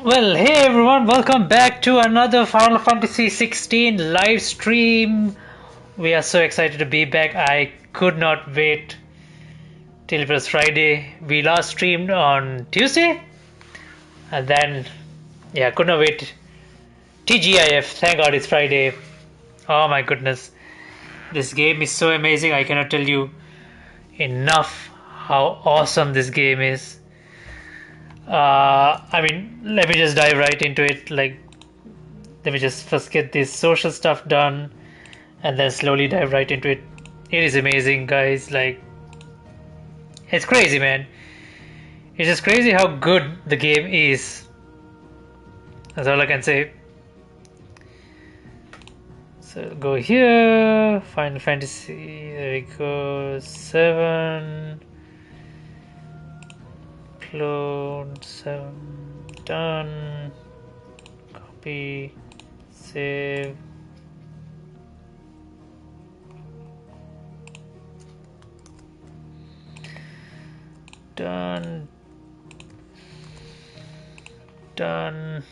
Well, hey everyone, welcome back to another Final Fantasy XVI live stream. We are so excited to be back. I could not wait till it was Friday. We last streamed on Tuesday, and then, yeah, could not wait. TGIF, thank God it's Friday. Oh my goodness. This game is so amazing. I cannot tell you enough how awesome this game is. Let me just dive right into it. Let me just first get this social stuff done and then slowly dive right into it. It is amazing, guys. It's crazy, man. It's just crazy how good the game is. That's all I can say. So go here, Final Fantasy. There we go. 7. Clone 7. Done. Copy. Save. Done. Done.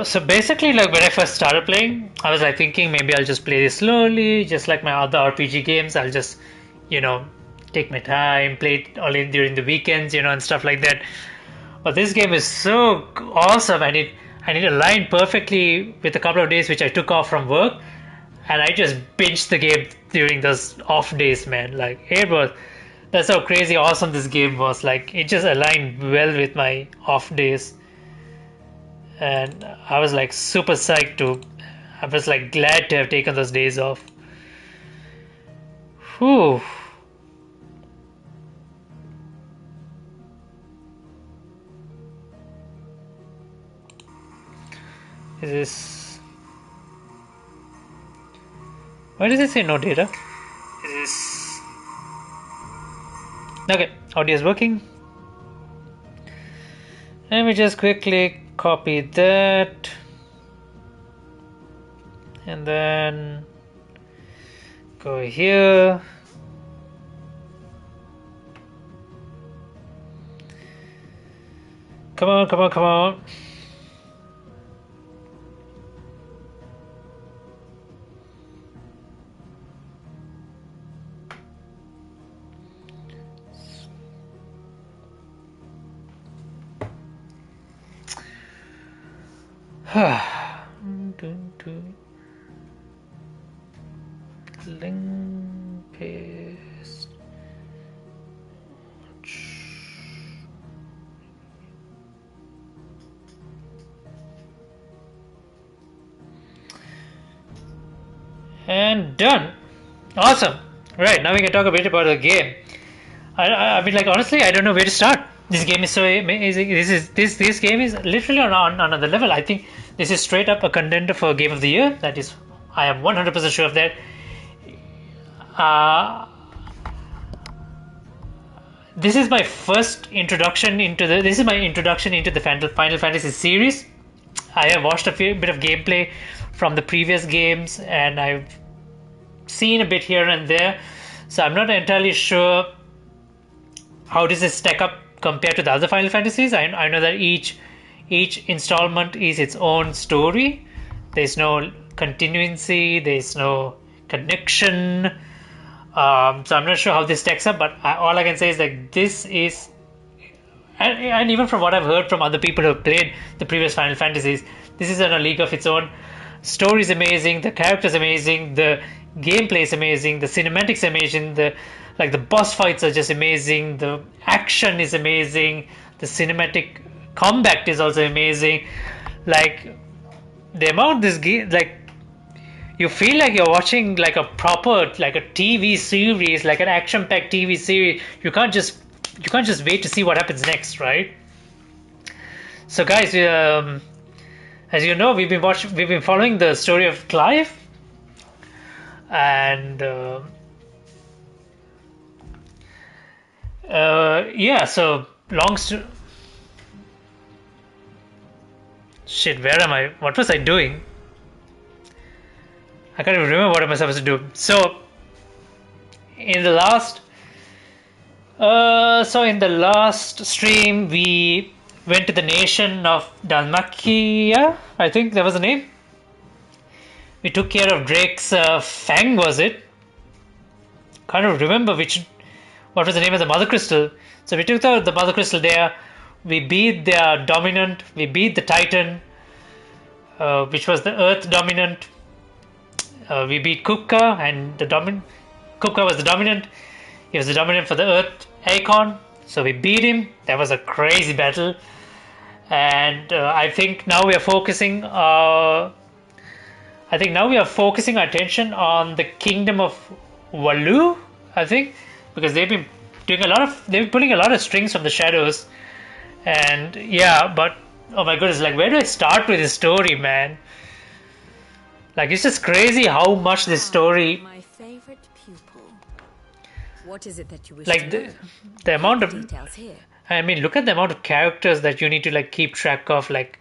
So basically, like when I first started playing, I was like thinking maybe I'll just play this slowly, just like my other RPG games. I'll just, you know, take my time, play it only during the weekends, and stuff like that. But this game is so awesome, and it aligned perfectly with a couple of days which I took off from work, and I just binged the game during those off days, man. Like it was. That's how crazy awesome this game was. Like it just aligned well with my off days, and I was like super psyched to. I was like glad to have taken those days off. Whew. Is this? Why does it say no data? Is this? Okay, audio is working. Let me just quickly copy that, and then go here. Come on, come on, come on. Link paste. And done. Awesome. Right, now we can talk a bit about the game. I mean, like honestly, I don't know where to start. This game is so amazing. This game is literally on another level. I think this is straight up a contender for Game of the Year. That is, I am 100% sure of that. This is my first introduction into the. This is my introduction into the Final Fantasy series. I have watched a bit of gameplay from the previous games, and I've seen a bit here and there. So I'm not entirely sure how does this stack up compared to the other Final Fantasies. I know that each installment is its own story. There's no continuity. There's no connection. So I'm not sure how this stacks up. But all I can say is that this is, and even from what I've heard from other people who have played the previous Final Fantasies, this is in a league of its own. Story is amazing. The characters amazing. The gameplay is amazing. The cinematics are amazing. The boss fights are just amazing. The action is amazing. The cinematic combat is also amazing. Like the amount this game, like you feel like you're watching like a proper like a TV series, like an action-packed TV series. You can't just wait to see what happens next, right? So, guys, as you know, we've been following the story of Clive, and yeah. So long. Shit, where am I? What was I doing? I can't even remember what am I supposed to do. So, in the last in the last stream, we went to the nation of Dalmatia. I think that was the name. We took care of Drake's Fang, was it? Can't remember what was the name of the Mother Crystal. So we took the Mother Crystal there. We beat their dominant. We beat the Titan, which was the Earth dominant. We beat Kupka, and Kupka was the dominant. He was the dominant for the Earth Icon, so we beat him. That was a crazy battle, and I think now we are focusing. I think now we are focusing our attention on the Kingdom of Walu. I think because they've been pulling a lot of strings from the shadows, and yeah. But oh my goodness, like where do I start with this story, man? Like it's just crazy how much this story. My favorite pupil. What is it that you wish Like to know? the amount of. Details here. I mean, look at the amount of characters that you need to like keep track of, like,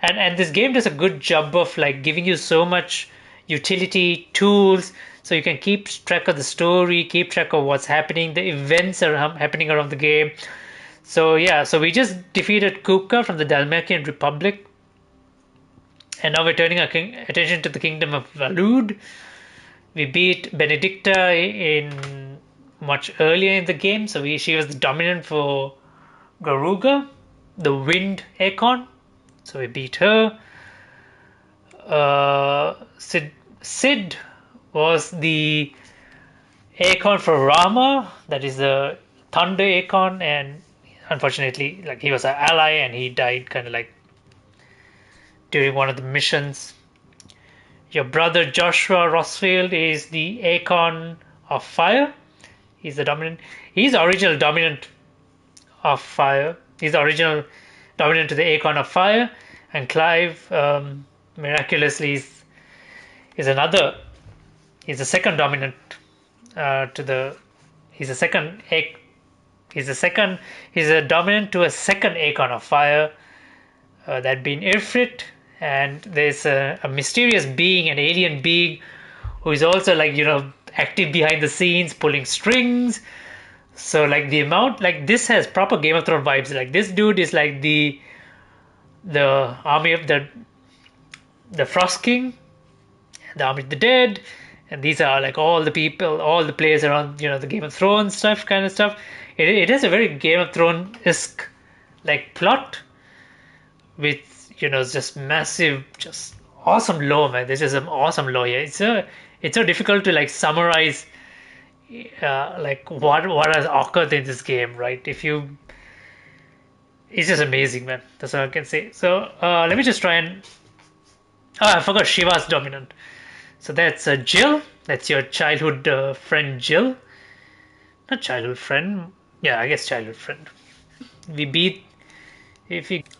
and this game does a good job of like giving you so much utility tools, so you can keep track of the story, keep track of what's happening, the events are happening around the game. So yeah, so we just defeated Kupka from the Dalmatian Republic, and now we're turning our attention to the Kingdom of Valud. We beat Benedicta in much earlier in the game, so she was the dominant for Garuga, the Wind Icon. So we beat her. Sid was the Icon for Rama, that is the Thunder Icon, and unfortunately, like he was an ally and he died kind of like during one of the missions. Your brother Joshua Rossfield is the Icon of Fire. He's the dominant. He's the original dominant of Fire. He's the original dominant to the Icon of Fire. And Clive, miraculously, is another. He's the second dominant to the. He's a second. He's a second. He's a dominant to a second Icon of Fire. That being Ifrit. And there's a mysterious being, an alien being, who is also like, active behind the scenes, pulling strings. So like the amount, like this has proper Game of Thrones vibes. Like this dude is like the army of the Frost King, the army of the dead, and these are like all the people, all the players around, the Game of Thrones stuff, kind of stuff. It has a very Game of Thrones-esque like plot with just massive, just awesome lore, man. This is some awesome lore here. It's so difficult to like summarize like what has occurred in this game, right? It's just amazing, man. That's all I can say. So let me just try and I forgot Shiva's dominant. So that's Jill. That's your childhood friend Jill. Not childhood friend. Yeah, I guess childhood friend. We beat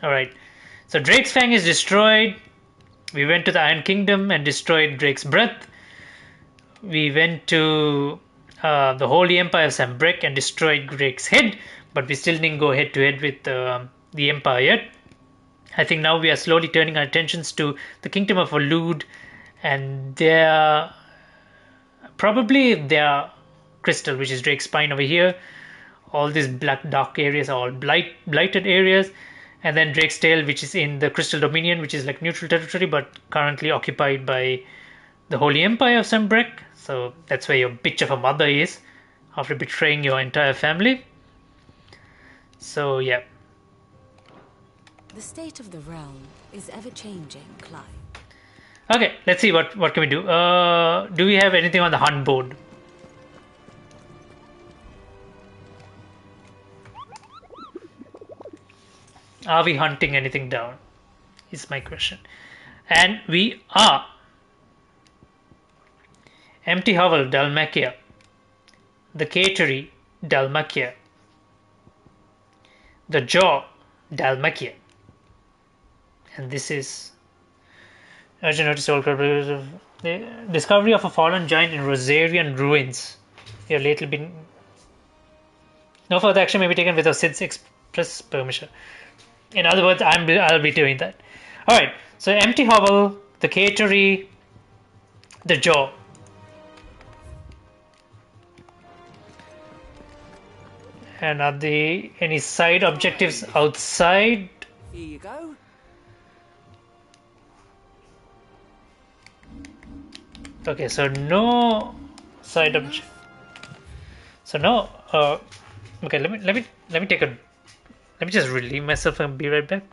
all right. So Drake's Fang is destroyed. We went to the Iron Kingdom and destroyed Drake's Breath. We went to the Holy Empire of Sambrek and destroyed Drake's Head, but we still didn't go head to head with the Empire yet. I think now we are slowly turning our attentions to the Kingdom of Alud and their crystal, which is Drake's Spine over here. All these black dark areas are all blighted areas. And then Drake's Tail, which is in the Crystal Dominion, which is like neutral territory, but currently occupied by the Holy Empire of Sambrek. So that's where your bitch of a mother is, after betraying your entire family. So yeah. The state of the realm is ever changing, Clive. Okay, let's see what can we do. Do we have anything on the hunt board? Are we hunting anything down? Is my question. And we are. Empty Hovel, Dalmatia. The Catery, Dalmatia. The Jaw, Dalmatia. And this is urgent notice all the discovery of a fallen giant in Rosarian ruins. Your lately been. No further action may be taken without Sid's express permission. In other words, I'll be doing that. Alright, so empty hovel, the catery, the jaw. And are there any side objectives outside? Here you go. Okay, so no side object. So no. Okay, let me take a. Let me just relieve myself and be right back.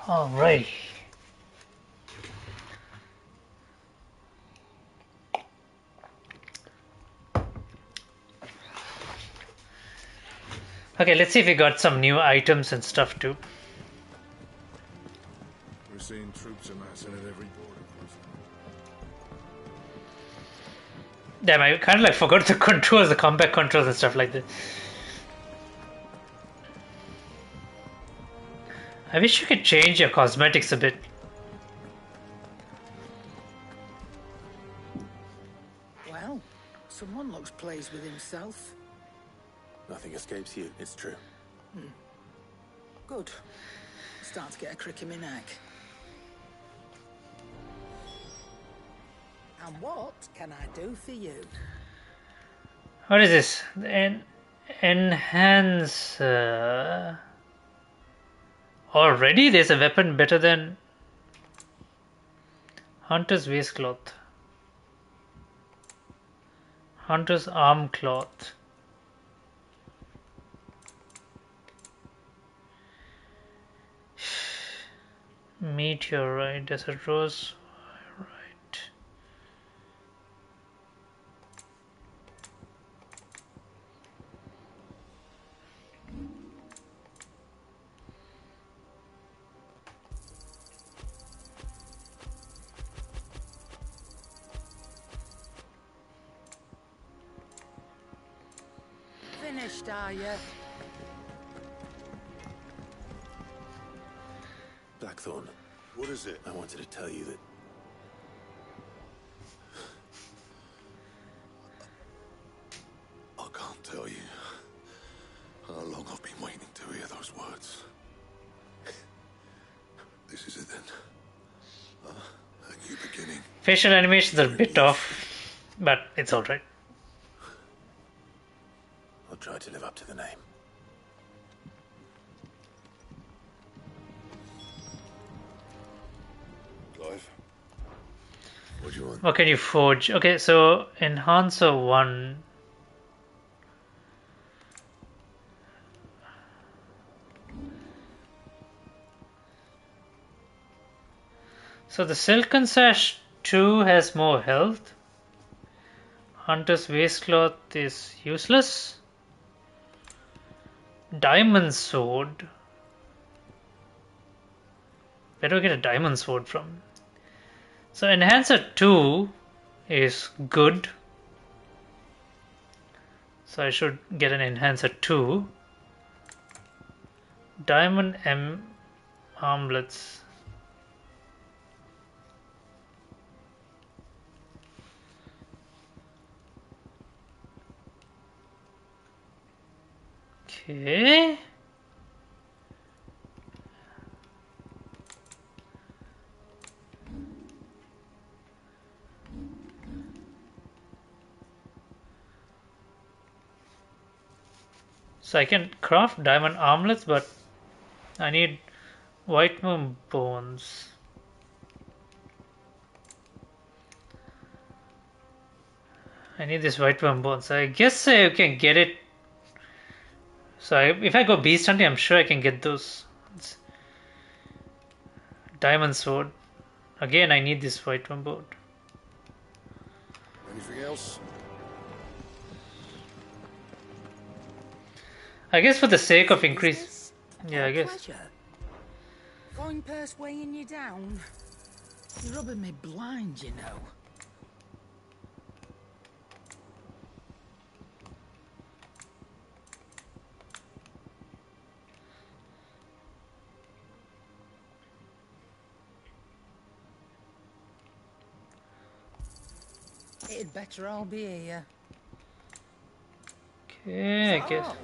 All right. Okay, let's see if we got some new items and stuff too. We're seeing troops amassing at every border crossing. Damn, I kind of like forgot the controls, the combat controls and stuff like that. I wish you could change your cosmetics a bit. Well, someone looks pleased with himself. Nothing escapes you, it's true. Good. Start to get a crick in my neck. And what can I do for you? What is this? Enhance. Already there's a weapon better than Hunter's waistcloth. Hunter's arm cloth. Meteorite, desert rose. Right. Finished, are you? Blackthorn, What is it? I wanted to tell you that I can't tell you how long I've been waiting to hear those words. This is it then. A new beginning. Facial animations are a bit off, but it's alright. I'll try to live up to the name. Clive, what do you want? What can you forge? Okay, so Enhancer 1. So the Silken Sash 2 has more health. Hunter's Waistcloth is useless. Diamond Sword. Where do I get a diamond sword from? So Enhancer 2 is good. So I should get an Enhancer 2. Diamond M armlets. Okay. So I can craft diamond armlets, but I need White moon bones. I need this white worm bones. I guess I can get it. So if I go beast hunting, I'm sure I can get those. It's diamond sword. Again, I need this white worm bone. Anything else? I guess for the sake of Is increase. this Yeah, a I guess. pleasure? Coin purse weighing you down. You're rubbing me blind, you know. It'd better all be here. Okay, I guess. Oh,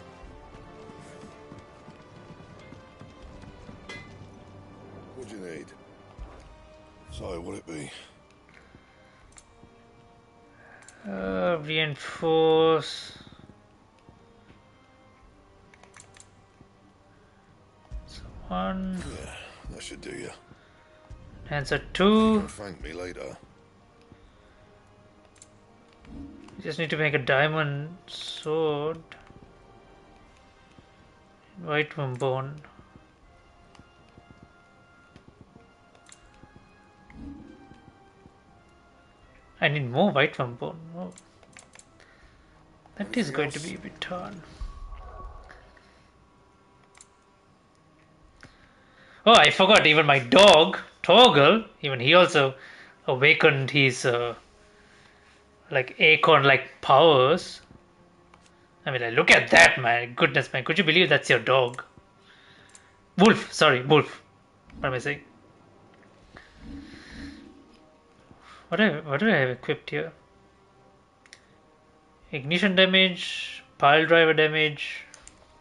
What do you need? So, what'd it be? Reinforce. So 1. Yeah, that should do you. Answer You 2. can thank me later. Just need to make a diamond sword. White worm bone. I need more white worm bone. Oh. That is Anything going to else? be a bit hard. Oh, I forgot even my dog, Toggle, even he also awakened his like acorn like powers. I mean, like, look at that, man. Goodness, man. Could you believe that's your dog? Wolf. Sorry, wolf. What am I saying? What do I have equipped here? Ignition damage, pile driver damage,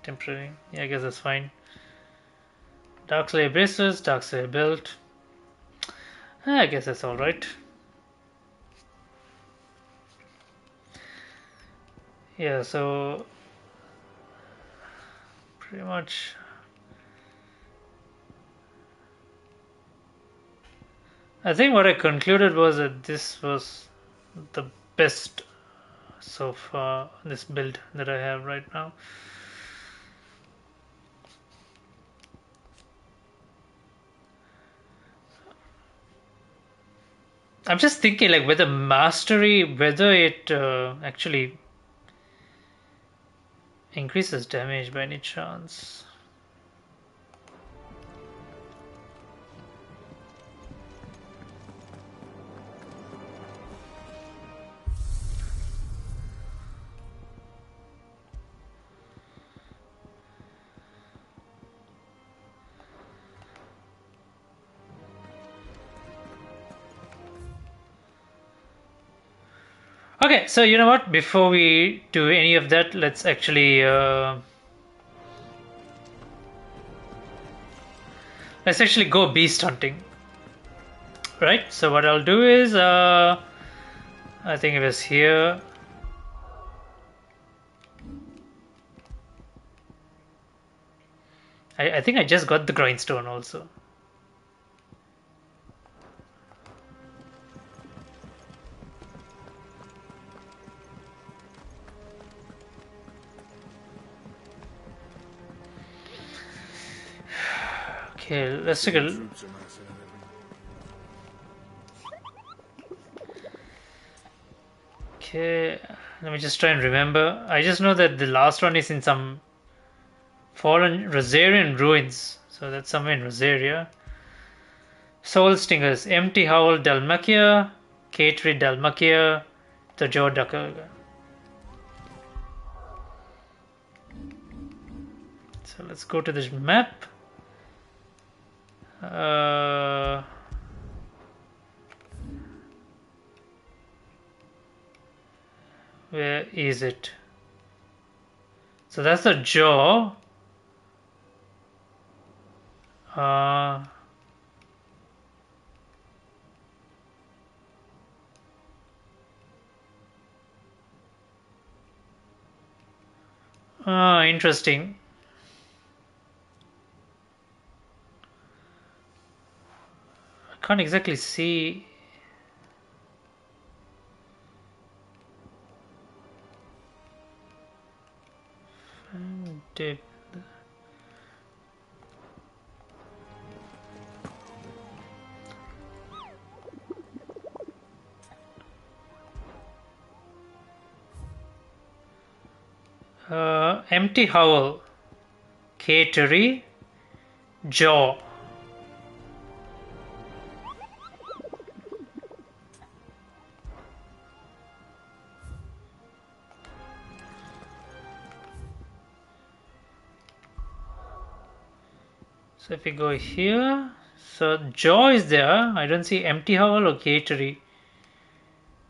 temporary. Yeah, I guess that's fine. Dark Slayer braces, Dark Slayer belt. I guess that's alright. Yeah, so pretty much. I think what I concluded was that this was the best so far, this build that I have right now. I'm just thinking like whether mastery, whether it actually increases damage by any chance. Okay, so you know what? Before we do any of that, let's actually go beast hunting. Right? So what I'll do is I think it was here. I think I just got the grindstone also. Okay, let's take a Troops amassing and everything. okay. Let me just try and remember. I just know that the last one is in some fallen Rosarian ruins. So that's somewhere in Rosaria. Soul Stingers, Empty Howl Dalmacia, Catry Dalmacia, the Joe Ducker. So let's go to this map. Where is it? So that's the jaw. Interesting. can't exactly see. Dip. Empty Howl, Catery, Jaw. So if we go here, so Jaw is there. I don't see Empty Howl or Catery.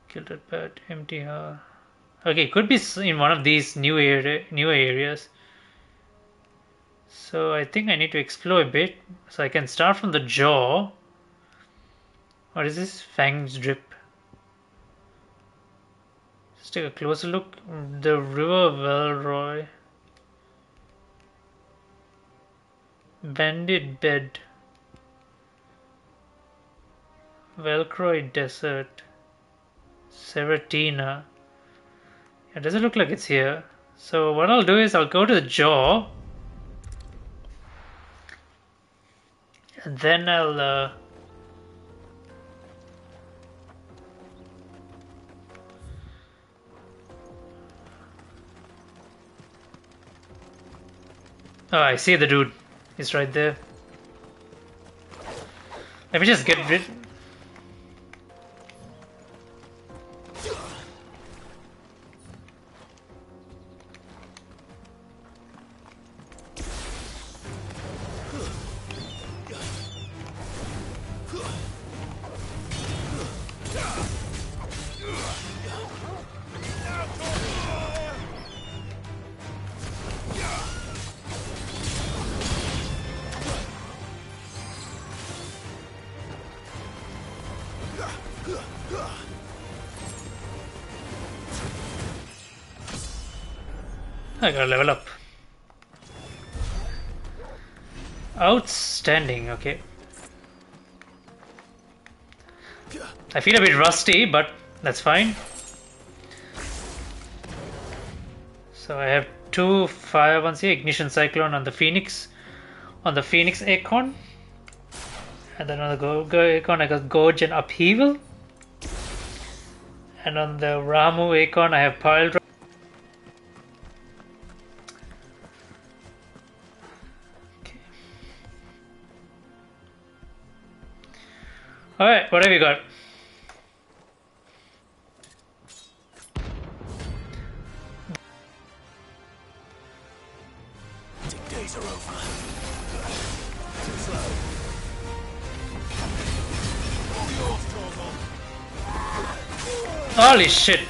Gilded Bird, Empty Howl. Okay, could be in one of these newer areas. So I think I need to explore a bit. So I can start from the Jaw. What is this? Fangs Drip. Let's take a closer look. The River Velroy. Bandit Bed. Velcroy Desert. Seratina. It doesn't look like it's here. So what I'll do is I'll go to the Jaw. And then I'll oh, I see the dude. He's right there. Let me just get rid. I gotta level up. Outstanding, okay. I feel a bit rusty, but that's fine. So I have 2 fire ones here, Ignition Cyclone on the Phoenix Acorn. And then on the Acorn I got Gorge and Upheaval. And on the Ramu Acorn I have Pile Drive. Alright, what have you got? Days are over. Holy shit!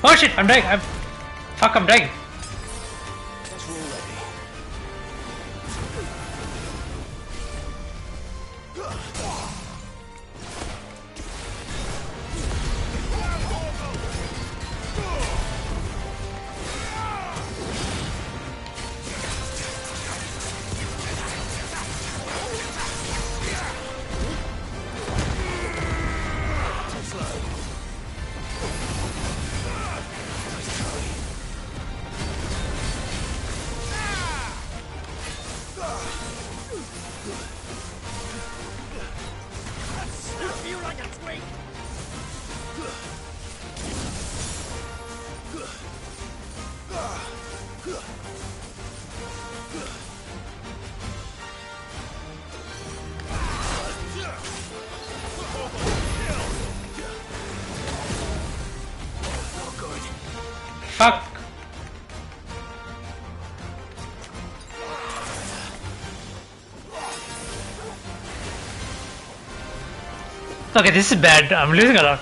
Oh shit, I'm dying. I'm dying. Fuck. Okay, this is bad. I'm losing a lot.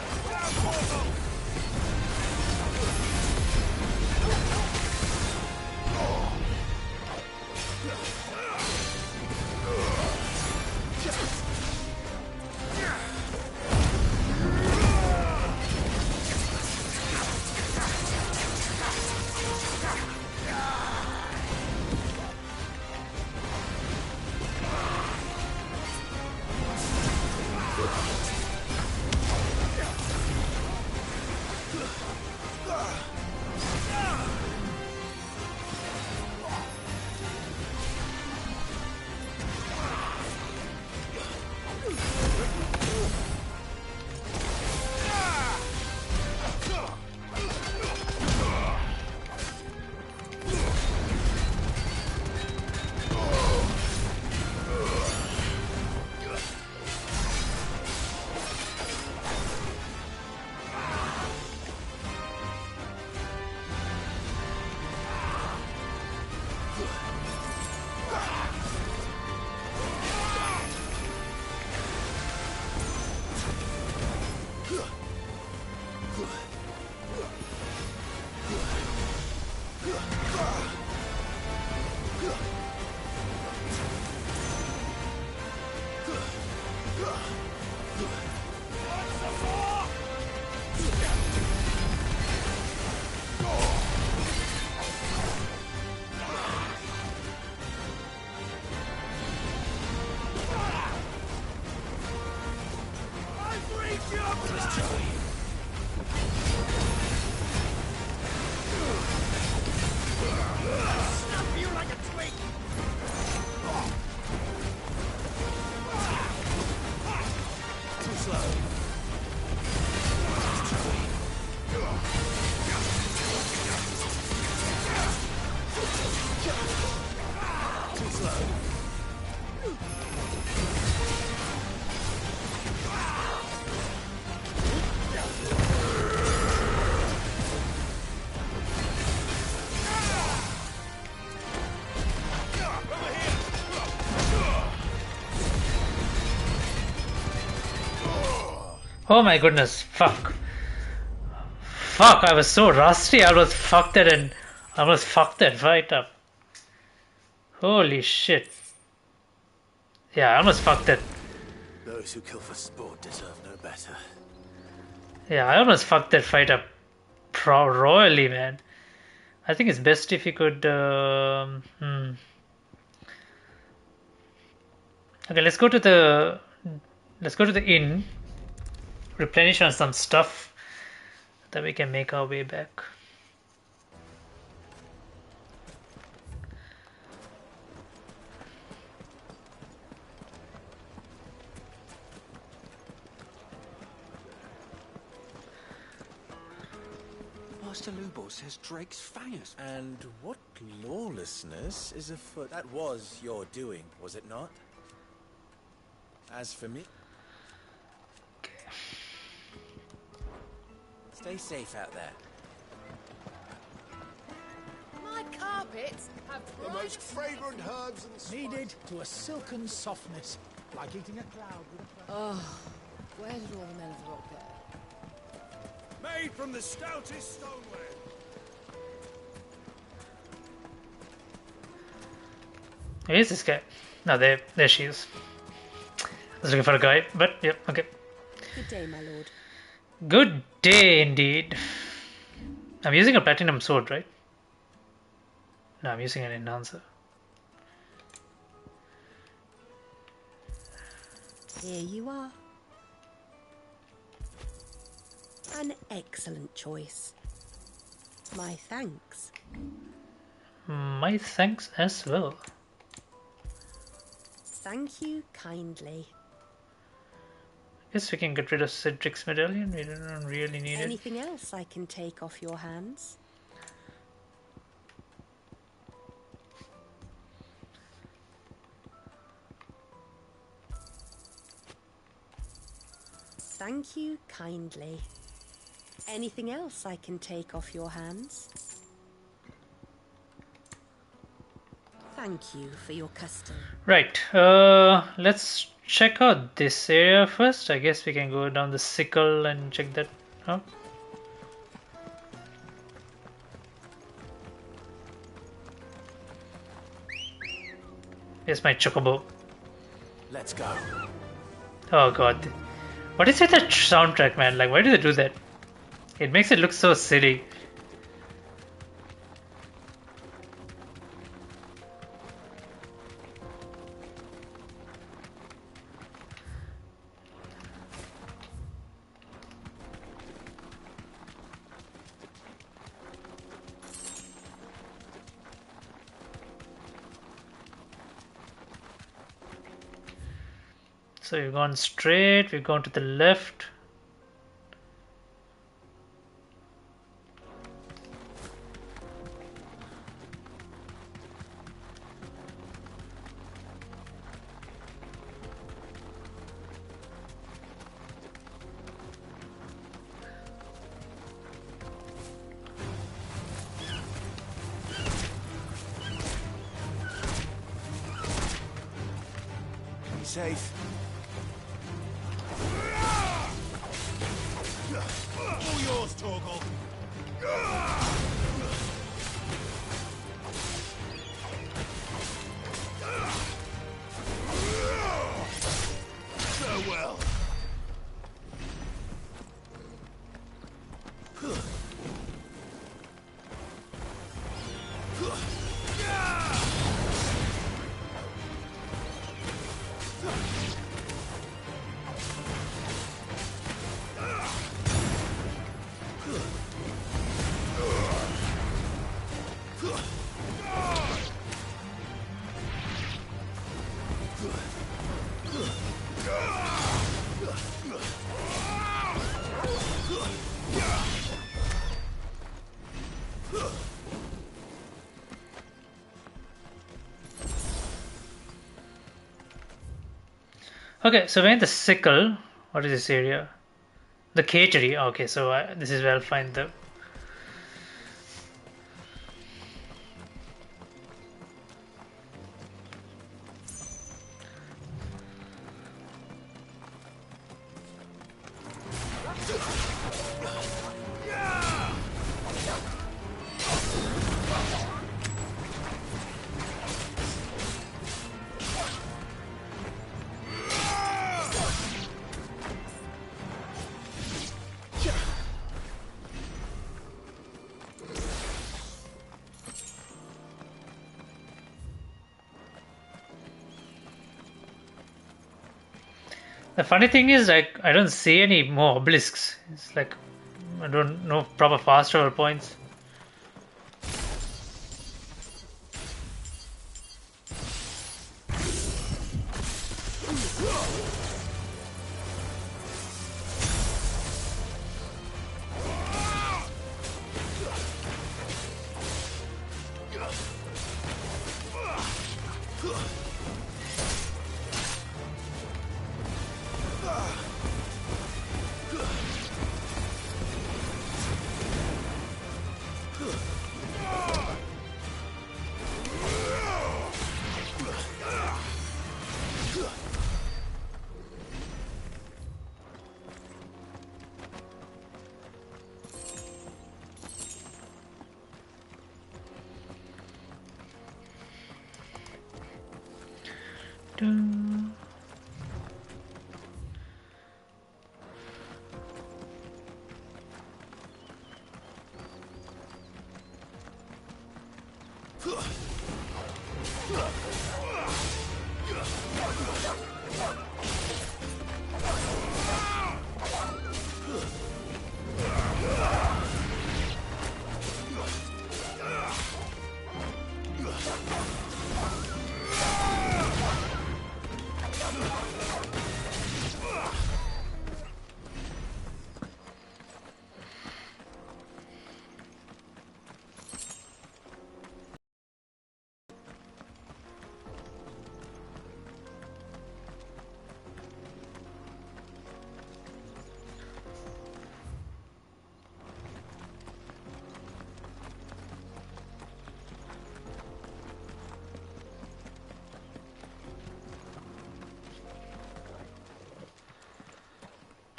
Oh my goodness, fuck. Fuck, I was so rusty, I almost fucked it and I almost fucked that right up. Holy shit. Yeah, I almost fucked it. Those who kill for sport deserve no better. Yeah, I almost fucked that fight up royally, man. I think it's best if you could. Okay, let's go to the inn, replenish on some stuff, that we can make our way back. Master Lubor says Drake's fangers. And what lawlessness is afoot? That was your doing, was it not? As for me... Stay safe out there. My carpets have The most fragrant herbs and spices. needed to a silken softness, like eating a cloud with a Oh, where did all the men of the rock go? Made from the stoutest stoneware. Where is this guy? No, there she is. I was looking for a guy, but yep, okay. Good day, my lord. Good day indeed. I'm using a platinum sword, right? No, I'm using an enhancer. Here you are. An excellent choice. My thanks. My thanks as well. Thank you kindly. Guess we can get rid of Cedric's medallion. We don't really need it. Anything else I can take off your hands? Thank you kindly. Anything else I can take off your hands? Thank you for your custom. Right. Let's check out this area first. I guess we can go down the sickle and check that out. Here's my chocobo. Let's go. Oh god. What is with that soundtrack, man? Like, why do they do that? It makes it look so silly. So we've gone straight, we've gone to the left. Be safe. All yours, Torgal. Farewell. Okay, so we're in the sickle. What is this area? The catery. Okay, so this is where I'll find the. The funny thing is, like, I don't see any more obelisks. It's like I don't know proper fast travel points. Dun.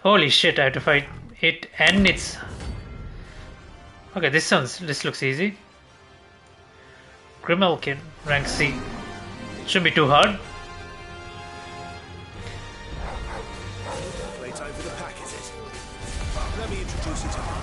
Holy shit, I have to fight it and its... Okay, this looks easy. Grimalkin, rank C. Shouldn't be too hard. Playtime for the pack, is it? Let me introduce you to him.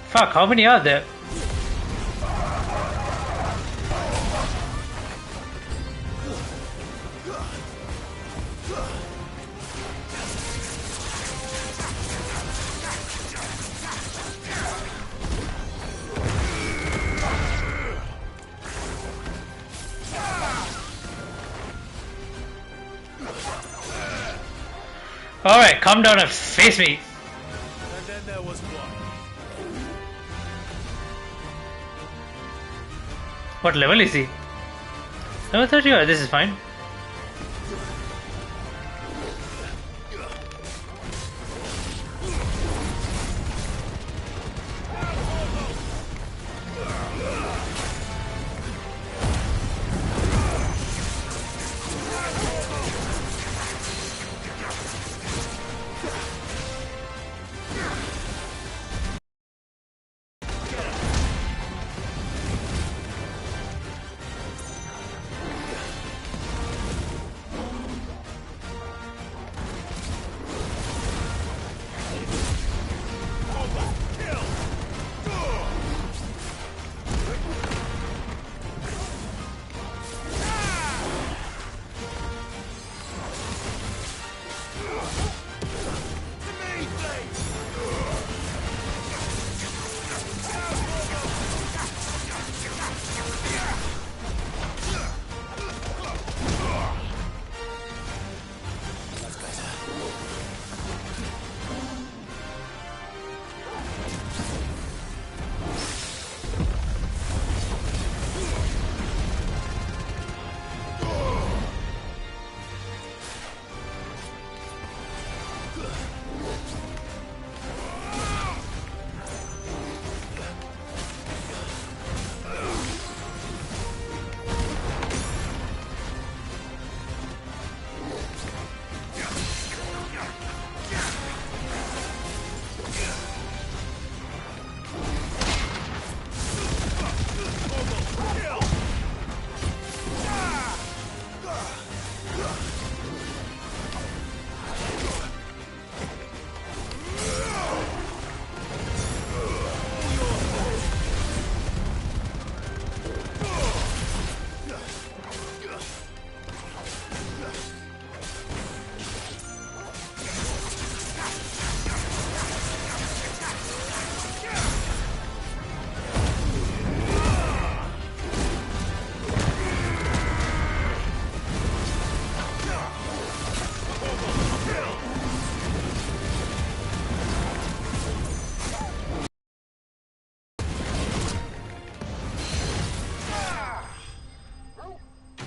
Fuck, how many are there? Alright, calm down and face me. And then there was one. What level is he? Level 30, oh, this is fine.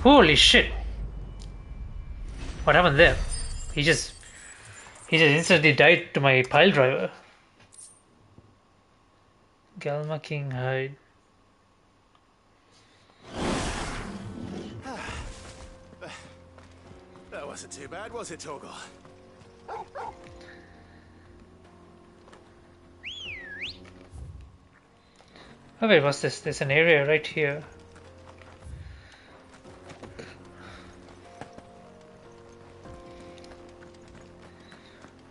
Holy shit! What happened there? He just instantly died to my pile driver. Galma King hide. That wasn't too bad, was it, Torgal? Oh wait, what's this? There's an area right here.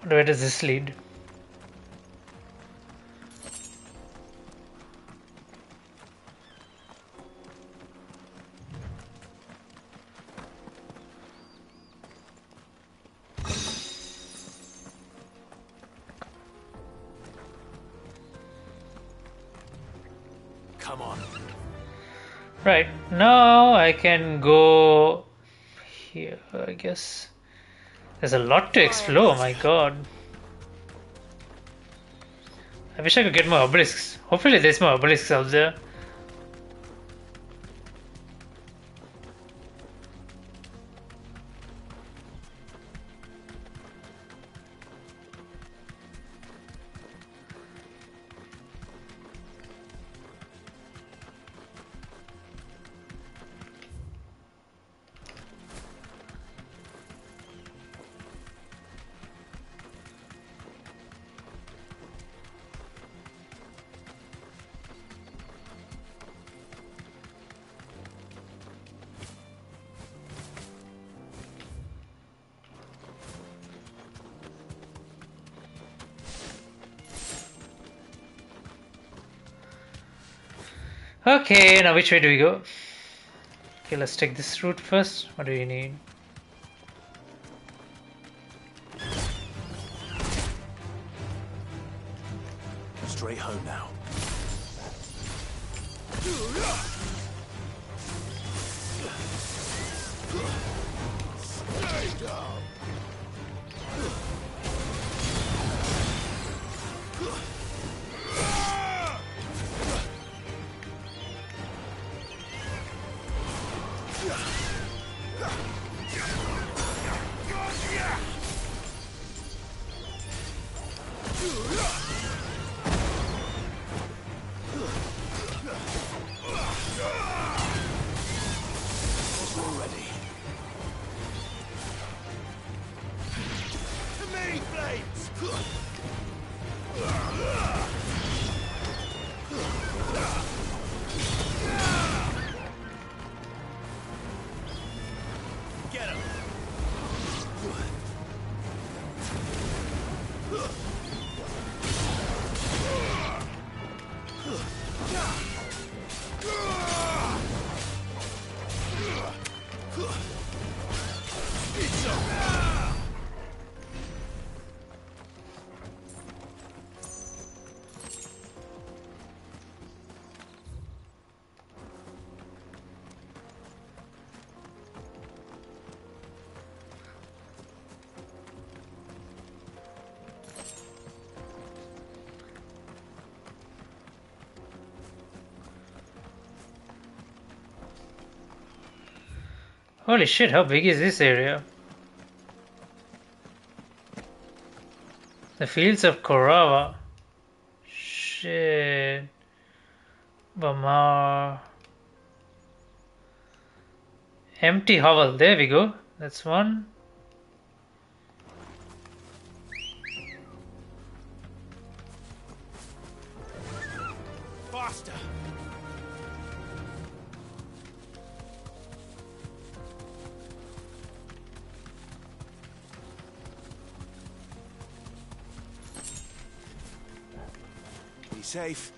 Where does this lead? Come on. Right, now I can go here, I guess. There's a lot to explore, my god. I wish I could get more obelisks. Hopefully there's more obelisks out there. Okay, now which way do we go? Okay, let's take this route first. What do you need? Straight home now. Stay down. Already. To me, flames! Get him! Holy shit, how big is this area? The fields of Korava. Shit. Bamar. Empty hovel. There we go. That's one. Faster! Be safe.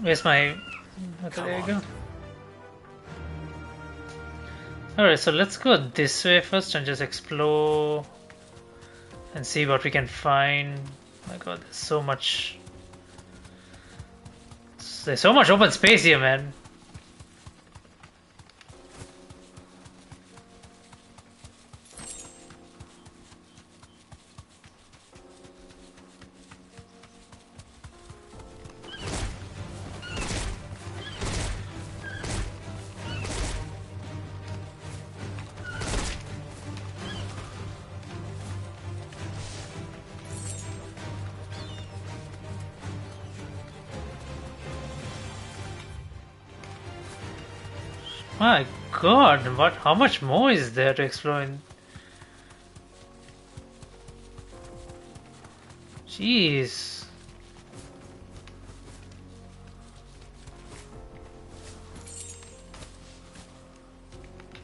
Where's my... Okay, there you go. Alright, so let's go this way first and just explore and see what we can find. My god, there's so much... There's so much open space here, man. My god, what? How much more is there to explore in? Jeez.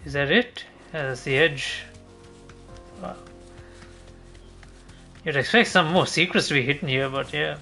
Is that it? Yeah, that's the edge. Wow. You'd expect some more secrets to be hidden here, but yeah.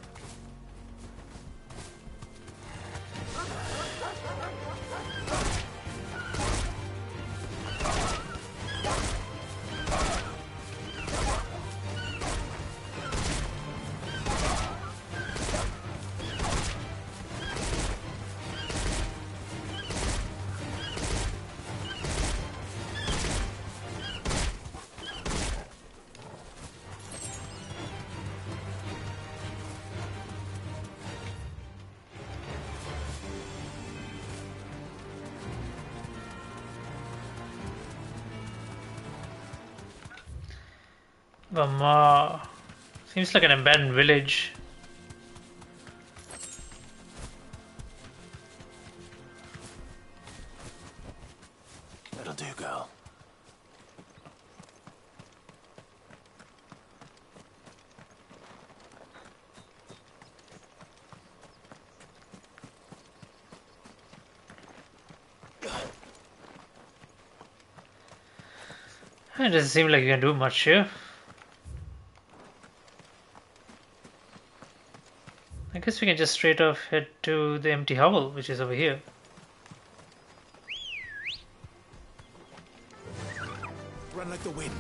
Seems like an abandoned village. That'll do, girl. It doesn't seem like you can do much here. I guess we can just straight off head to the empty hovel, which is over here. Run like the wind.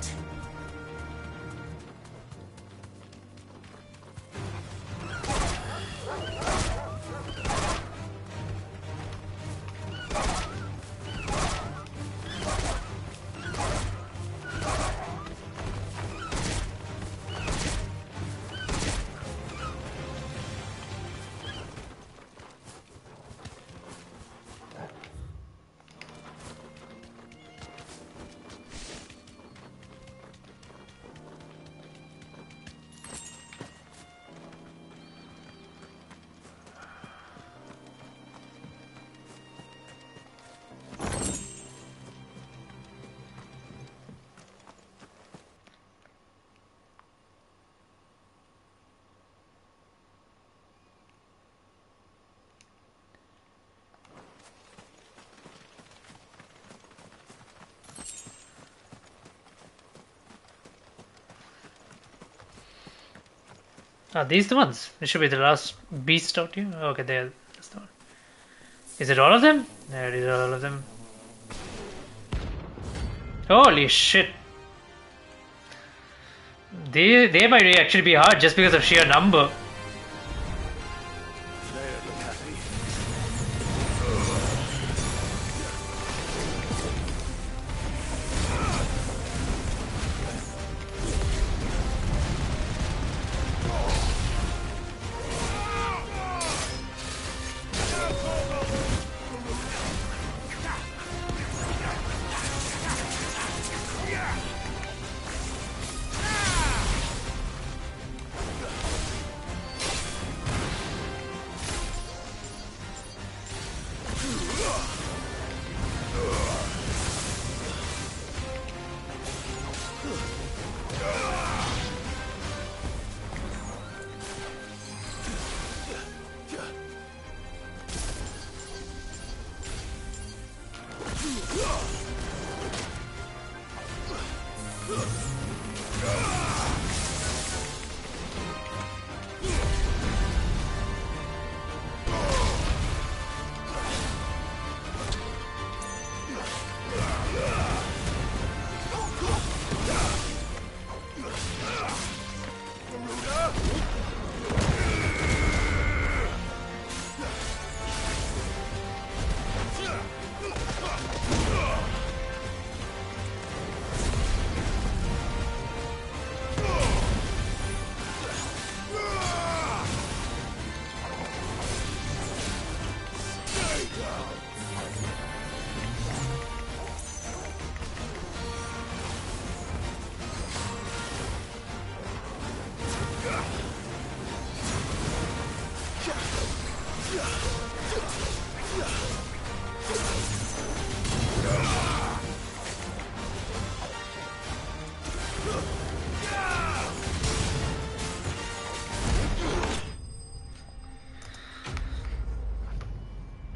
Are these the ones? This should be the last beast out here. Okay, there. That's the one. Is it all of them? There it is, all of them. Holy shit! They might actually be hard just because of sheer number. They don't look happy.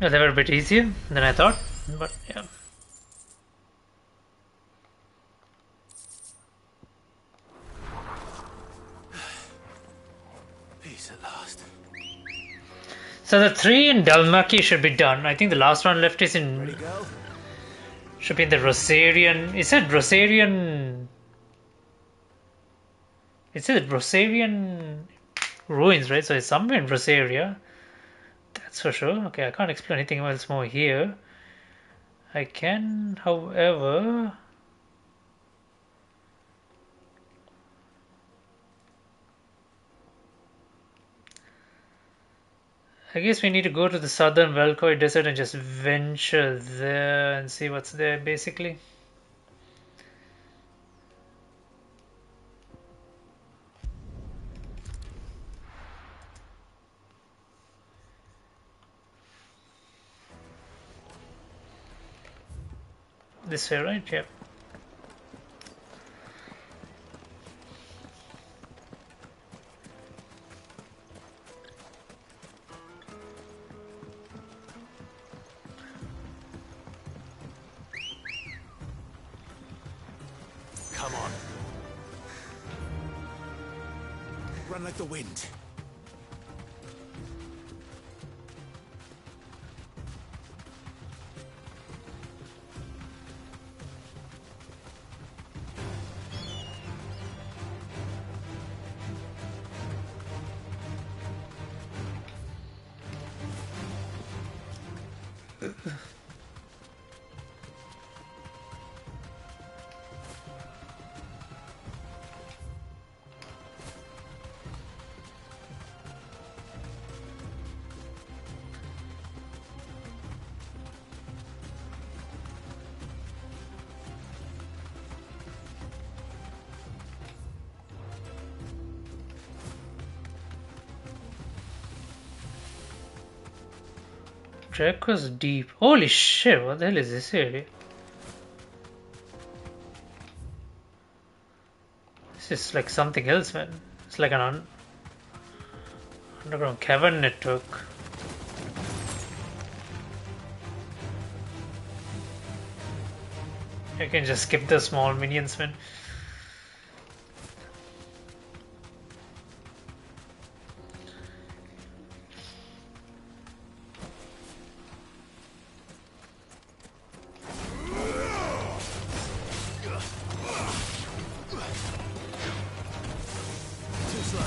Yeah, they were a bit easier than I thought, but yeah. Peace at last. So the 3 in Dalmaki should be done. I think the last one left is Ready, in go? should be in the Rosarian. It said Rosarian. It said Rosarian ruins, right? So it's somewhere in Rosaria. That's for sure. Okay, I can't explain anything else more here. I can, however. I guess we need to go to the southern Velkoi Desert and just venture there and see what's there, basically. This way, right? Yep. Come on. Run like the wind. Draco's Deep. Holy shit, what the hell is this area? This is like something else, man. It's like an underground cavern network. I can just skip the small minions, man. Too slow.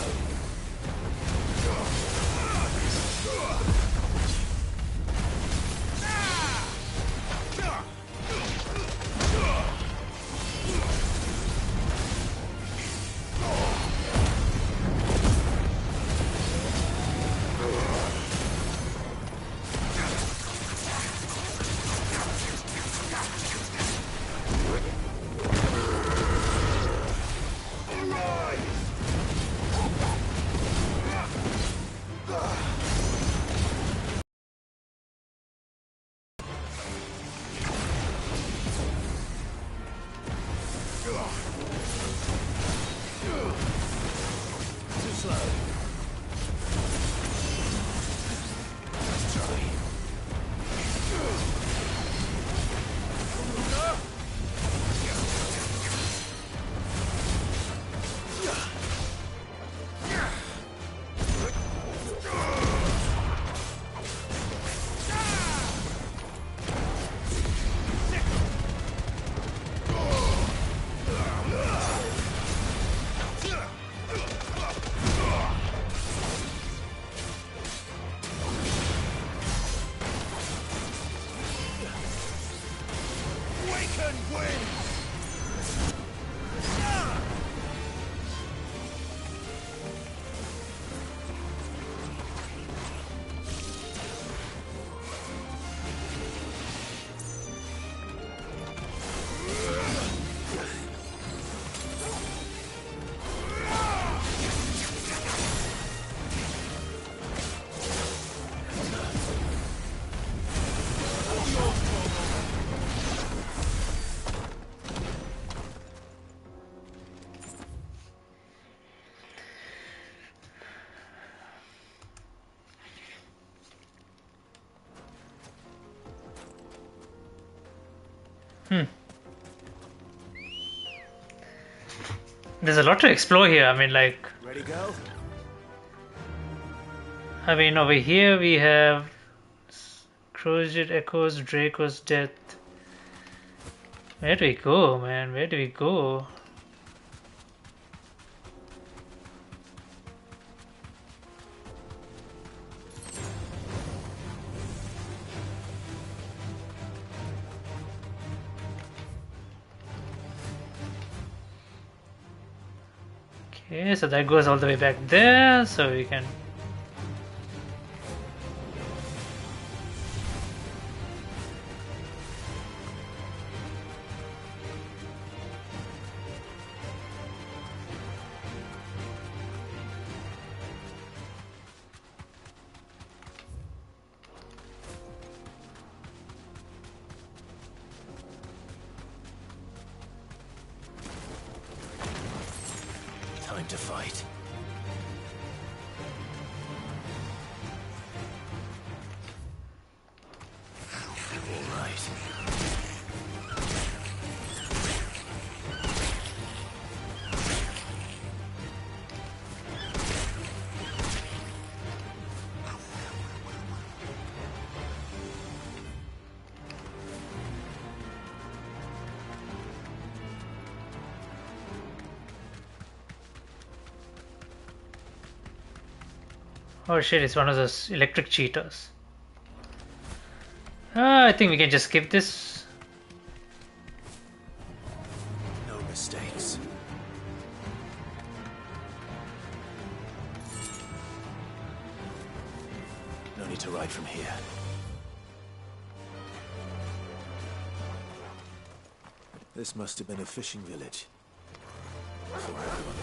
There's a lot to explore here. I mean, like, Ready, go? over here we have Crozet Echoes, Draco's Death. Where do we go, man? Where do we go? Okay, so that goes all the way back there, so we can. Time to fight. All right. Oh shit, it's one of those electric cheetahs. I think we can just skip this. No mistakes. No need to ride from here. This must have been a fishing village. For everyone.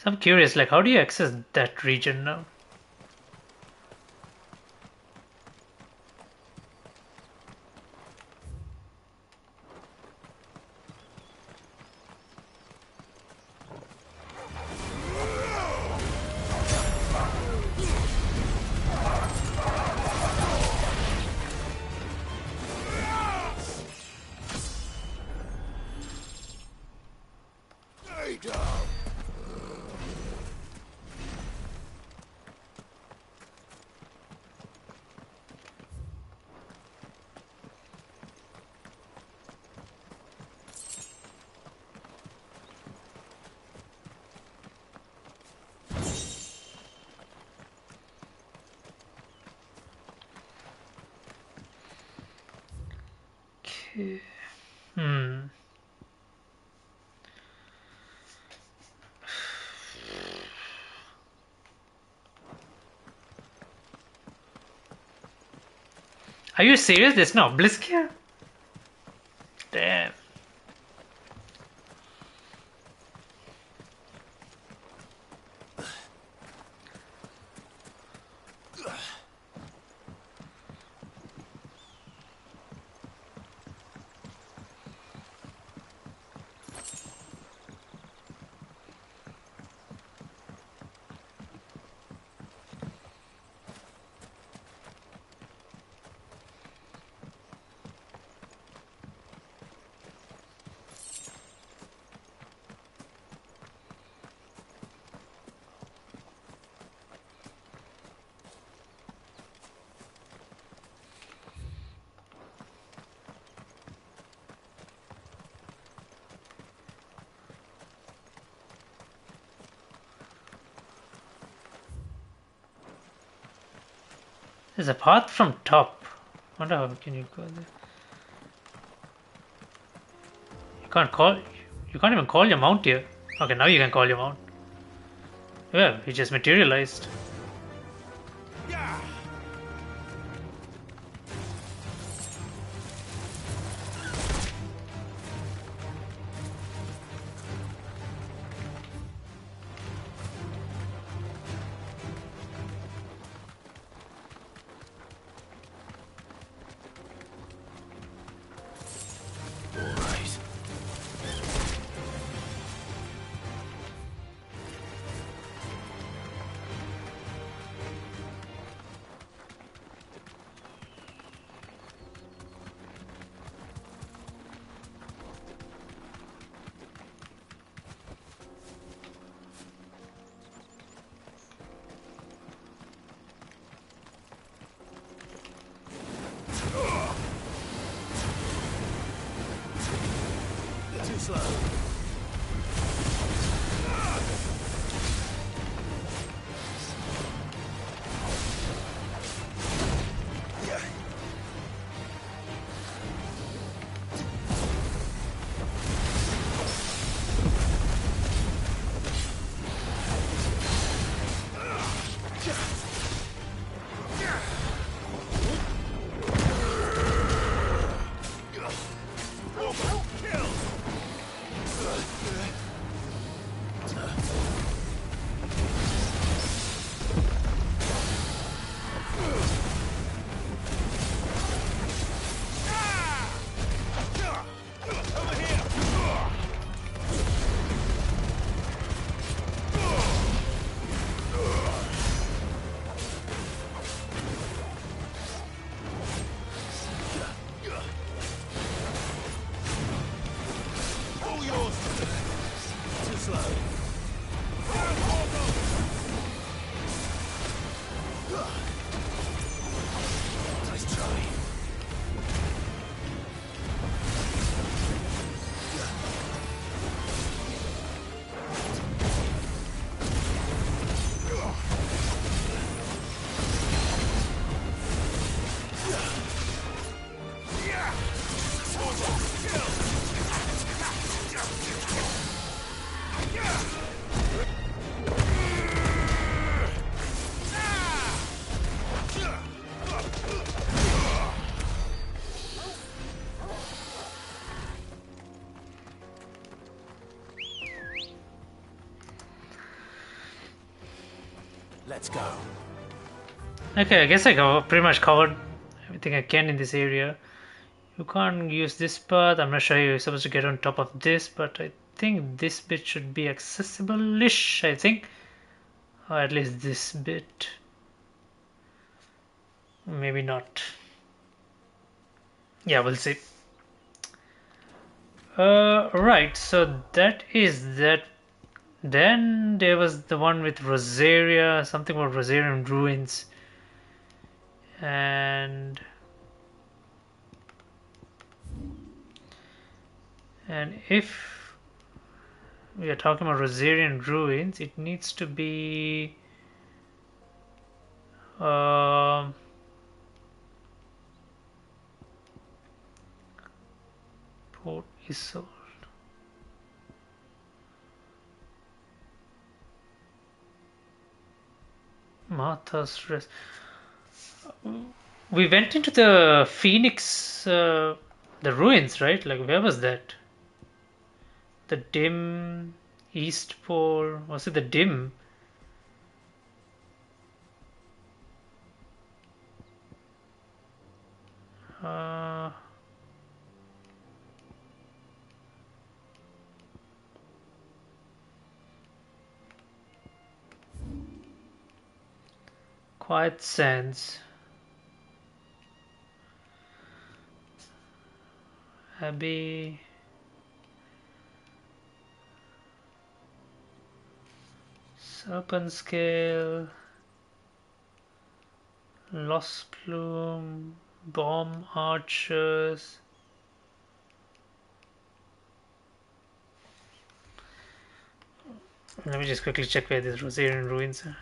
So I'm curious, like, how do you access that region now? Hey, go. Okay. Hmm. Are you serious? There's no obelisk here? Damn. There's a path from top. Wonder how can you go there? You can't even call your mount here. Okay, now you can call your mount. Yeah, he just materialized. slow. Let's go. Okay, I guess I pretty much covered everything I can in this area. You can't use this path. I'm not sure you're supposed to get on top of this, but I think this bit should be accessible-ish, I think. Or at least this bit. Maybe not. Yeah, we'll see. Right, so that is that. Then there was the one with Rosaria, something about Rosarian ruins. And if we are talking about Rosarian ruins, it needs to be Port Isolde. Martha's Rest. We went into the Phoenix, the ruins, right? Like, where was that? The dim East Pole. Was it the dim? Quiet Sands. Abbey. Serpent Scale. Lost Plume. Bomb Archers. Let me just quickly check where these Rosarian ruins are.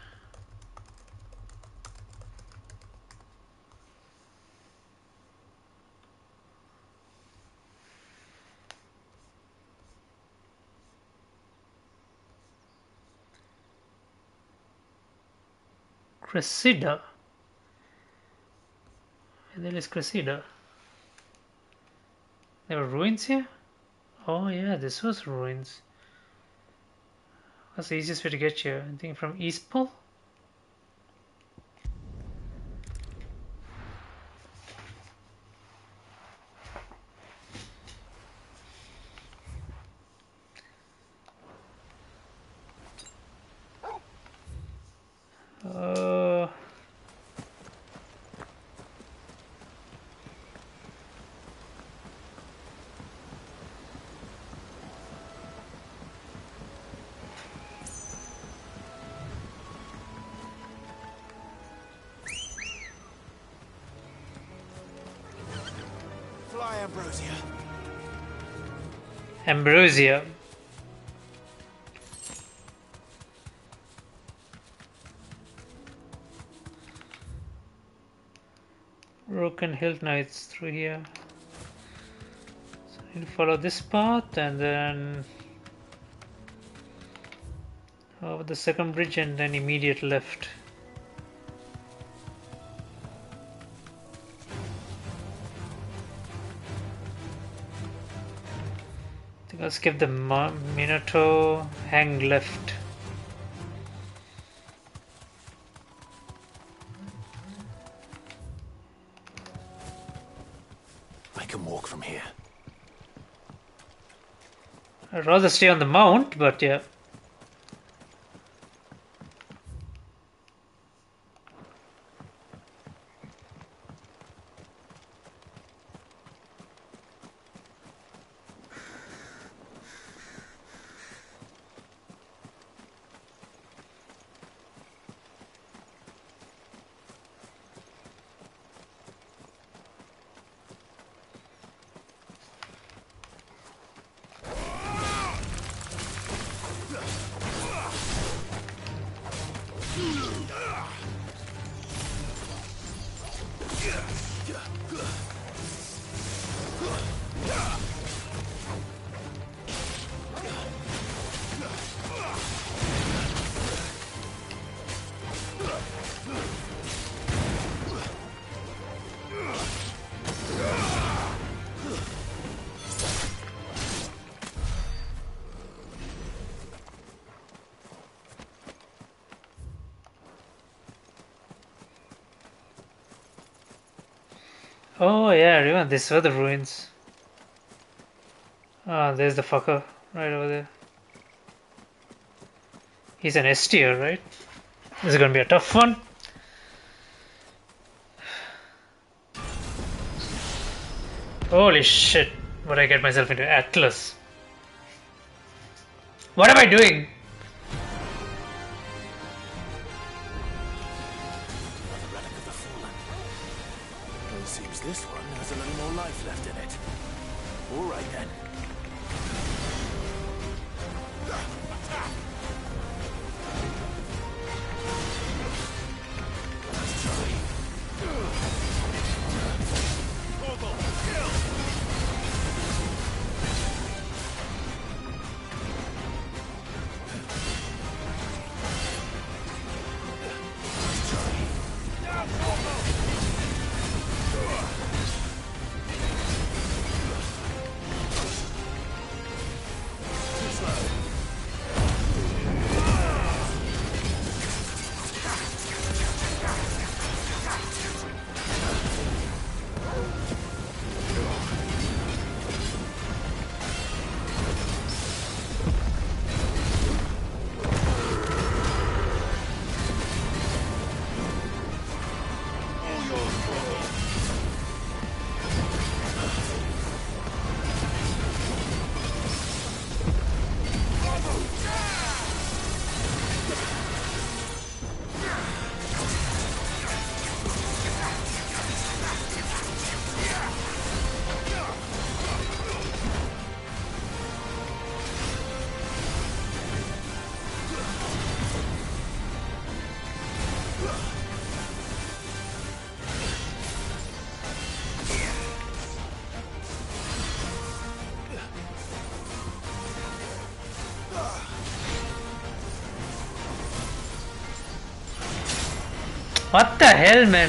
Cressida. And there is Cressida. There were ruins here? Oh yeah, this was ruins. What's the easiest way to get here? I think from East Pole? Ambrosia. Broken Hill Knights through here. So I need to follow this path and then over the second bridge and then immediate left. I think I'll skip the Minato, hang left. I can walk from here. I'd rather stay on the mount, but yeah. Oh yeah, I remember these were the ruins. Ah, there's the fucker right over there. He's an S tier, right? This is gonna be a tough one. Holy shit, what did I get myself into? Atlas. What am I doing? Another relic of the fallen. Well, it seems this one has a little more life left in it. All right then. Let's try. What the hell, man?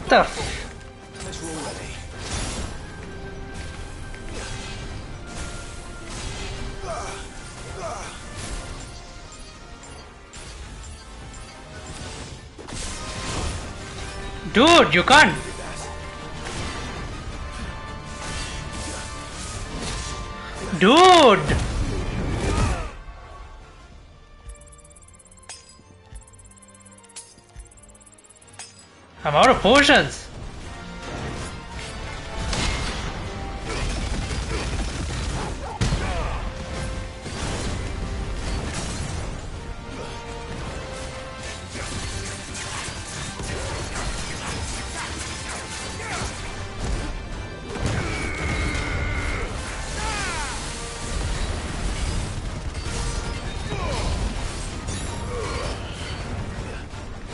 The Let's roll ready. dude, you can't. Dude. I'm out of potions.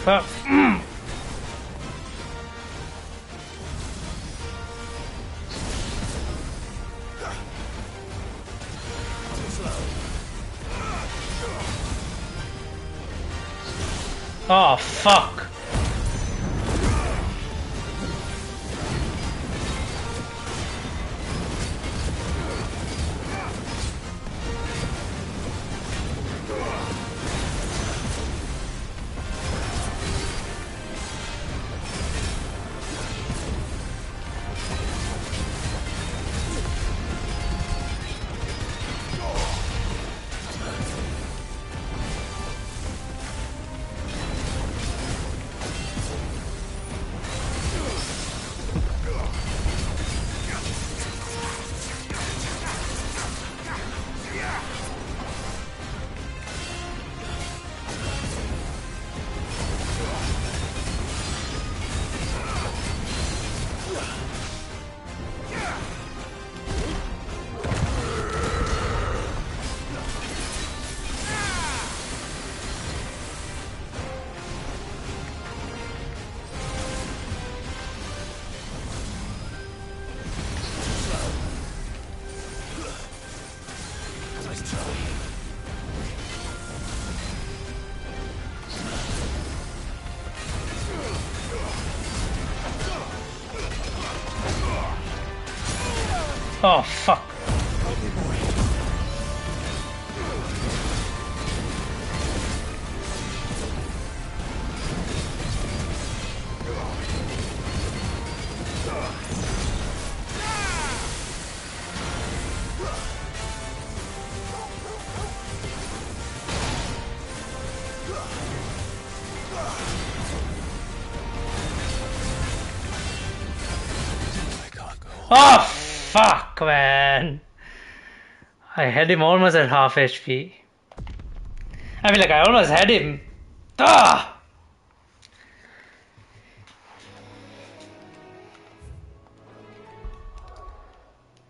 Fuck. Oh, fuck. Oh, fuck. Oh, fuck, man. I had him almost at half HP. I mean, like, I almost had him. Ah!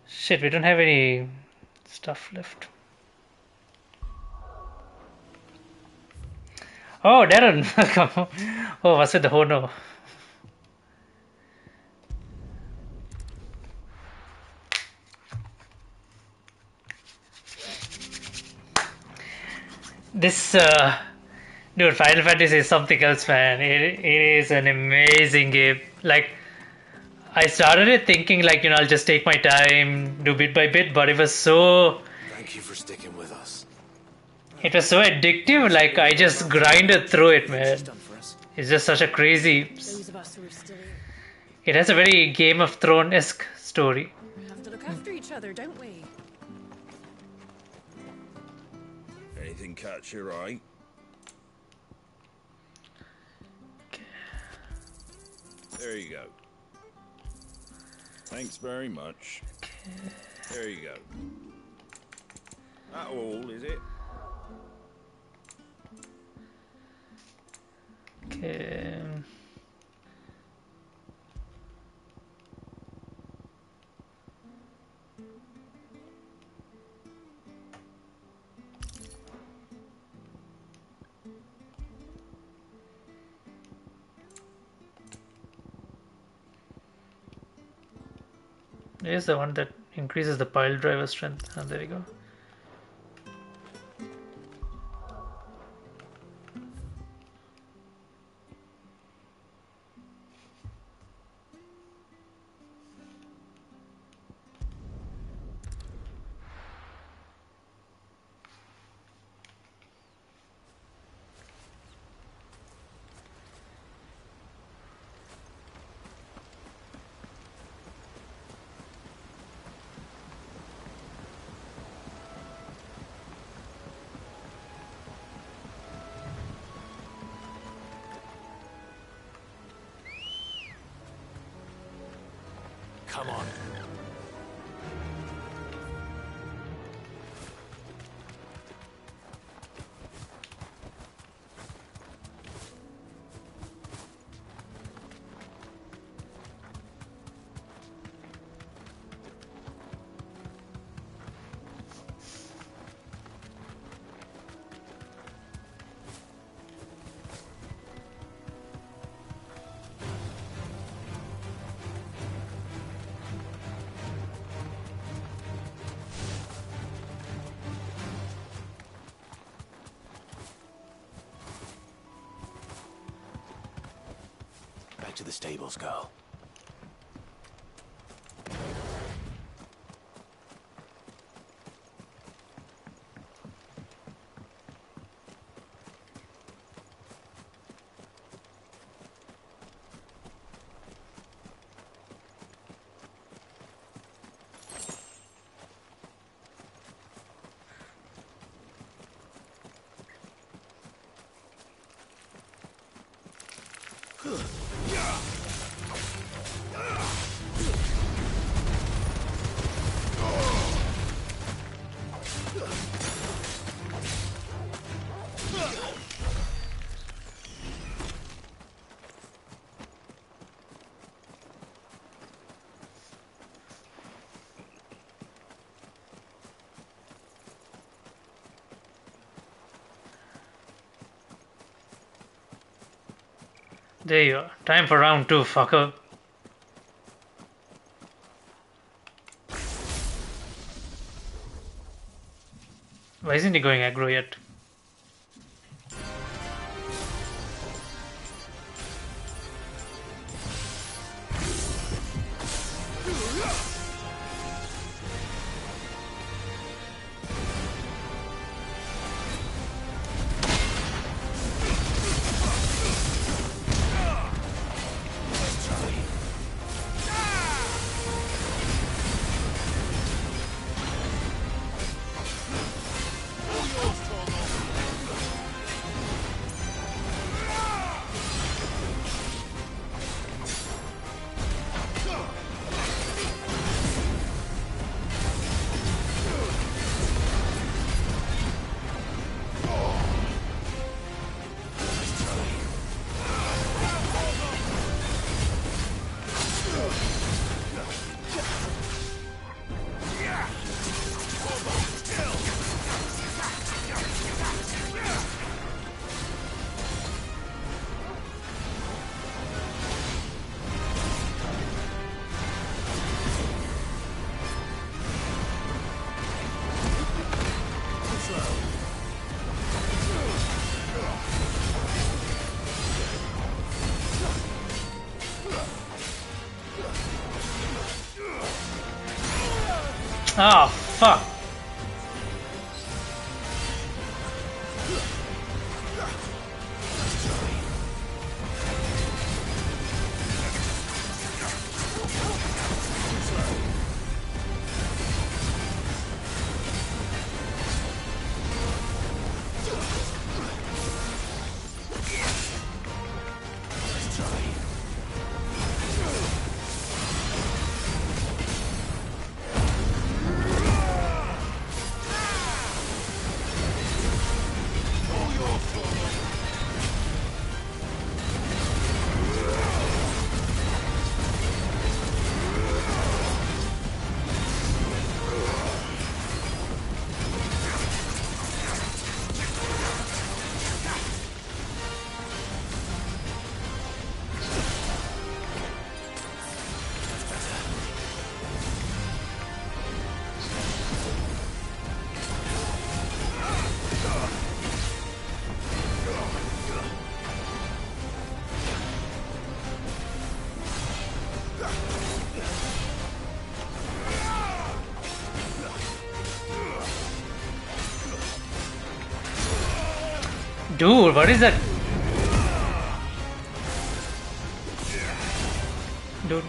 Shit, we don't have any stuff left. Oh, Darren! Oh, what's with the Hono? This, dude, Final Fantasy is something else, man. It is an amazing game. Like, I started it thinking, like, I'll just take my time, do bit by bit, but it was so Thank you for sticking with us. addictive. Like, I just grinded through it, man. She's done for us. It's just such a crazy. Those of us who are still here, It has a very Game of Thrones-esque story. we have to look after each other, don't we? Anything catch your eye? There you go. Thanks very much. There you go. That all, is it? Okay. Here's the one that increases the pile driver strength. Oh, there we go. Come on. Back to the stables, girl. There you are. Time for round 2, fucker. Why isn't he going aggro yet? Oh, fuck. Dude, what is that? Dude.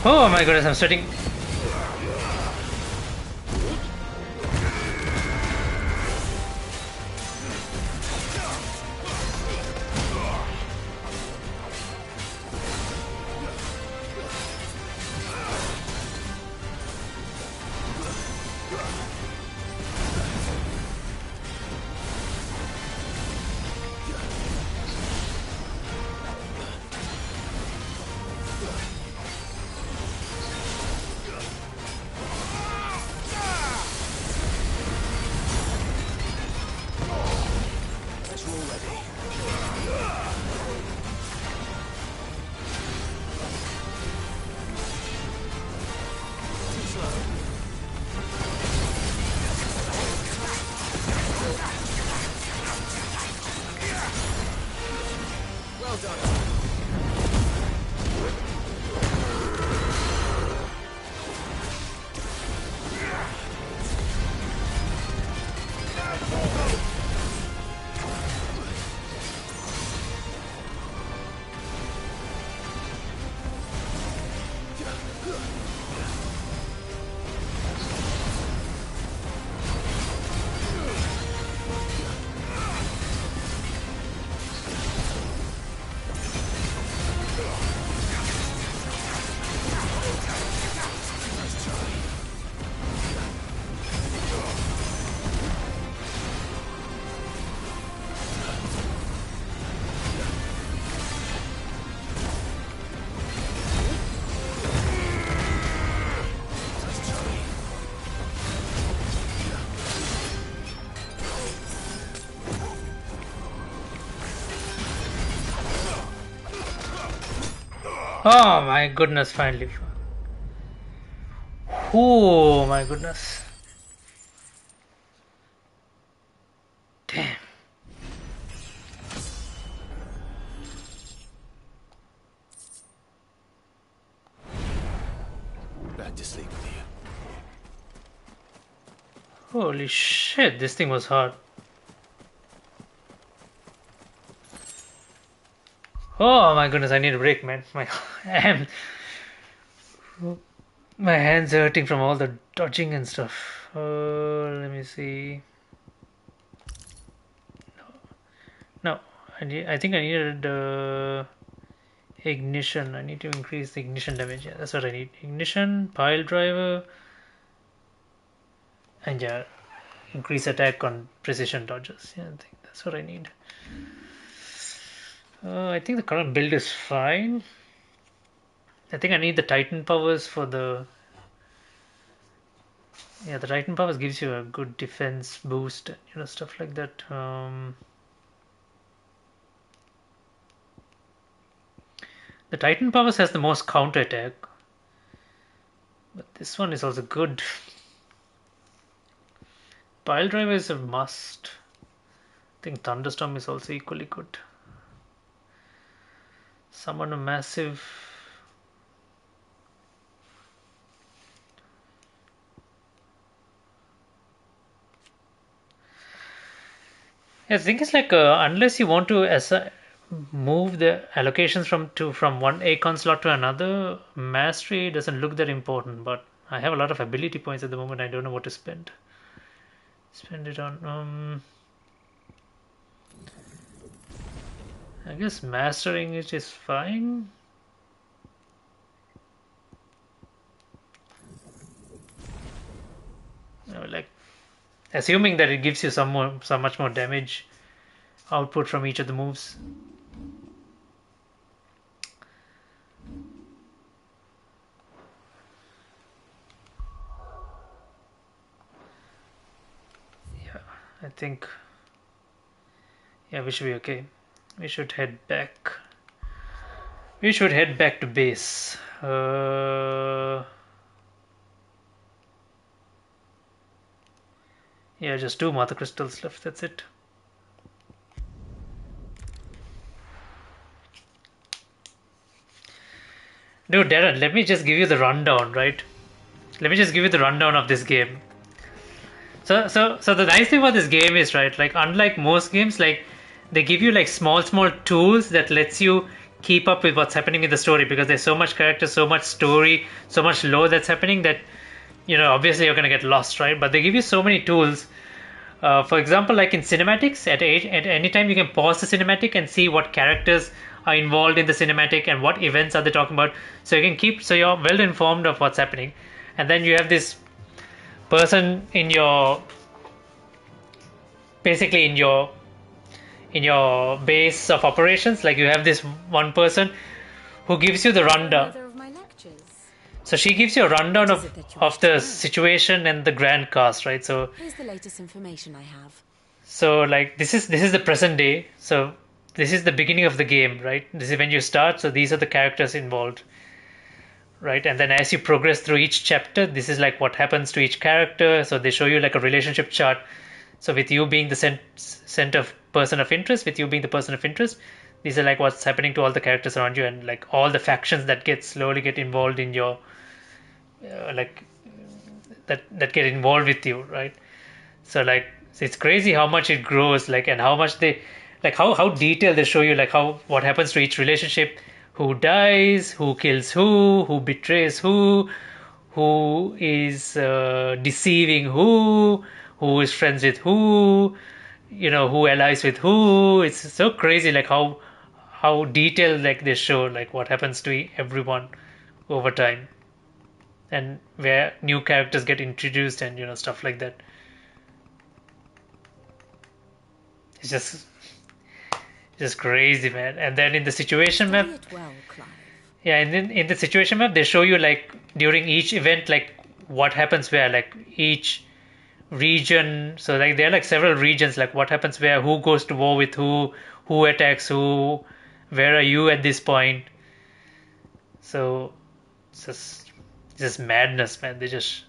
Oh my goodness, I'm sweating. Oh my goodness, finally. Oh my goodness. Damn. Back to sleep with you. Holy shit, this thing was hard. Oh my goodness, I need a break, man. Hand, my hands are hurting from all the dodging and stuff. Let me see. No, I think I needed ignition. I need to increase the ignition damage. Yeah, that's what I need. Ignition, pile driver, and yeah, increase attack on precision dodges. Yeah, I think that's what I need. I think the current build is fine. I think I need the Titan powers for the. Yeah, the Titan powers gives you a good defense boost, stuff like that. The Titan powers has the most counter attack, but this one is also good. Pile driver is a must. I think Thunderstorm is also equally good. Summon a massive. Yeah, the thing is like unless you want to move the allocations from one Acon slot to another, mastery doesn't look that important. But I have a lot of ability points at the moment. I don't know what to spend. Spend it on. I guess mastering it is fine. Like assuming that it gives you some much more damage output from each of the moves. Yeah, I think. Yeah, we should be okay. We should head back. We should head back to base. Yeah, just 2 mother crystals left. That's it. Dude, Darren, let me just give you the rundown, right? Let me just give you the rundown of this game. So the nice thing about this game is, right, like unlike most games, like they give you like small tools that lets you keep up with what's happening in the story, because there's so much character, so much story, so much lore that's happening that obviously you're gonna get lost, right? But they give you so many tools. For example, like in cinematics, at any time you can pause the cinematic and see what characters are involved in the cinematic and what events are they talking about. So you're well informed of what's happening, and then you have this person in your basically in your base of operations. Like you have this one person who gives you the rundown. So she gives you a rundown of the situation and the grand cast, right? So here's the latest information I have. So like this is the present day. So this is the beginning of the game, right? This is when you start. So these are the characters involved, right? And then as you progress through each chapter, this is like what happens to each character. So they show you like a relationship chart. So with you being the center person of interest, with you being the person of interest, these are like what's happening to all the characters around you, and like all the factions that slowly get involved in your like that get involved with you, right? So like it's crazy how much it grows, like, and how much they like how detailed they show you, like how what happens to each relationship, who dies, who kills who betrays who is deceiving who is friends with who allies with who. It's so crazy, like how detailed like they show like what happens to everyone over time, and where new characters get introduced, and stuff like that. It's just crazy, man. And then in the situation map, yeah, and then in the situation map they show you like during each event like what happens where, like each region. So like there are like several regions, like what happens where, who goes to war with who attacks who, where are you at this point. So it's just madness, man. It's just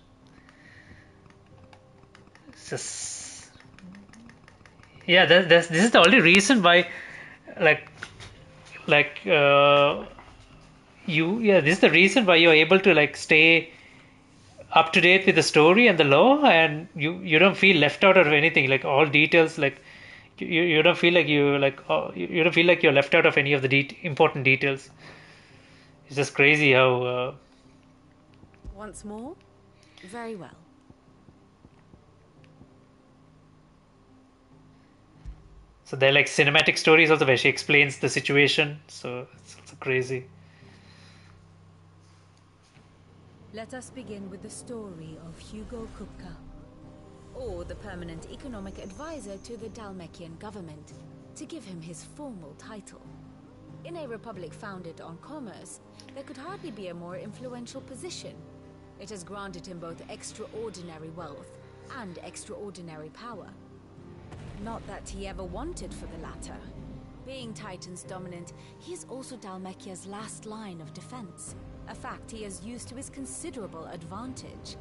yeah. This is the only reason why, like like this is the reason why you're able to like stay up to date with the story and the lore, and you don't feel left out of anything. Like all details, like you don't feel like you don't feel like you're left out of any of the important details. It's just crazy how. Once more? Very well. So they're like cinematic stories also where she explains the situation. So it's also crazy. Let us begin with the story of Hugo Kupka, or the permanent economic advisor to the Dalmekian government, to give him his formal title. In a republic founded on commerce, there could hardly be a more influential position. It has granted him both extraordinary wealth and extraordinary power. Not that he ever wanted for the latter. Being Titan's dominant, he is also Dalmekia's last line of defense, a fact he has used to his considerable advantage.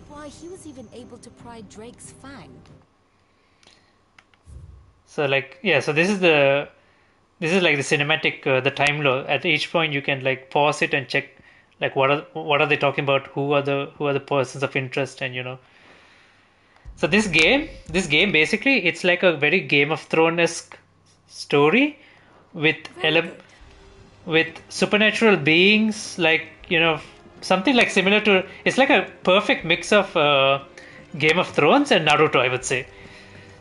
Why, he was even able to pry Drake's fang. So like so this is like the cinematic the time law. At each point you can like pause it and check like what are they talking about, who are the persons of interest, and so this game basically it's like a very Game of Thrones-esque story with with supernatural beings, like something like similar to, it's like a perfect mix of Game of Thrones and Naruto, I would say.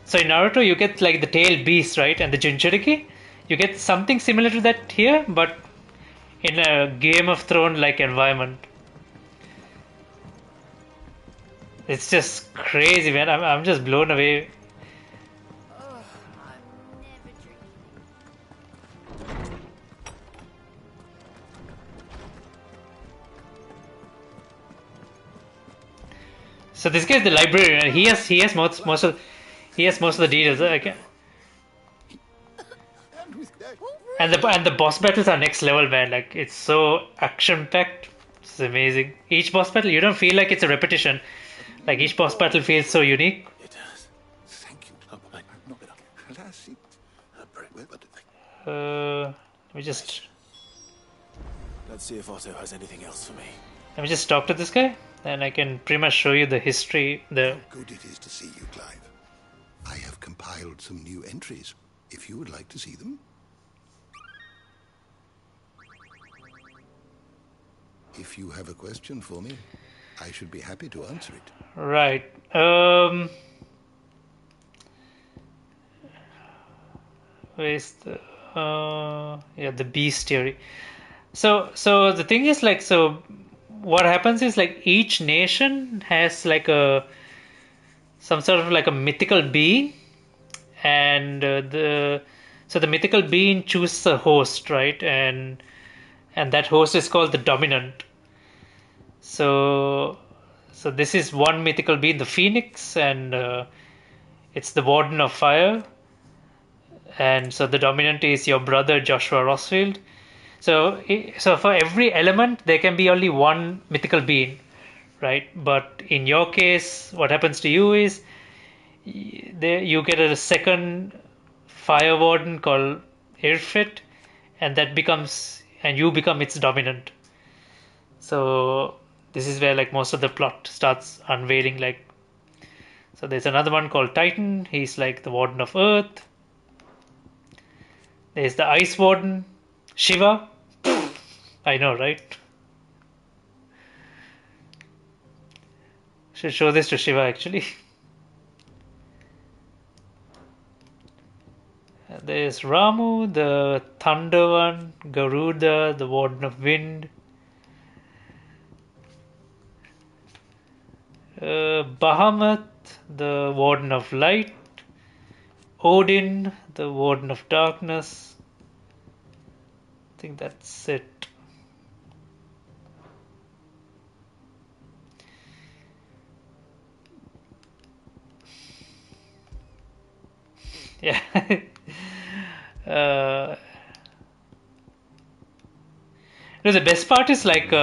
So in Naruto you get like the tail beast, right, and the Jinchuriki. You get something similar to that here, but in a Game of Thrones like environment. It's just crazy, man. I'm just blown away. So this guy is the librarian, and he has most of the details. Okay. And the boss battles are next level, man. Like it's so action packed. It's amazing. Each boss battle, you don't feel like it's a repetition. Like each boss battle feels so unique. It does. Thank you. I'm not gonna class it. Let me just Let's see if Otto has anything else for me. let me just talk to this guy, and I can pretty much show you the history. How good it is to see you, Clive. I have compiled some new entries, if you would like to see them. If you have a question for me, I should be happy to answer it. Right. Where's the the beast theory? So the thing is like, so what happens is like each nation has like some sort of like a mythical being, and the mythical being chooses a host, right, and that host is called the dominant. So this is one mythical being, the phoenix, and it's the warden of fire, and so the dominant is your brother Joshua Rosfield. So for every element there can be only one mythical being, right? But in your case, what happens to you is you get a second fire warden called Irfit, and you become its dominant. So this is where like most of the plot starts unveiling. Like, so there's another one called Titan. He's like the warden of Earth. There's the ice warden, Shiva. I know, right? Should show this to Shiva actually. There's Ramu, the thunder one, Garuda, the warden of wind, Bahamut, the warden of light, Odin, the warden of darkness. I think that's it. Yeah. No, the best part is like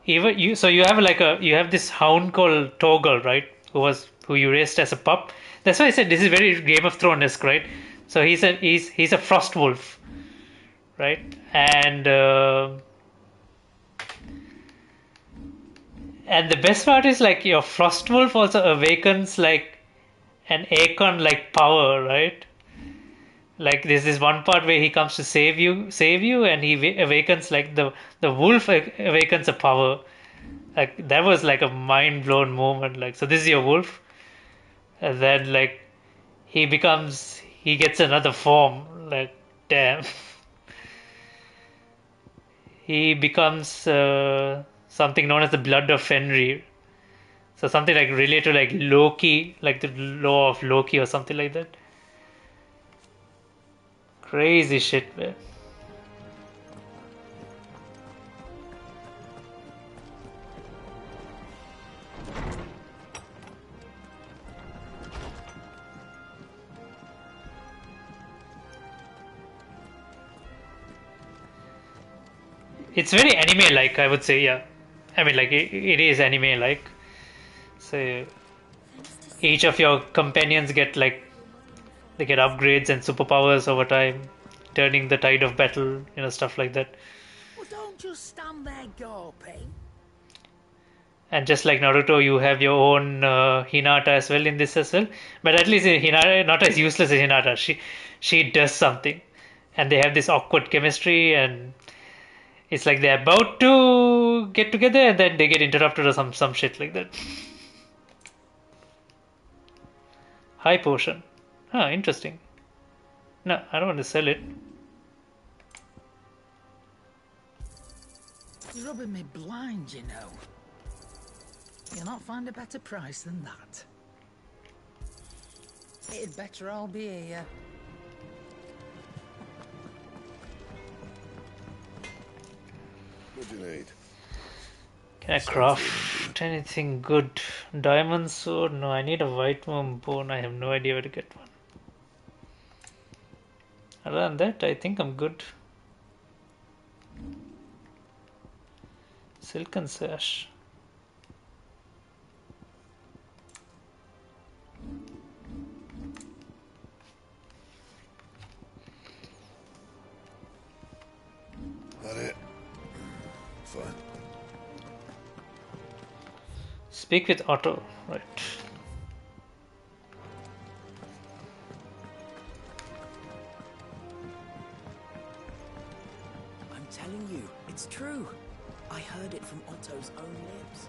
even you. So you have like you have this hound called Torgal, right? Who you raised as a pup. That's why I said this is very Game of Thrones-esque, right? So he's a frost wolf, right? And the best part is like your frost wolf also awakens like an acorn like power, right? Like there's this one part where he comes to save you, and he awakens like the wolf awakens a power. Like that was like a mind blown moment. Like, so this is your wolf, and then like he gets another form. Like, damn, he becomes something known as the blood of Fenrir. So something like related to like Loki, like the law of Loki or something like that. Crazy shit, man. It's very anime like, I would say, yeah. I mean, like, it is anime like. So each of your companions get like, they get upgrades and superpowers over time, turning the tide of battle, stuff like that. Well, don't just stand there gawping. And just like Naruto, you have your own Hinata as well in this as well. But at least Hinata not as useless as Hinata. She does something, and they have this awkward chemistry, and it's like they're about to get together, and then they get interrupted or some shit like that. High potion. Huh, interesting. No, I don't want to sell it. You're rubbing me blind, you know. You'll not find a better price than that. It'd better all be here. What do you need? Can I craft anything good? Diamond sword? No, I need a white worm bone. I have no idea where to get one. Other than that, I think I'm good. Silken sash. That it? Fine. Speak with Otto. Right. I'm telling you, it's true. I heard it from Otto's own lips.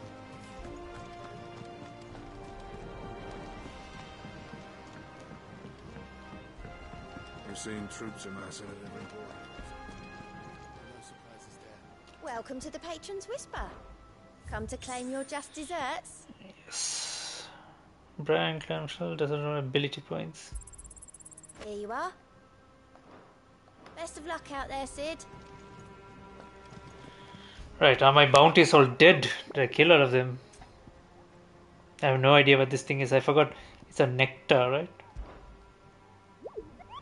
We're seeing troops amassing at every port. No surprises there. Welcome to the Patron's Whisper. Come to claim your just desserts? Yes. Brian Clamshell doesn't know ability points. Here you are. Best of luck out there, Sid. Right, are my bounties all dead? Did I kill all of them? I have no idea what this thing is. I forgot. It's a nectar, right?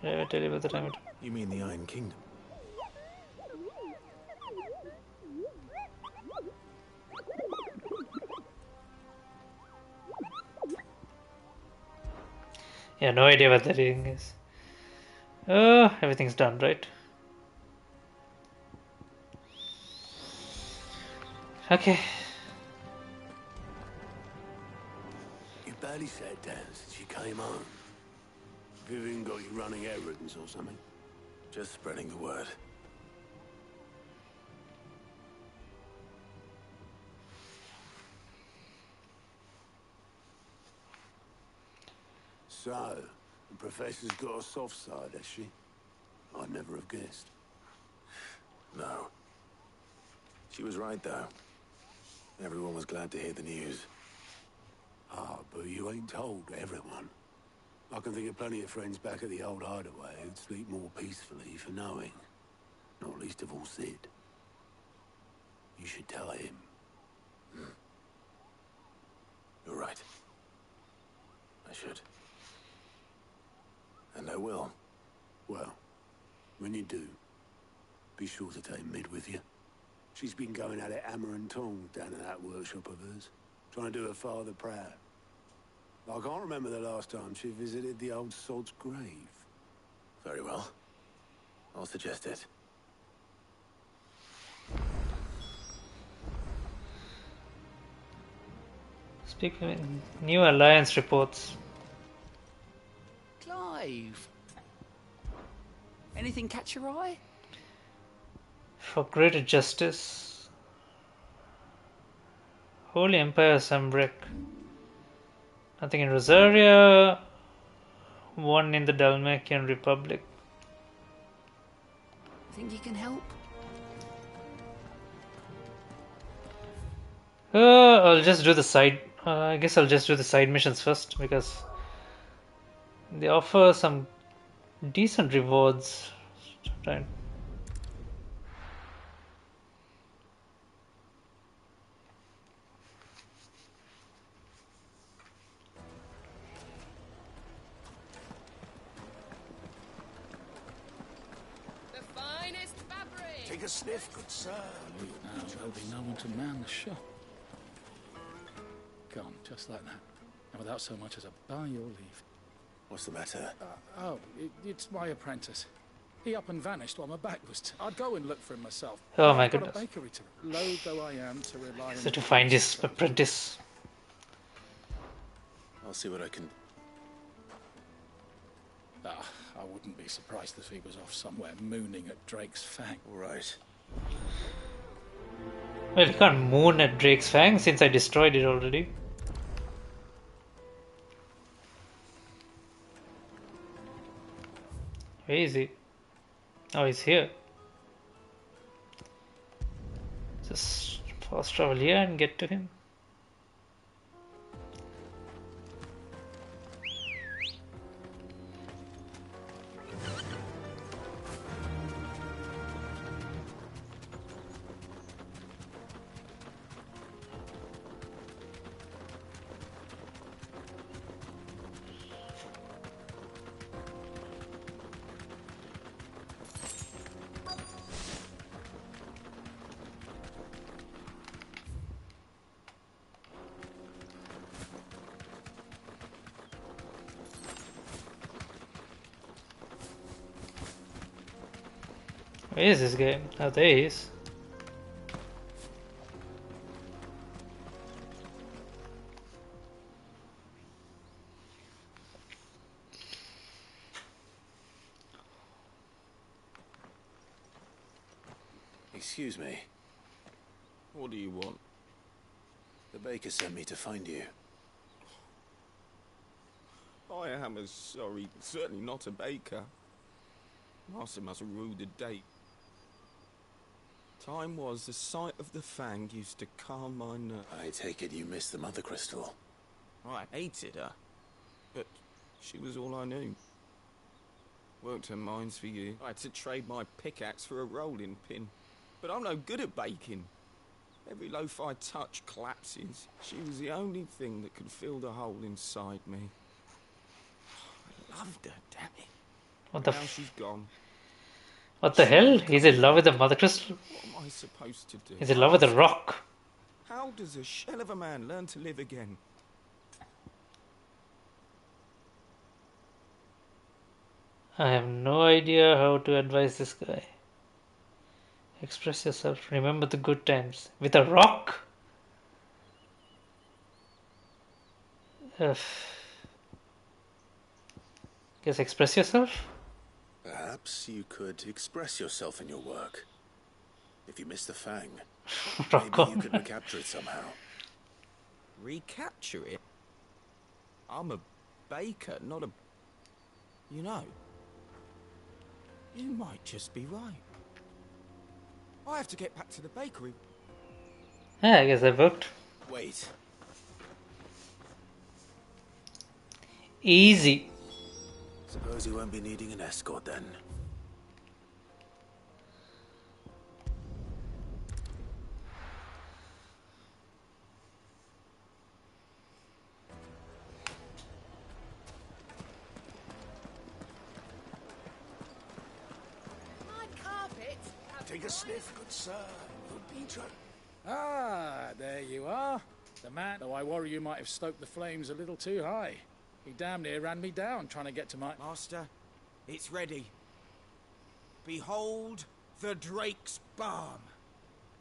Did I ever tell you about the time? You mean the Iron Kingdom? Yeah, no idea what that thing is. Oh, everything's done, right? Okay. You barely sat down since you came home. Vivian got you running errands or something? Just spreading the word. So, the Professor's got a soft side, has she? I'd never have guessed. No. She was right, though. Everyone was glad to hear the news. Ah, but you ain't told everyone. I can think of plenty of friends back at the old hideaway who'd sleep more peacefully for knowing. Not least of all Sid. You should tell him. You're right. I should. And I will. Well, when you do, Be sure to take Mid with you. She's been going at it hammer and tong down in that workshop of hers, trying to do her father proud. I can't remember the last time she visited the old sod's grave. Very well. I'll suggest it. Speaking of new alliance reports. Clive. Anything catch your eye? For greater justice. Holy Empire Sambrick. Nothing in Rosaria. One in the Dalmatian Republic. Think you can help? I'll just do the side. I guess I'll just do the side missions first because they offer some decent rewards. Right. The finest fabric. Take a sniff, good sir. Now there'll be no one to man the shop. Gone, just like that. And without so much as a by your leave. What's the matter? It's my apprentice. He up and vanished while my back was I'd go and look for him myself. Oh my I've got goodness. a bakery to loath though I am to rely So on to find his apprentice. I'll see what I can... I wouldn't be surprised if he was off somewhere mooning at Drake's Fang. All right. Well, you can't moon at Drake's Fang since I destroyed it already. Where is he? Oh, he's here. Just fast travel here and get to him. Where is this guy? Oh, there he is. Excuse me. What do you want? The baker sent me to find you. I am as sorry, certainly not a baker. Master must have ruled a date. Time was the sight of the Fang used to calm my nerves. I take it you missed the Mother Crystal. I hated her, but she was all I knew. Worked her mines for you. I had to trade my pickaxe for a rolling pin. But I'm no good at baking. Every loaf I touch collapses. She was the only thing that could fill the hole inside me. I loved her, damn it. What the Now she's gone. What the hell? He's in love with the Mother Crystal? What am I supposed to do? He's in love with the rock. How does a shell of a man learn to live again? I have no idea how to advise this guy. Express yourself. Remember the good times. With a rock? Ugh. Guess express yourself? Perhaps you could express yourself in your work. If you miss the Fang, Rock maybe you on. could recapture it somehow. Recapture it? I'm a baker, not a... You know, you might just be right. I have to get back to the bakery. Yeah, I guess that worked. Wait. Easy. Suppose you won't be needing an escort then. Take a sniff, good sir. You'll be Ah, there you are. The man, though I worry you might have stoked the flames a little too high. He damn near ran me down trying to get to my... Master, it's ready. Behold the Drake's Balm.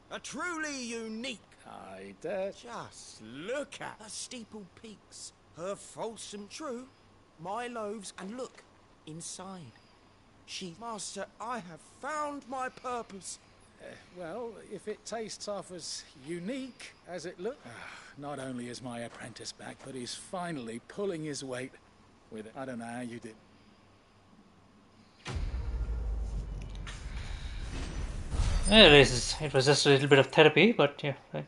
A truly unique... I dare... Just look at her steeple peaks, her fulsome true, my loaves, and look, inside. Master, I have found my purpose. Well, if it tastes half as unique as it looks... not only is my apprentice back, but he's finally pulling his weight with it. I don't know how you did. Yeah, it was just a little bit of therapy, but yeah. Right.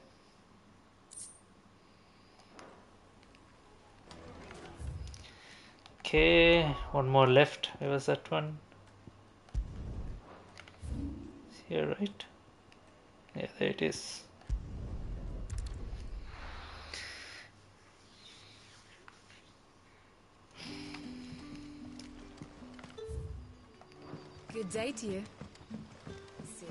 Okay, one more left. Where was that one? It's here, right? Yeah, there it is. Good day to you. Sit.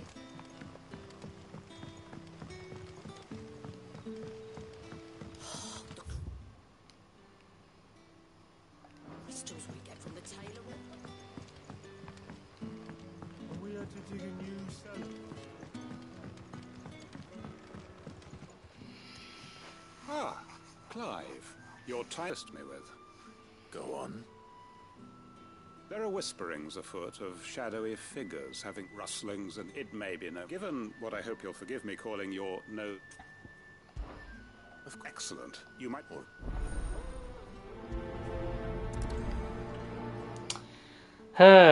Crystals we get from the tailor. Are we had to dig a new cellar? Ah, Clive. You're tired me with. Go on. There are whisperings afoot of shadowy figures having rustlings, and it may be no. Given what I hope you'll forgive me calling your note excellent, you might.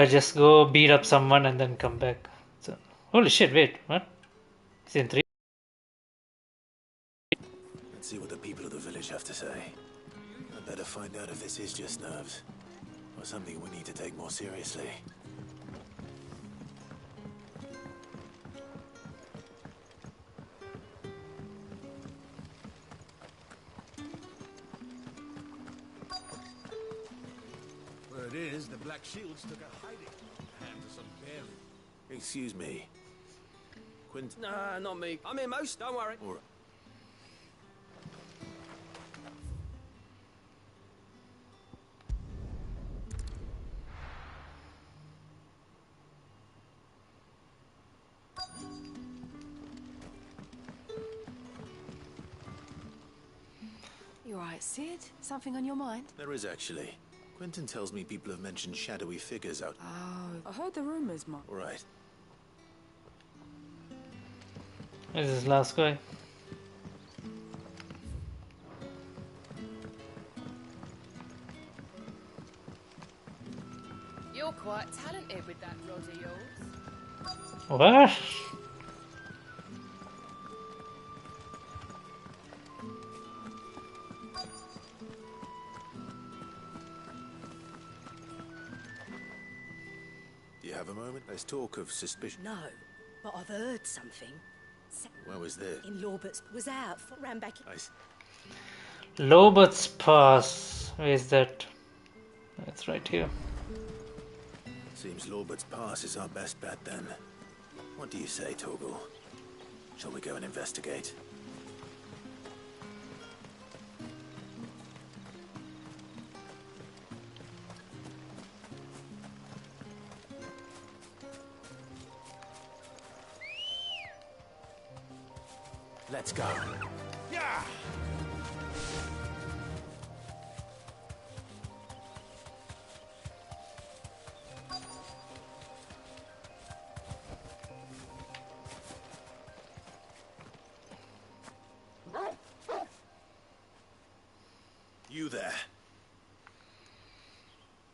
Just go beat up someone and then come back. So, holy shit! Wait, what? It's in 3. Let's see what the people of the village have to say. I better find out if this is just nerves, or something we need to take more seriously. Word is, the Black Shields took a hiding hand to some bearing. Excuse me. Quint... Nah, not me. I'm here most, don't worry. Or... You alright, Sid? Something on your mind? There is actually. Quentin tells me people have mentioned shadowy figures out. Oh, I heard the rumours, Mom. Right. This is last guy. You're quite talented with that rod of yours. What? Do you have a moment? There's talk of suspicion. No, but I've heard something. Where was this? In Lawbert's was out, ran back. Lobert's Pass. Where is that? It's right here. Seems Lawbert's Pass is our best bet then. What do you say, Torgal? Shall we go and investigate? Let's go. Yeah! You there.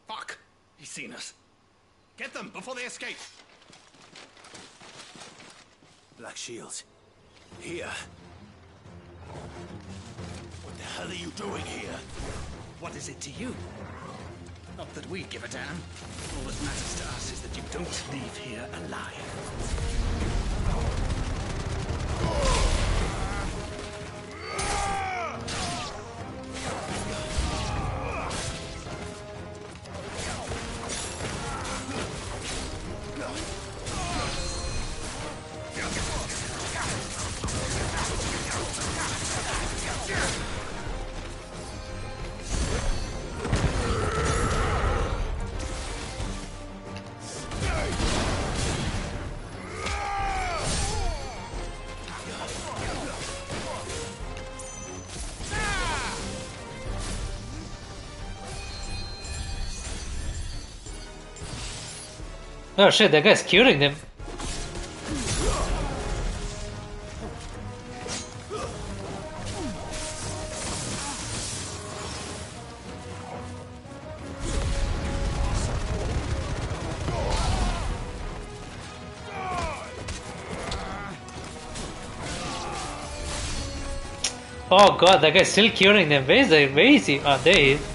Fuck! He's seen us. Get them before they escape! Black Shields. Here. What the hell are you doing here? What is it to you? Not that we give a damn. All that matters to us is that you don't leave here alive. Oh shit, that guy's curing them. Oh god, that guy's still curing them. Where is he? Oh, there he is.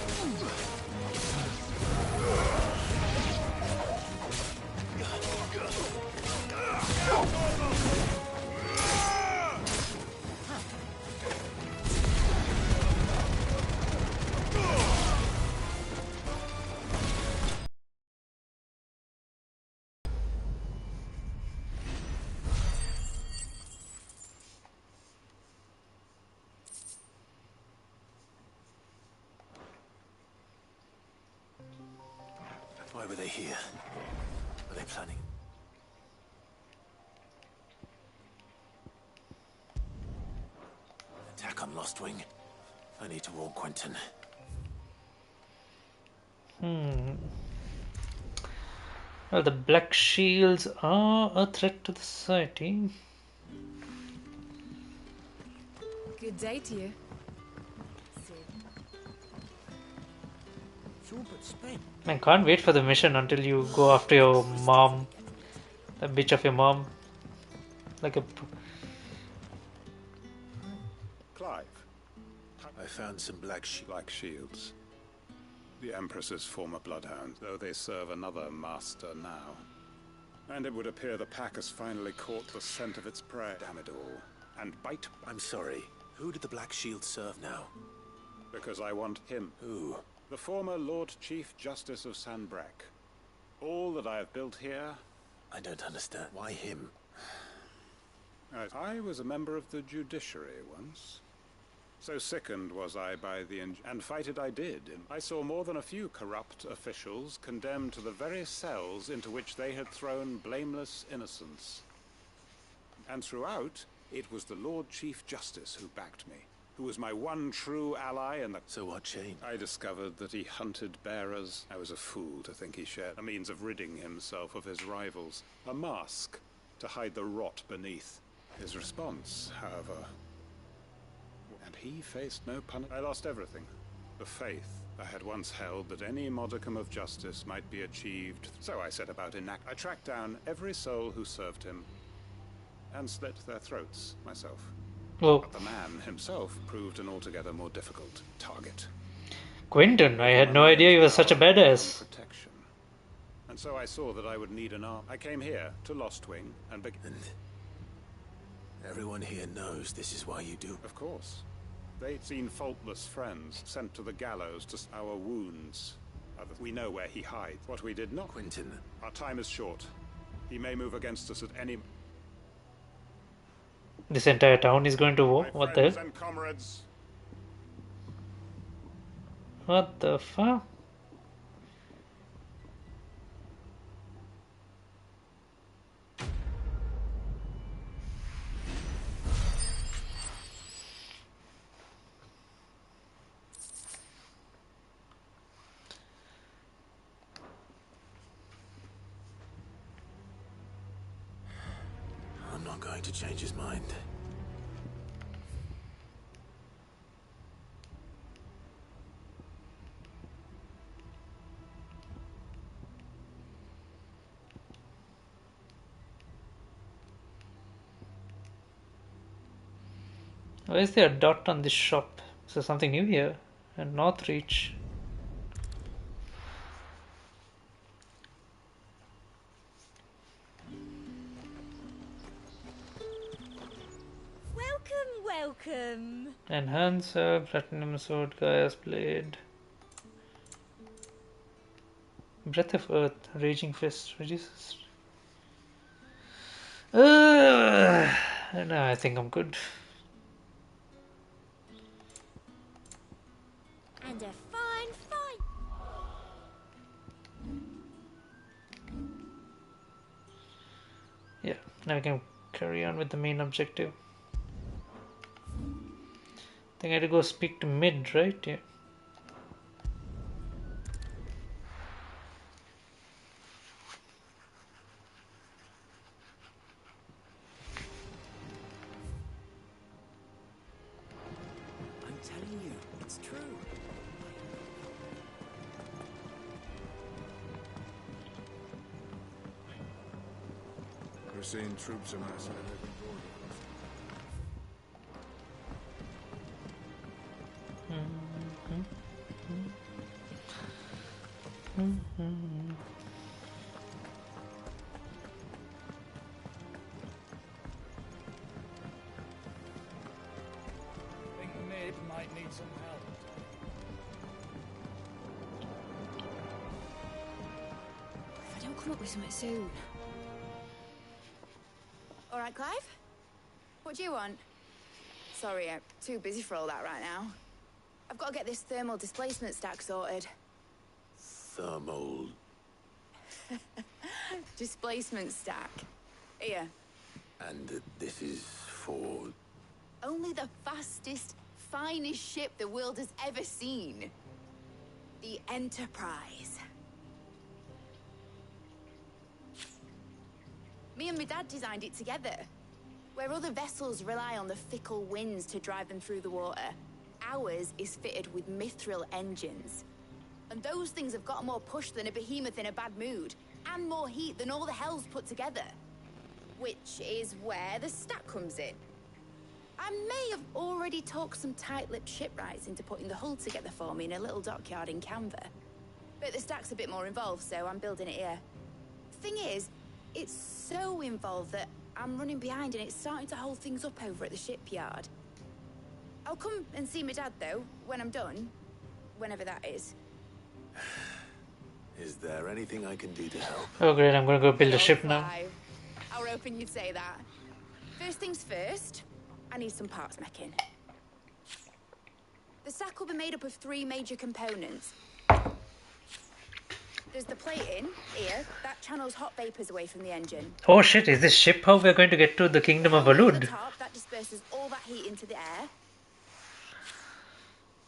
Why were they here? Were they planning? Attack on Lost Wing. I need to warn Quentin. Well, the Black Shields are a threat to the society. Good day to you. Man, can't wait for the mission until you go after your mom. The bitch of your mom. Like a... Clive. I found some black shields. The Empress's former bloodhounds, though they serve another master now. And it would appear the pack has finally caught the scent of its prey. Damn it all. And bite. I'm sorry. Who did the Black Shield serve now? Because I want him. Who? The former Lord Chief Justice of Sanbreque. All that I have built here... I don't understand. Why him? I was a member of the judiciary once. So sickened was I by the... and fight it I did. I saw more than a few corrupt officials condemned to the very cells into which they had thrown blameless innocents. And throughout, it was the Lord Chief Justice who backed me, who was my one true ally in the... So what changed? I discovered that he hunted bearers. I was a fool to think he shared a means of ridding himself of his rivals. A mask to hide the rot beneath. His response, however... And he faced no punishment. I lost everything. The faith I had once held that any modicum of justice might be achieved. So I set about I tracked down every soul who served him and slit their throats myself. Oh. But the man himself proved an altogether more difficult target. Quentin, I had no idea you were such a badass. Protection. And so I saw that I would need an arm. I came here to Lost Wing and everyone here knows this is why you do. Of course. They'd seen faultless friends sent to the gallows to our wounds. We know where he hides. What we did not. Quentin. Our time is short. He may move against us at any... This entire town is going to war? What the hell? And comrades. What the fuck? I'm not going to change his mind. Why is there a dot on this shop? Is there something new here? And Northreach. Welcome. Enhancer, Platinum Sword, Gaia's Blade. Breath of Earth, Raging Fist, reduces. No, I think I'm good. And a fine fight. Yeah, now we can carry on with the main objective. I think I had to go speak to Mid, right? Yeah. We're seeing troops amassing at every border. Think Mid might need some help. If I don't come up with something soon. All right, Clive? What do you want? Sorry, I'm too busy for all that right now. I've got to get this thermal displacement stack sorted. Thermal... Displacement stack. Here. And this is for... Only the fastest, finest ship the world has ever seen. The Enterprise. Me and my dad designed it together. Where other vessels rely on the fickle winds to drive them through the water, ours is fitted with mithril engines. And those things have got more push than a behemoth in a bad mood, and more heat than all the hells put together. Which is where the stack comes in. I may have already talked some tight-lipped shipwrights into putting the hull together for me in a little dockyard in Canva. But the stack's a bit more involved, so I'm building it here. Thing is, it's so involved that I'm running behind and it's starting to hold things up over at the shipyard. I'll come and see my dad, though, when I'm done. Whenever that is. Is there anything I can do to help? Oh great, I'm gonna go build a ship now. I were hoping you'd say that. First things first, I need some parts making. The stack will be made up of 3 major components. There's the plating, here, that channels hot vapors away from the engine. Oh shit, is this ship how we're going to get to the Kingdom of At the Alud? top, that disperses all that heat into the air.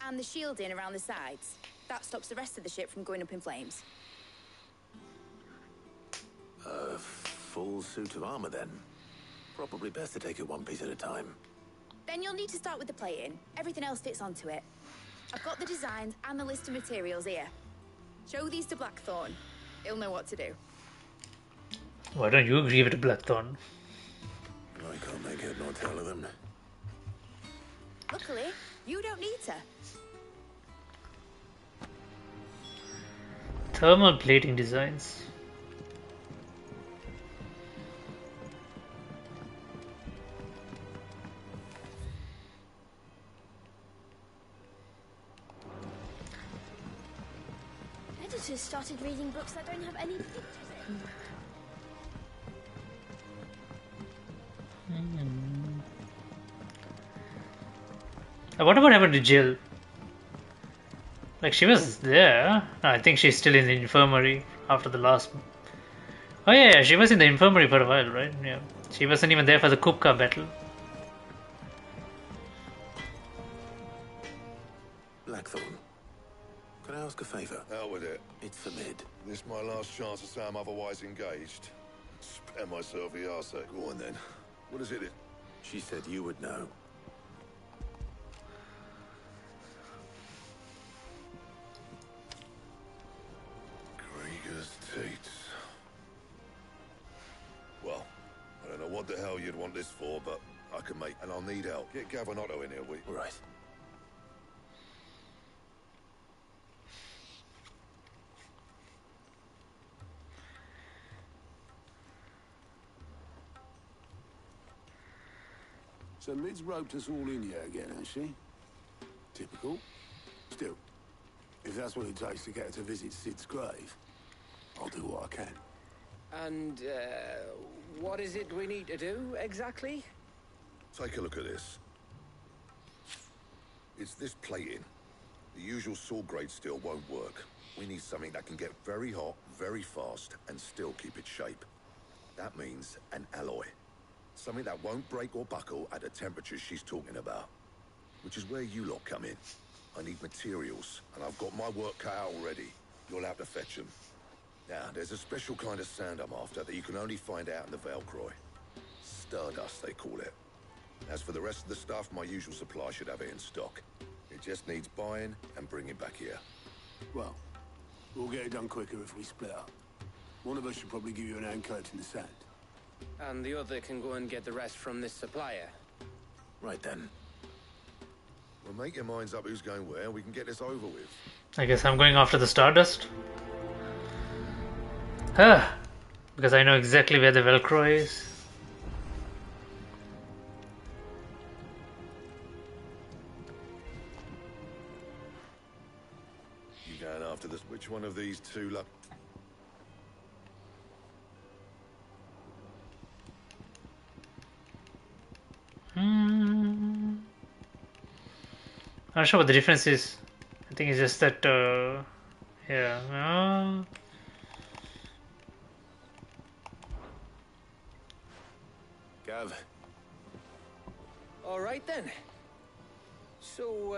And the shielding around the sides. That stops the rest of the ship from going up in flames. A full suit of armor, then. Probably best to take it one piece at a time. Then you'll need to start with the plating. Everything else fits onto it. I've got the designs and the list of materials here. Show these to Blackthorn. He'll know what to do. Why don't you agree with the Blackthorn? I can't make head nor tail of them. Luckily, you don't need to. Thermal plating designs. Editors started reading books that don't have any pictures in. What about happened to Jill? Like, she was there. No, I think she's still in the infirmary after the last... Oh yeah, she was in the infirmary for a while, right? Yeah. She wasn't even there for the Kupka battle. Blackthorn, can I ask a favour? Out with it. It's for Mid. This my last chance to say I'm otherwise engaged. Spare myself the arse. Go on then. What is it? She said you would know. Krieger's Tates. Well, I don't know what the hell you'd want this for, but I can make, and I'll need help. Get Gavin-Otto in here, we. Right. So Mid's roped us all in here again, has she? Typical. Still, if that's what it takes to get her to visit Sid's grave, I'll do what I can. And, what is it we need to do, exactly? Take a look at this. It's this plating. The usual sword grade steel won't work. We need something that can get very hot, very fast, and still keep its shape. That means an alloy. Something that won't break or buckle at the temperatures she's talking about. Which is where you lot come in. I need materials, and I've got my work cut out already. You'll have to fetch them. Now, there's a special kind of sand I'm after that you can only find out in the Valcroy. Stardust, they call it. As for the rest of the stuff, my usual supply should have it in stock. It just needs buying and bringing back here. Well, we'll get it done quicker if we split up. One of us should probably give you an hand coat in the sand. And the other can go and get the rest from this supplier. Right then. Well, make your minds up who's going where, and we can get this over with. I guess I'm going after the Stardust. Ah, because I know exactly where the Velcro is. You going after this? Which one of these two luck? Not sure what the difference is. I think it's just that, yeah. Gav. All right then. So,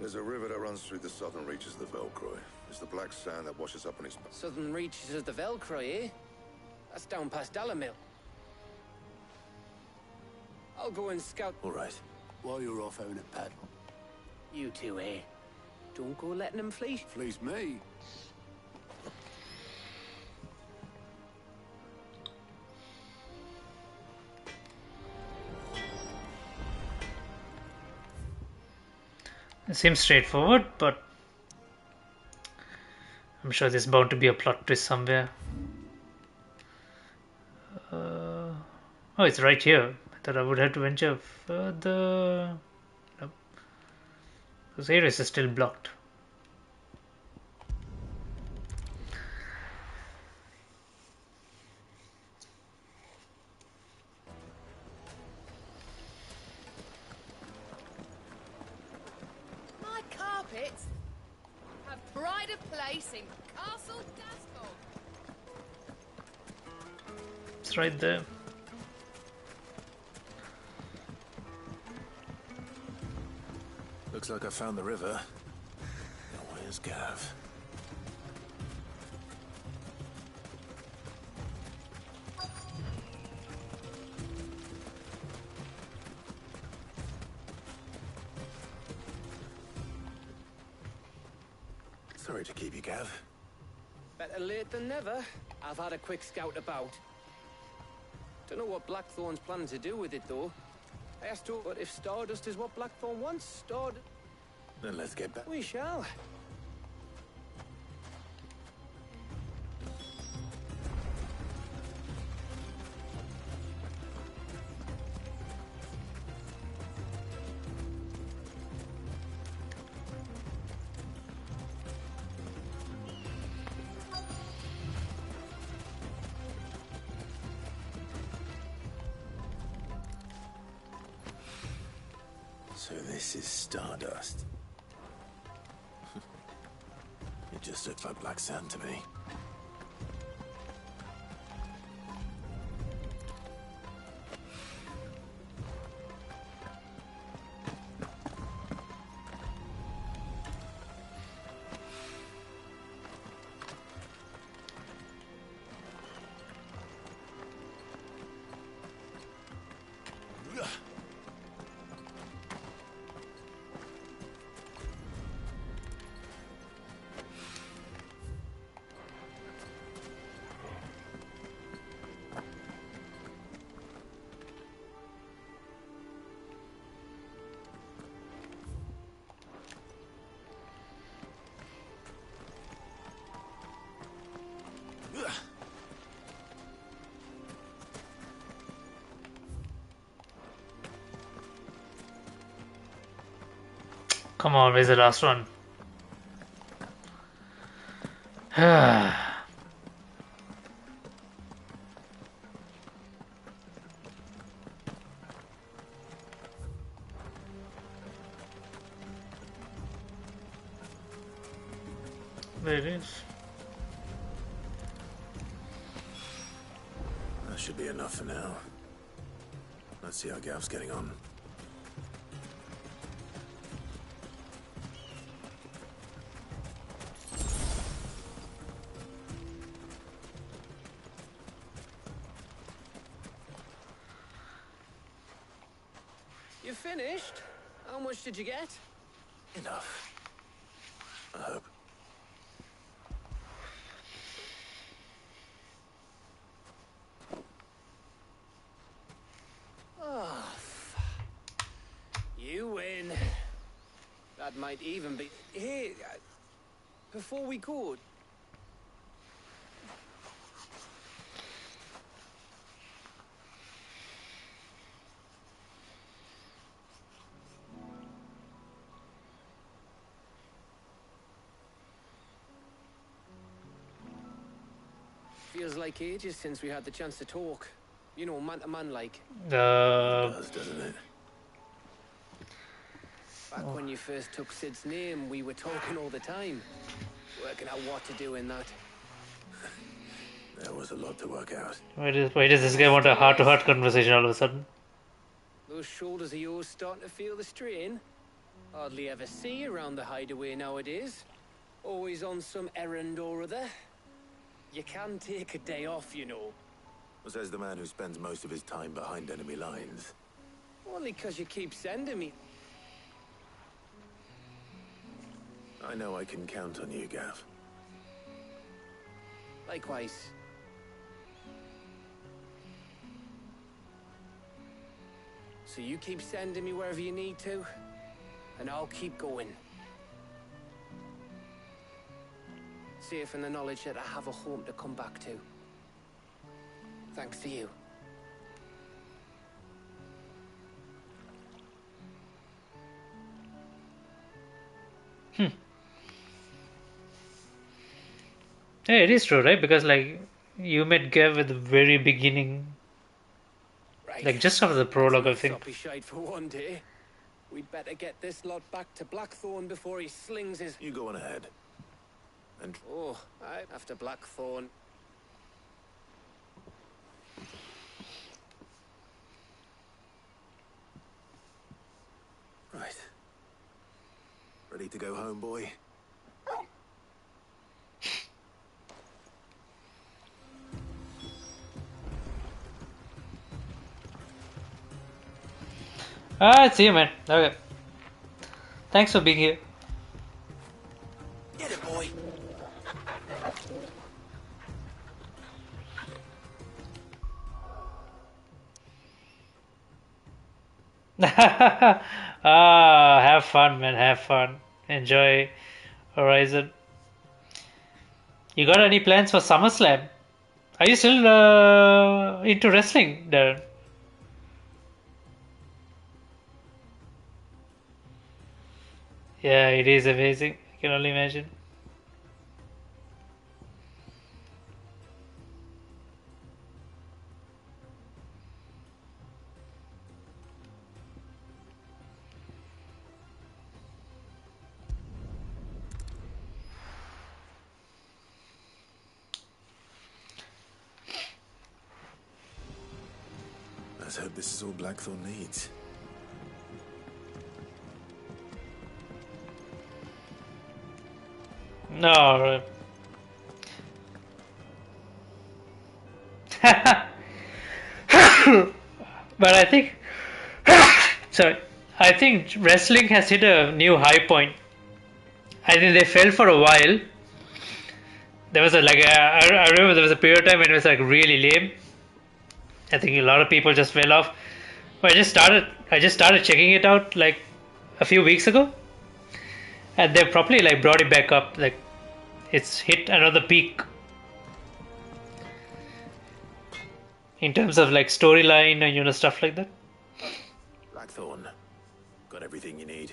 There's a river that runs through the southern reaches of the Velcro. It's the black sand that washes up on its... southern reaches of the Velcro, eh? That's down past Dalamil. I'll go and scout. All right. While you're off having a paddle. You two, eh? Don't go letting them fleece. Fleece me. It seems straightforward, but I'm sure there's bound to be a plot twist somewhere. Oh, it's right here. I thought I would have to venture further. Nope. This area is still blocked. My carpets have pride of place in Castle Dascol. It's right there. Looks like I found the river. Now where's Gav? Sorry to keep you, Gav. Better late than never. I've had a quick scout about. Don't know what Blackthorn's planning to do with it, though. I asked her, but if Stardust is what Blackthorn wants, Stardust... Then let's get back. We shall. So this is Stardust. It just looks like black sand to me. Come on, where's the last one? There it is. That should be enough for now. Let's see how Gav's getting on. You finished? How much did you get? Enough. I hope. might even be... Hey, before we go... Feels like ages since we had the chance to talk. You know, man to man like. It does, doesn't it? Back when you first took Sid's name, we were talking all the time. Working out what to do in that. There was a lot to work out. Why does this guy want a heart-to-heart conversation all of a sudden? Those shoulders of yours starting to feel the strain. Hardly ever see you around the hideaway nowadays. Always on some errand or other. You can take a day off, you know. Says the man who spends most of his time behind enemy lines. Only 'cause you keep sending me. I know I can count on you, Gav. Likewise. So you keep sending me wherever you need to, and I'll keep going. Safe in the knowledge that I have a home to come back to. Thanks to you. Yeah, it is true, right? Because like you met Gav at the very beginning, right. Like just after the prologue, I think. Soppy shite for one day. We'd better get this lot back to Blackthorn before he slings his... You go on ahead. And... Oh, after Blackthorn. Right. Ready to go home, boy? Alright, see you, man. Okay. Thanks for being here. Get it, boy. Have fun, man. Have fun. Enjoy Horizon. You got any plans for SummerSlam? Are you still into wrestling, Darren? Yeah, it is amazing. I can only imagine. Let's hope this is all Blackthorn needs. No. But I think, sorry, I think wrestling has hit a new high point. I think they fell for a while. There was I remember there was a period of time when it was like really lame. I think a lot of people just fell off. But I just started checking it out like a few weeks ago, and they probably like brought it back up. Like it's hit another peak in terms of like storyline and stuff like that. Blackthorn, got everything you need.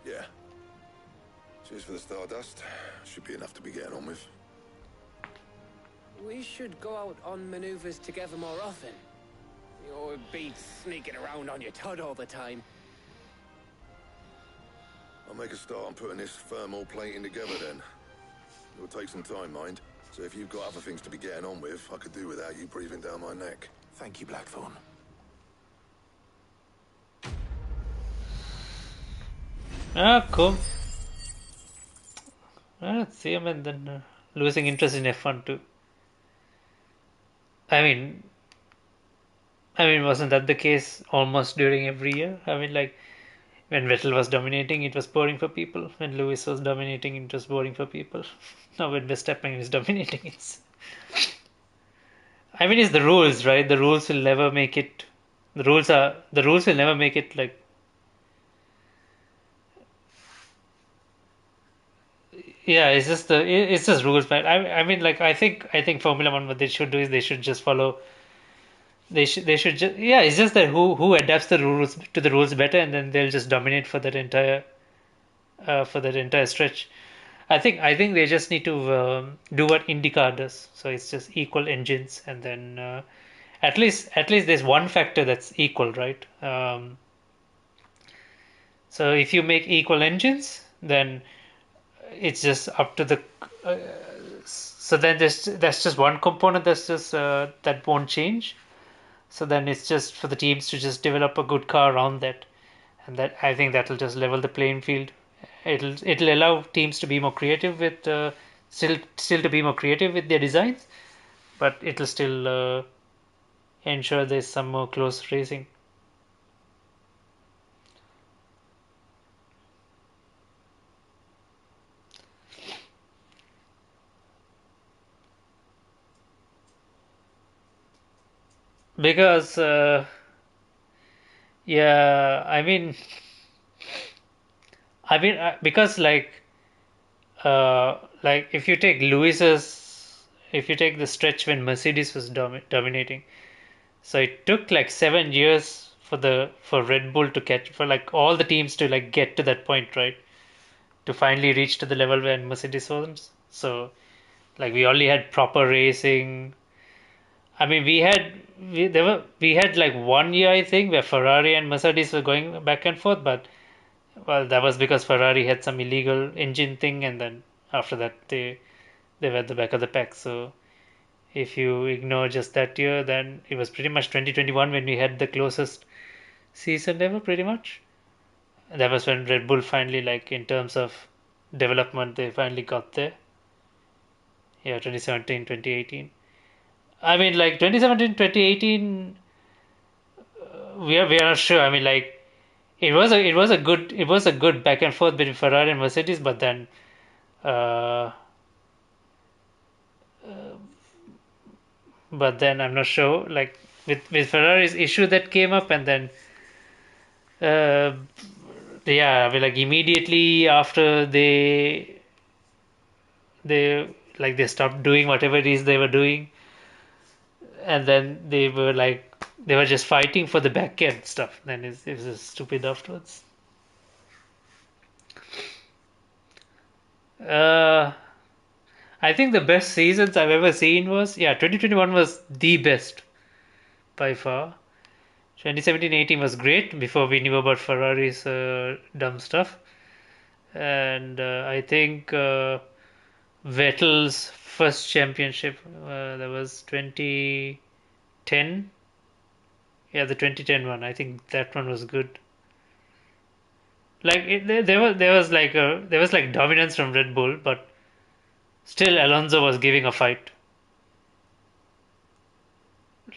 Yeah. Cheers for the Stardust. Should be enough to be getting on with. We should go out on maneuvers together more often. You're beats sneaking around on your tud all the time. I'll make a start on putting this thermal plating together then. It'll take some time, mind. So if you've got other things to be getting on with, I could do without you breathing down my neck. Thank you, Blackthorn. Ah, cool. See, I mean, then losing interest in F1 too. I mean, wasn't that the case almost during every year? I mean, like when Vettel was dominating, it was boring for people. When Lewis was dominating, it was boring for people. Now when Verstappen is dominating, it's. I mean, it's the rules, right? The rules will never make it. The rules will never make it like Yeah, it's just rules, man. I mean, like I think Formula One, what they should do is they should just follow. They should just, yeah. It's just that who adapts the rules to the rules better, and then they'll just dominate for that entire stretch. I think they just need to do what IndyCar does. So it's just equal engines, and then at least there's one factor that's equal, right? So if you make equal engines, then it's just up to the. Uh, so then that's just one component that won't change. So then it's just for the teams to just develop a good car around that, and that I think that'll just level the playing field. It'll allow teams to be more creative with still to be more creative with their designs, but it'll still ensure there's some more close racing. Because yeah, because like if you take the stretch when Mercedes was dominating, so it took like 7 years for Red Bull to catch, for like all the teams to like get to that point, right? To finally reach to the level where Mercedes was. So like we only had proper racing. I mean, we had like 1 year, I think, where Ferrari and Mercedes were going back and forth, but well, that was because Ferrari had some illegal engine thing, and then after that they were at the back of the pack. So if you ignore just that year, then it was pretty much 2021 when we had the closest season ever, pretty much. That was when Red Bull finally, like in terms of development, they finally got there. Yeah, 2017, 2018. I mean, like 2017, 2018, we are not sure. I mean, like it was a good back and forth between Ferrari and Mercedes, but then uh, I'm not sure. Like with Ferrari's issue that came up, and then uh, yeah, I mean, like immediately after they stopped doing whatever it is they were doing, and then they were just fighting for the back end stuff. Then it was just stupid afterwards. Uh, I think the best seasons I've ever seen was, yeah, 2021 was the best by far. 2017-18 was great before we knew about Ferrari's dumb stuff, and I think Vettel's first championship, that was 2010. Yeah, the 2010 one. I think that one was good. Like there was like dominance from Red Bull, but still Alonso was giving a fight.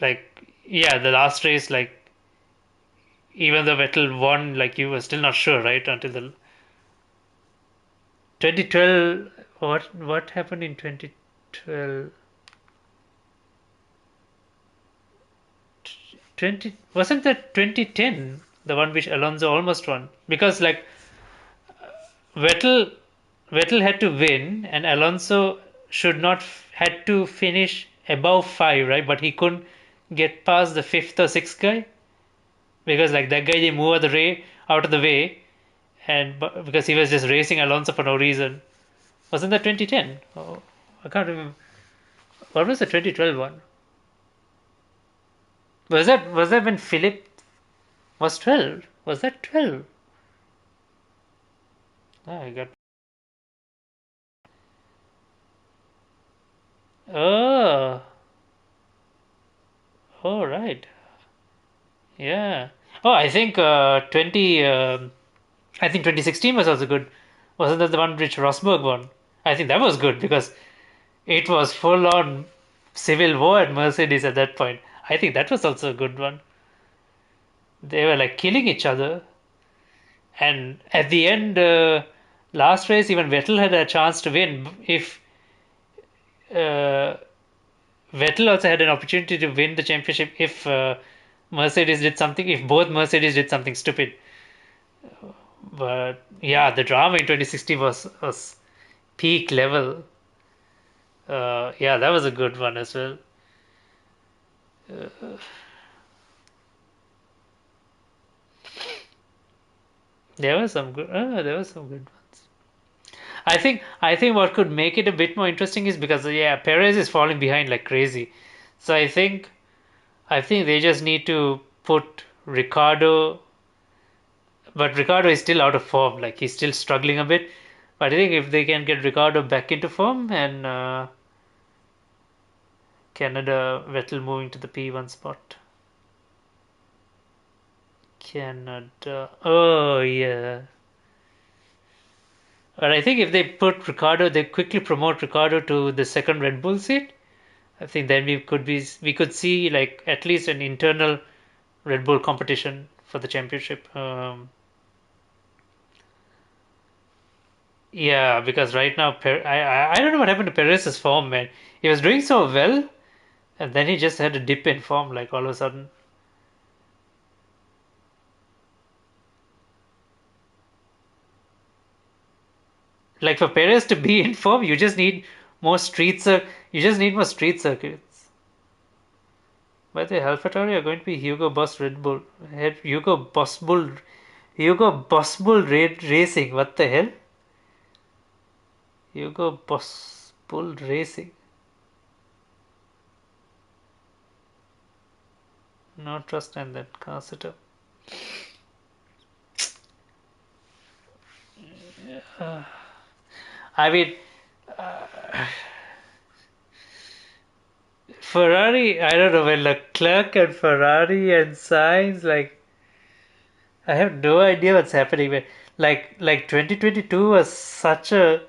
Like yeah, the last race, like even though Vettel won, like you were still not sure, right? Until the 2012. What happened in 2012? 20 wasn't that 2010 the one which Alonso almost won? Because like Vettel Vettel had to win, and Alonso should not had to finish above five, right? But he couldn't get past the fifth or sixth guy because like that guy they move out of the way, and because he was just racing Alonso for no reason. Wasn't that 2010? Oh, I can't remember. What was the 2012 one? Was that when Philip was 12? Was that 12? Oh, I got. Oh, oh, right. Yeah. Oh, I think 2016 was also good. Wasn't that the one which Rosberg won? I think that was good because it was full on civil war at Mercedes at that point. I think that was also a good one. They were like killing each other, and at the end, last race, even Vettel had a chance to win. If uh, Vettel also had an opportunity to win the championship if if both Mercedes did something stupid. But yeah, the drama in 2016 was peak level. Yeah, that was a good one as well. There were some good. There were some good ones. I think what could make it a bit more interesting is because Perez is falling behind like crazy. So I think they just need to put Ricardo, but Ricardo is still out of form. Like he's still struggling a bit. But I think if they can get Ricardo back into form and Canada Vettel moving to the P1 spot. Canada. Oh yeah. But I think if they put Ricardo, they quickly promote Ricardo to the second Red Bull seat. I think then we could see like at least an internal Red Bull competition for the championship. Yeah, because right now I don't know what happened to Perez's form, man. He was doing so well, and then he just had a dip in form, like all of a sudden. Like for Perez to be in form, you just need more you just need more street circuits. By the AlphaTauri are going to be Hugo Boss Red Bull. Hugo Boss Bull Racing. What the hell? Hugo Boss Bull Racing. No trust in that car setup. I mean, Ferrari. I don't know when Leclerc and Ferrari and Sainz. Like, I have no idea what's happening. But like 2022 was such a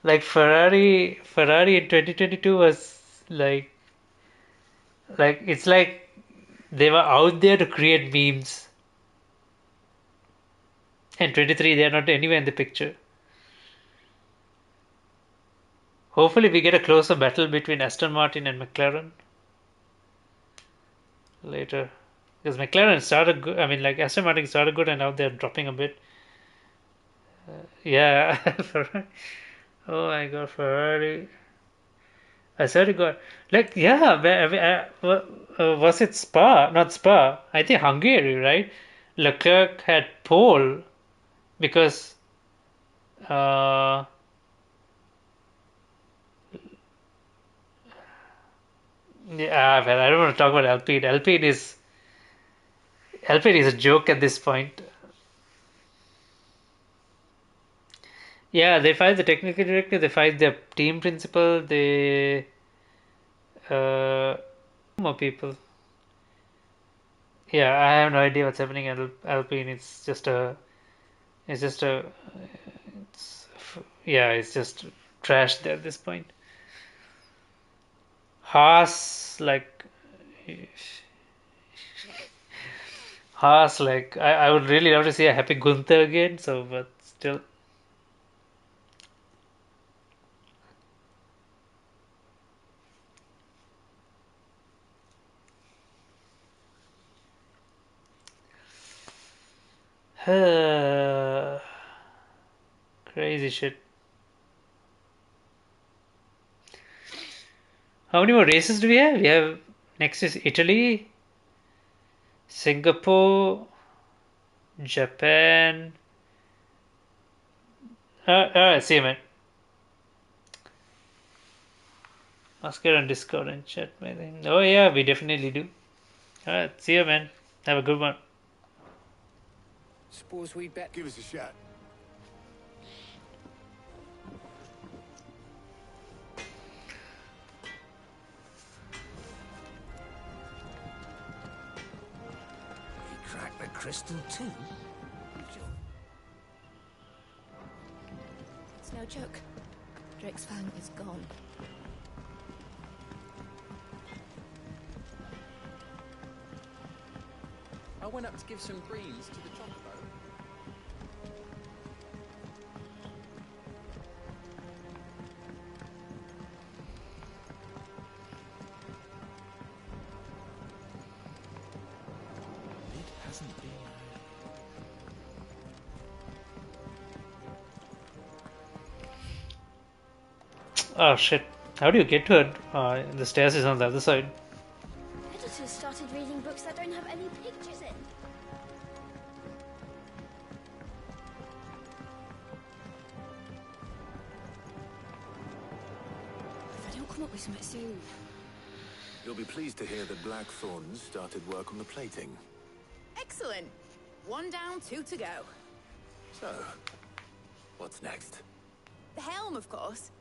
like Ferrari in 2022 was like it's like they were out there to create memes. And 23, they are not anywhere in the picture. Hopefully, we get a closer battle between Aston Martin and McLaren later. Because McLaren started good. I mean, like Aston Martin started good and now they're dropping a bit. Yeah. Oh my god, Ferrari. I swear to God. Like, yeah, was it Spa? Not Spa. I think Hungary, right? Leclerc had pole because uh, yeah, man, I don't want to talk about Alpine. Alpine is a joke at this point. Yeah, they fired the technical director, they fired the team principal, they more people. Yeah, I have no idea what's happening at Alpine. It's just a, it's, yeah, it's just trash there at this point. Haas, like I would really love to see a happy Gunther again. So, but still. Crazy shit. How many more races do we have? We have next is Italy, Singapore, Japan. Alright, see you, man. Ask her on Discord and chat, man. Oh yeah, we definitely do. Alright, see you, man. Have a good one. Suppose we'd bet. Give us a shot. He cracked the crystal too. It's no joke. Drake's Fang is gone. I went up to give some greens to the chocobo. It hasn't been. Oh shit. How do you get to it? The stairs is on the other side. Editors started reading books that don't have any pictures in. If I don't come up with something soon. You'll be pleased to hear that Blackthorn started work on the plating. Excellent. 1 down, 2 to go. So, what's next? The helm, of course.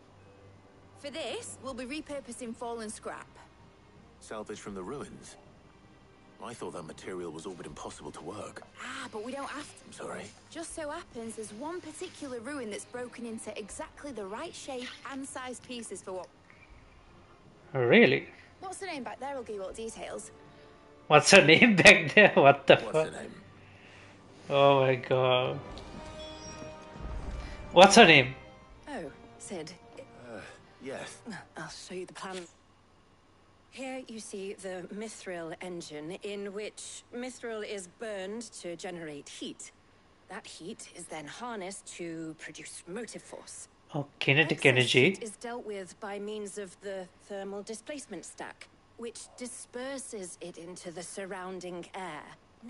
For this, we'll be repurposing fallen scrap. Salvage from the ruins? I thought that material was all but impossible to work. Ah, but we don't have to. I'm sorry. Just so happens there's one particular ruin that's broken into exactly the right shape and size pieces for what... Really? What's the name back there? I'll give you all the details. What's her name back there? What the fuck? What's her name? Oh my god. What's her name? Oh, Sid. Yes. I'll show you the plan. Here you see the mithril engine, in which mithril is burned to generate heat. That heat is then harnessed to produce motive force. Oh, kinetic Excess energy. heat is dealt with by means of the thermal displacement stack, which disperses it into the surrounding air.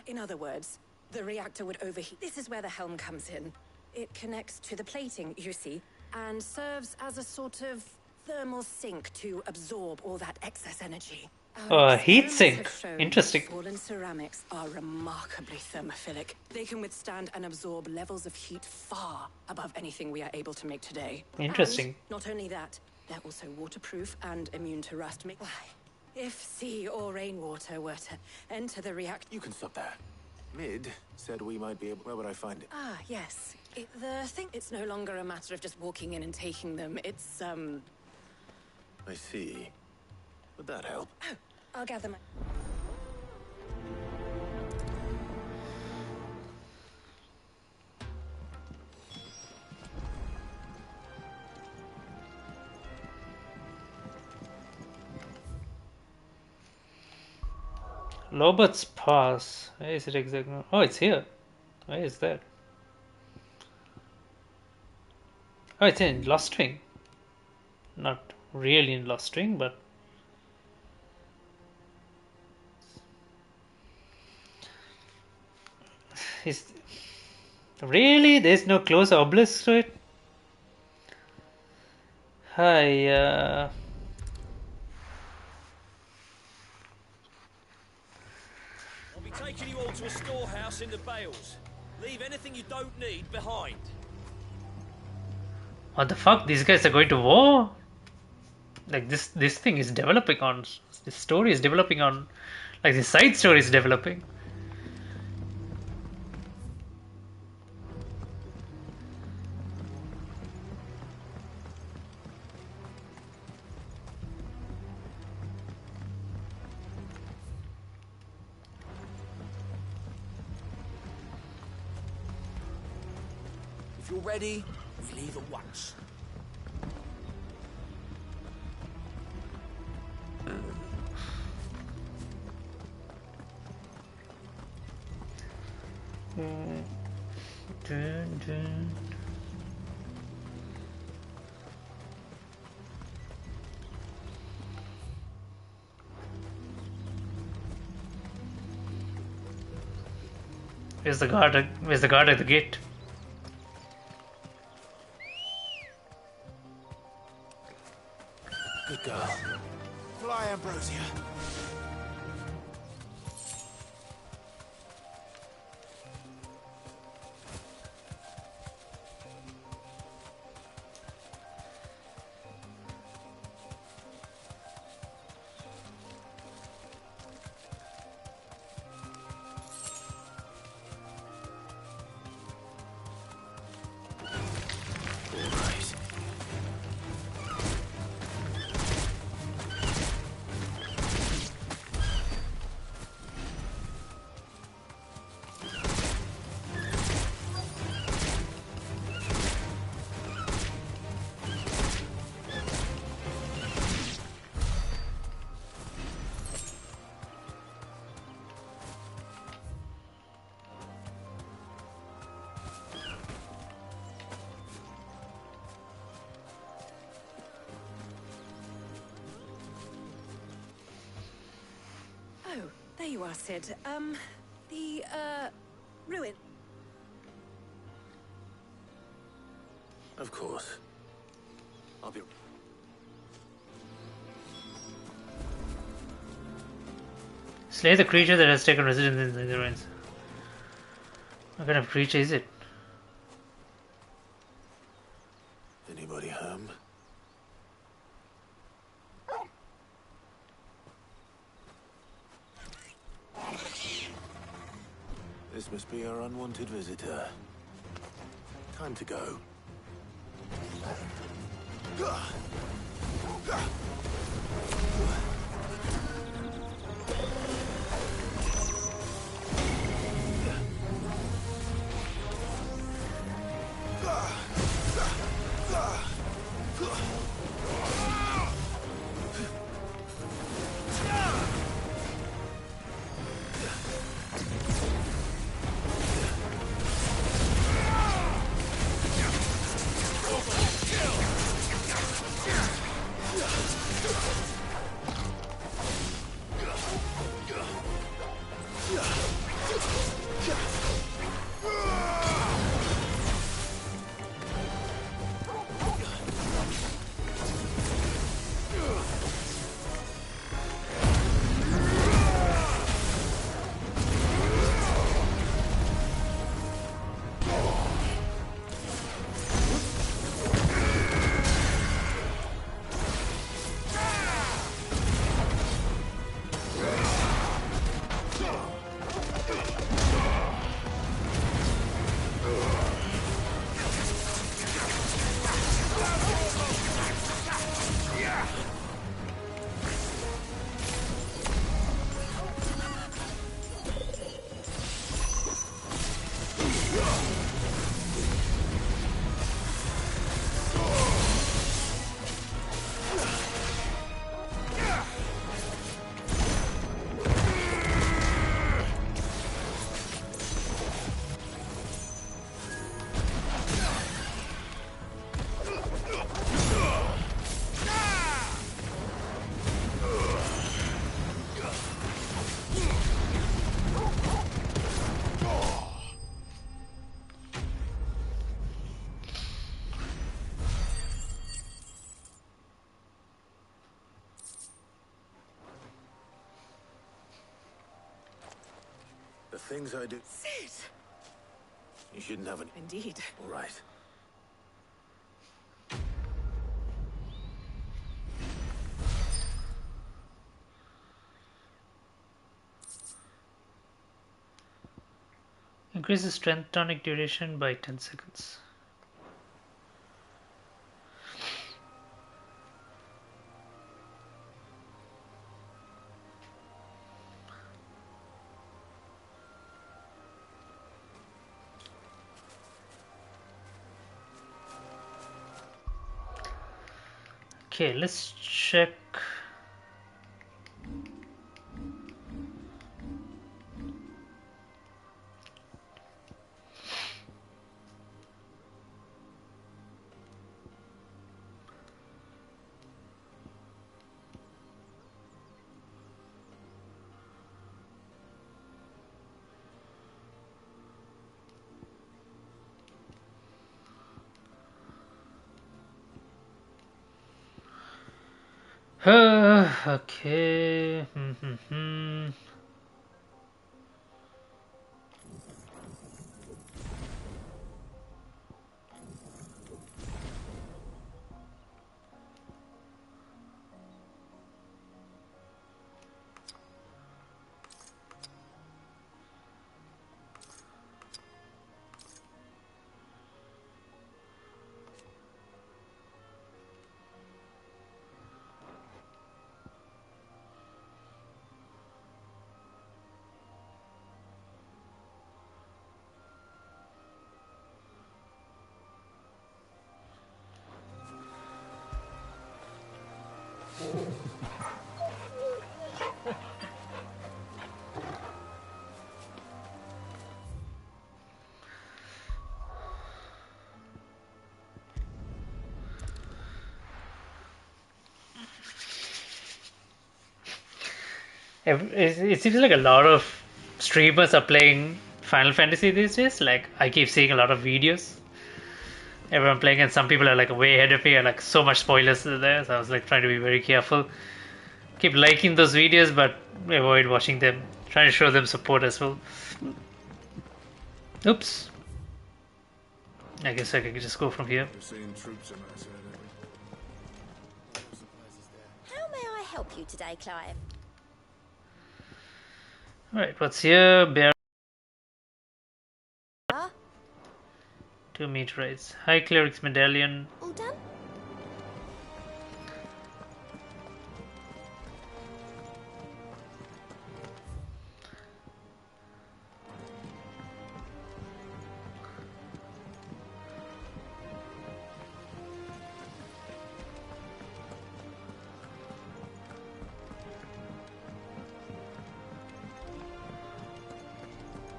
In other words, the reactor would overheat. This is where the helm comes in. It connects to the plating, you see, and serves as a sort of thermal sink to absorb all that excess energy. Our Heat experiments sink. have shown Interesting. Fallen ceramics are remarkably thermophilic. They can withstand and absorb levels of heat far above anything we are able to make today. Interesting. And not only that, they're also waterproof and immune to rust. Why? If sea or rainwater were to enter the reactor... You can stop there. Mid said we might be able... Where would I find it? Ah, yes. It's no longer a matter of just walking in and taking them. It's, I see. Would that help? Oh, I'll gather my... Lobert's Pass. Where is it exactly? Oh, it's here. Where is that? Oh, it's in Lost Ring. Not really in Lost Ring, but is really there's no close obelisk to it. Hi. I'll be taking you all to a storehouse in the Bales. Leave anything you don't need behind. What the fuck? These guys are going to war? Like this thing is developing on. This story is developing on. Like the side story is developing. If you're ready, we leave at once. Dun, dun. Where's the guard? Where's the guard at the gate? Good girl. Fly, Ambrosia. There you are, Sid. The, ruin. Of course. I'll be... Slay the creature that has taken residence in the ruins. What kind of creature is it? Anybody home? This must be our unwanted visitor. Time to go. The things I do... Sid! You shouldn't have any... Indeed. All right. Increases strength tonic duration by 10 seconds. Okay, let's check. Okay. It seems like a lot of streamers are playing Final Fantasy these days. Like I keep seeing a lot of videos. Everyone playing, and some people are like way ahead of me, and like so much spoilers there. So I was like trying to be very careful. Keep liking those videos, but avoid watching them. Trying to show them support as well. Oops. I guess I could just go from here. How may I help you today, Clive? Alright, what's here? Bear. 2 meteorites. High Cleric's Medallion. All done?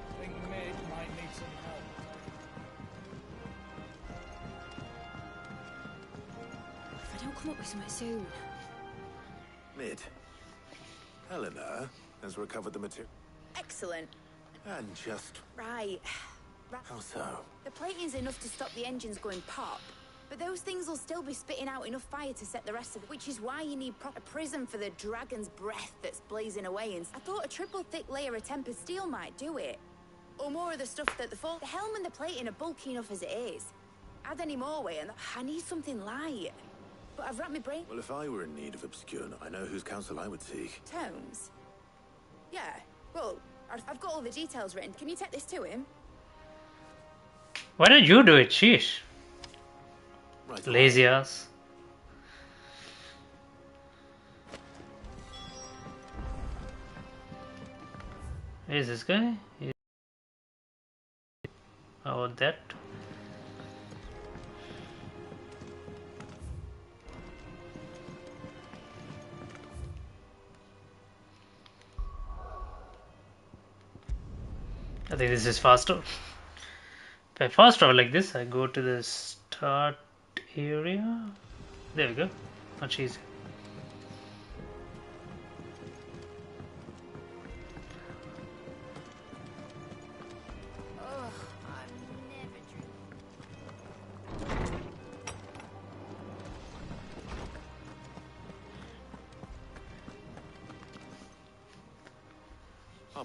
I think Mid might need some help. If I don't come up with something soon. Mid. Helena has recovered the material. Excellent. And just... Right. How so? The plating's enough to stop the engines going pop, but those things will still be spitting out enough fire to set the rest of it, which is why you need proper prism for the dragon's breath that's blazing away. And I thought a triple thick layer of tempered steel might do it. Or more of the stuff that the helm and the plating are bulky enough as it is. Add any more weight and I need something light. But I've wrapped my brain... Well, if I were in need of obscure, I know whose counsel I would seek. Tomes? Yeah, well, I've got all the details written. Can you take this to him? Why don't you do it? Sheesh. Right. Lazy ass. Where's this guy? Oh, that. I think this is faster. If I fast travel like this, I go to the start area. There we go. Much easier.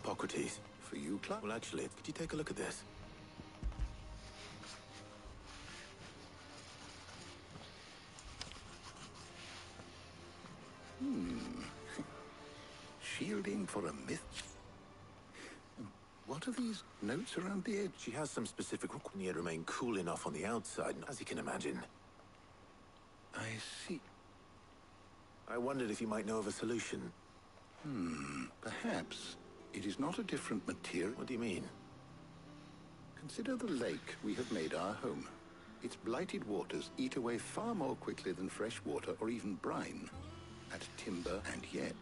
Hippocrates. For you, Clark? Well, actually, could you take a look at this? Shielding for a myth? What are these notes around the edge? She has some specific requirement to remain cool enough on the outside, as you can imagine. I see. I wondered if you might know of a solution. Perhaps. It is not a different material. What do you mean? Consider the lake we have made our home. Its blighted waters eat away far more quickly than fresh water or even brine. At timber, and yet,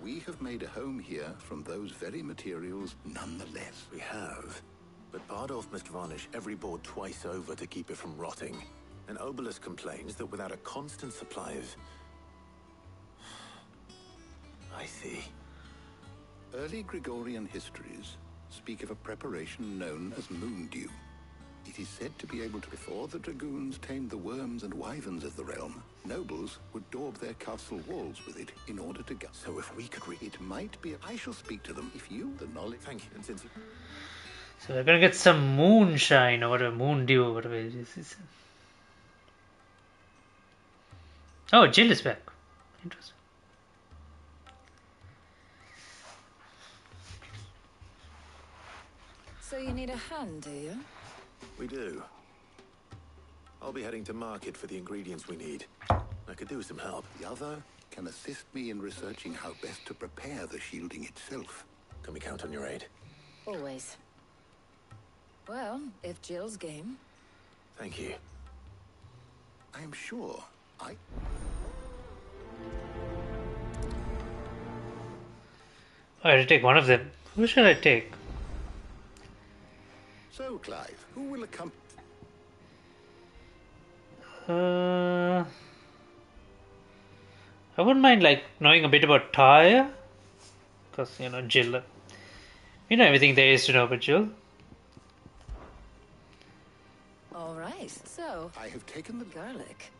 we have made a home here from those very materials nonetheless. We have. But Bardolph must varnish every board twice over to keep it from rotting. And Obelus complains that without a constant supply of... I see. Early Gregorian histories speak of a preparation known as moon dew. It is said to be able to, before the dragoons tamed the worms and wyverns of the realm, nobles would daub their castle walls with it in order to go. So if we could it might be... I shall speak to them if you, the knowledge... Thank you. And since you... So we're gonna get some moonshine or whatever, moon dew or whatever it is. Oh, Jill is back. Interesting. So you need a hand, do you? We do. I'll be heading to market for the ingredients we need. I could do with some help. The other can assist me in researching how best to prepare the shielding itself. Can we count on your aid? Always. Well, if Jill's game. Thank you. I am sure I had to take one of them. Who should I take? So, Clive, who will accompany... I wouldn't mind like knowing a bit about Tyre. because Jill. You know everything there is to know about Jill. All right, so I have taken the garlic.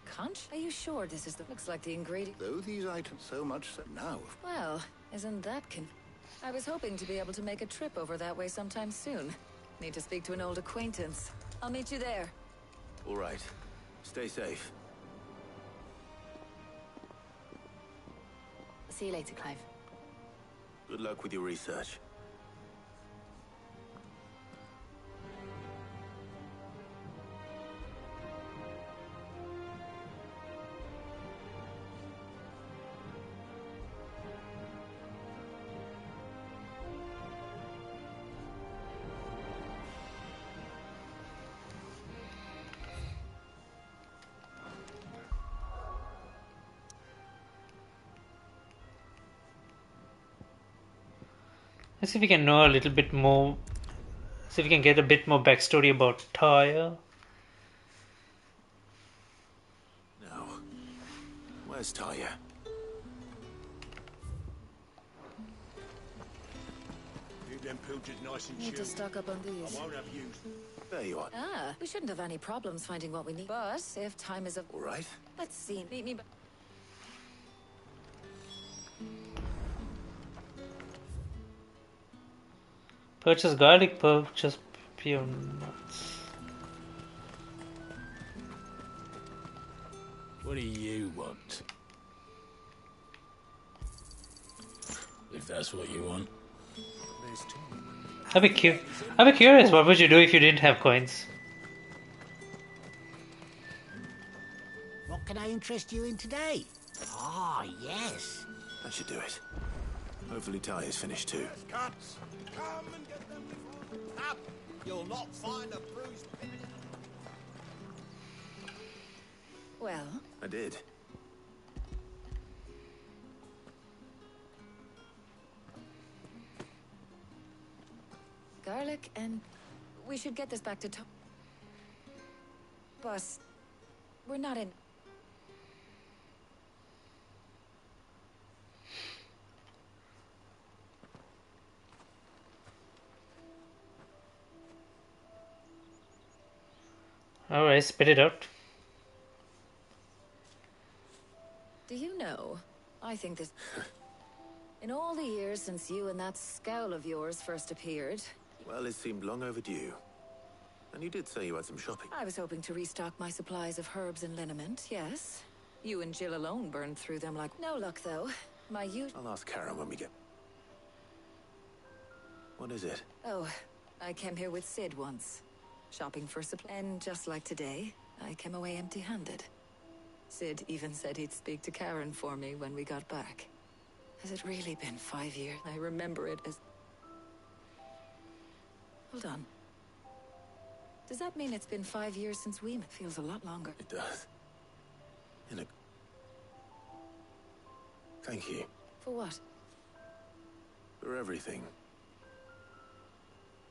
Conch? Are you sure this is the... Looks like the ingredient... Though these items so much so now. Well, isn't that I was hoping to be able to make a trip over that way sometime soon. Need to speak to an old acquaintance. I'll meet you there. All right. Stay safe. See you later, Clive. Good luck with your research. Let's see if we can know a little bit more. See if we can get a bit more backstory about Tyre. No. Where's Tyre? Keep them pilchers nice and Need to chilled. stock up on these. I won't have you. There you are. Ah, we shouldn't have any problems finding what we need. But if time is of... All right. Let's see. Meet me... Purchase garlic, purchase pure nuts. What do you want? If that's what you want. There's two. I'd be curious, what would you do if you didn't have coins? What can I interest you in today? Ah, yes. That should do it. Hopefully Tyre's finished too. Cuts. Come and get them before. Up. You'll not find a bruised pin. Well? I did. Garlic and... We should get this back to Boss, we're not in... Alright, spit it out. Do you know, I think this... In all the years since you and that scowl of yours first appeared... Well, it seemed long overdue. And you did say you had some shopping. I was hoping to restock my supplies of herbs and liniment, yes. You and Jill alone burned through them like... No luck, though. My I'll ask Karen when we get... What is it? Oh, I came here with Sid once. Shopping for supply. And just like today, I came away empty-handed. Sid even said he'd speak to Karen for me when we got back. Has it really been 5 years? I remember it as... Hold on. Does that mean it's been 5 years since we met? Feels a lot longer. It does. Thank you. For what? For everything.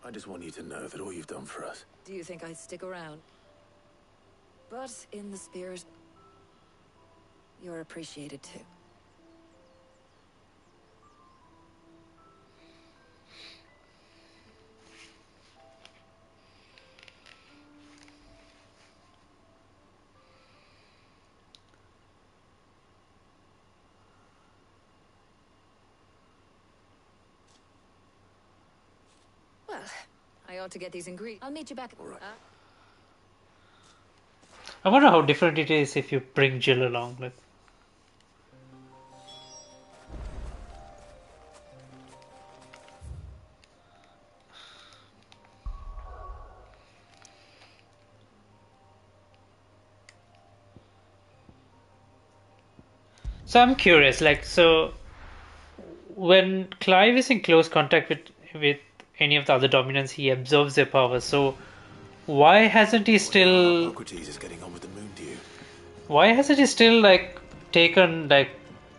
I just want you to know that all you've done for us. Do you think I'd stick around? But in the spirit, you're appreciated too. Well, I ought to get these ingredients. I'll meet you back. All right. I wonder how different it is if you bring Jill along. Like, so I'm curious, like, so when Clive is in close contact with any of the other dominants, he absorbs their power. So why hasn't he still? Socrates is getting on with the moon dew. Why hasn't he still like taken like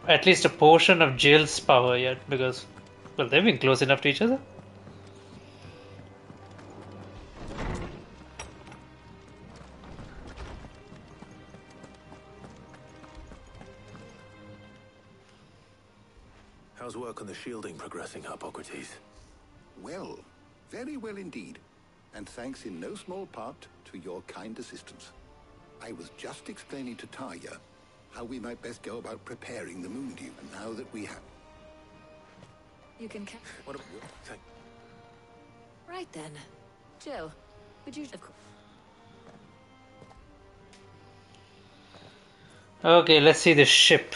at least a portion of Jill's power yet? Because well, they've been close enough to each other. How's work on the shielding progressing, Hippocrates? Well, very well indeed. And thanks in no small part to your kind assistance. I was just explaining to Tarja how we might best go about preparing the Moondew. And now that we have... You can... What a... Right then. Jill, would you... Of course. Okay, let's see the ship.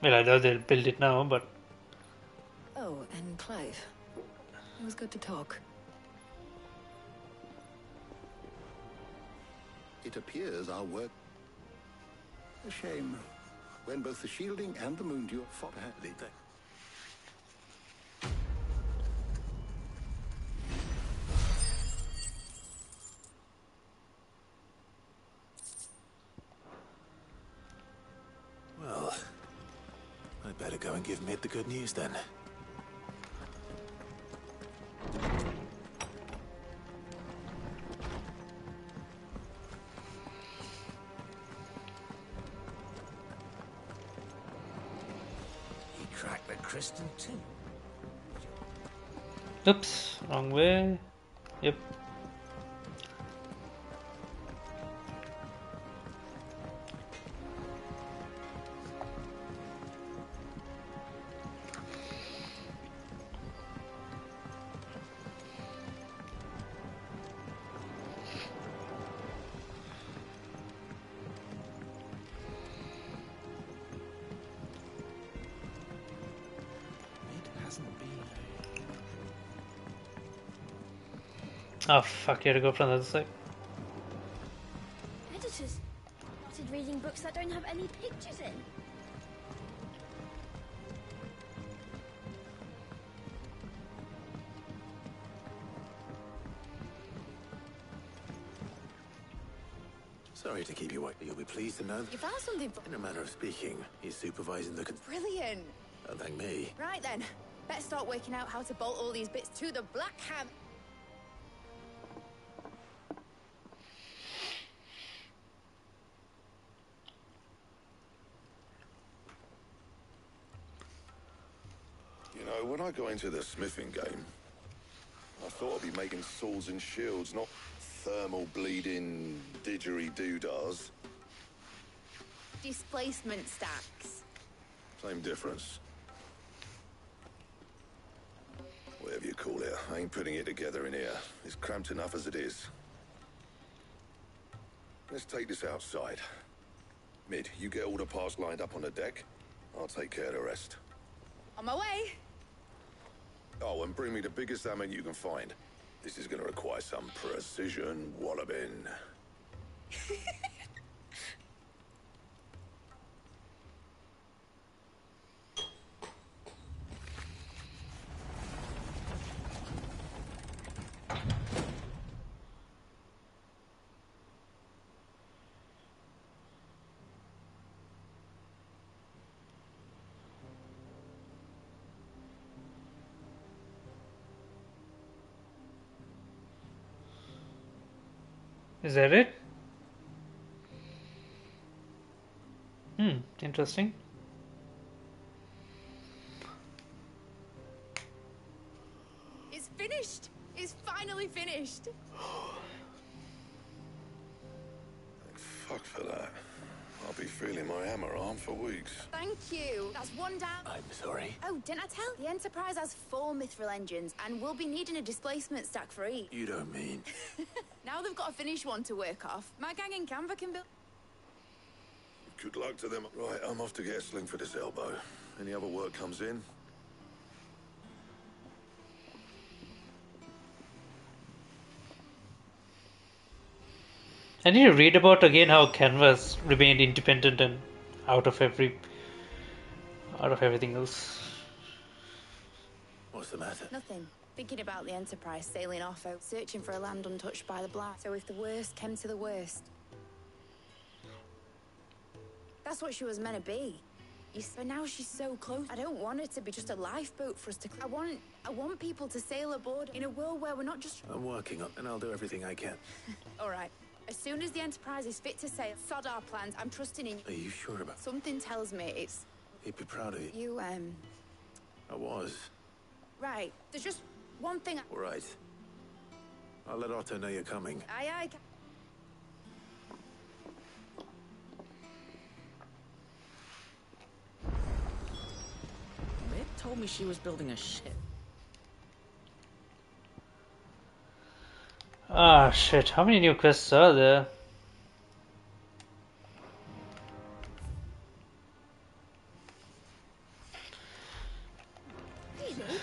Well, I know they'll build it now, but... Oh, and Clive. It was good to talk. It appears our work... A shame. When both the shielding and the Moondew fought ahead. Well, I'd better go and give Mid the good news then. He cracked the crystal too. Oops, wrong way. Yep. Oh fuck, you had to go from the other side. Editors started reading books that don't have any pictures in. Sorry to keep you waiting, but you'll be pleased to know that, You found something for... in a manner of speaking, he's supervising the... Brilliant. Don't thank me. Right then. Better start working out how to bolt all these bits to the black ham. You know, when I got into the smithing game, I thought I'd be making swords and shields, not thermal bleeding didgeridoo-dahs. Displacement stacks. Same difference. Whatever you call it, I ain't putting it together in here. It's cramped enough as it is. Let's take this outside. Mid, you get all the parts lined up on the deck. I'll take care of the rest. On my way. Oh, and bring me the biggest hammer you can find. This is gonna require some precision walloping. Is that it? Interesting. It's finished. It's finally finished. Fuck for that. I'll be feeling my hammer arm for weeks. Thank you. That's one down. I'm sorry. Oh, didn't I tell? The Enterprise has 4 mithril engines, and we'll be needing a displacement stack for each. You don't mean... Now they've got a finished one to work off. My gang in Canva can build... Good luck to them. Right, I'm off to get a sling for this elbow. Any other work comes in, I need to read about again how Canvas remained independent and out of everything else. What's the matter? Nothing. Thinking about the Enterprise sailing off out, searching for a land untouched by the blast. So if the worst came to the worst... That's what she was meant to be. But now she's so close. I don't want her to be just a lifeboat for us to... I want people to sail aboard in a world where we're not just... I'm working on, and I'll do everything I can. All right. As soon as the Enterprise is fit to sail, sod our plans. I'm trusting in you. Are you sure about... Something tells me it's... He'd be proud of you. You, I was. right. There's just one thing All right. I'll let Otto know you're coming. I... Mid told me she was building a ship. Ah, shit. How many new quests are there? Really?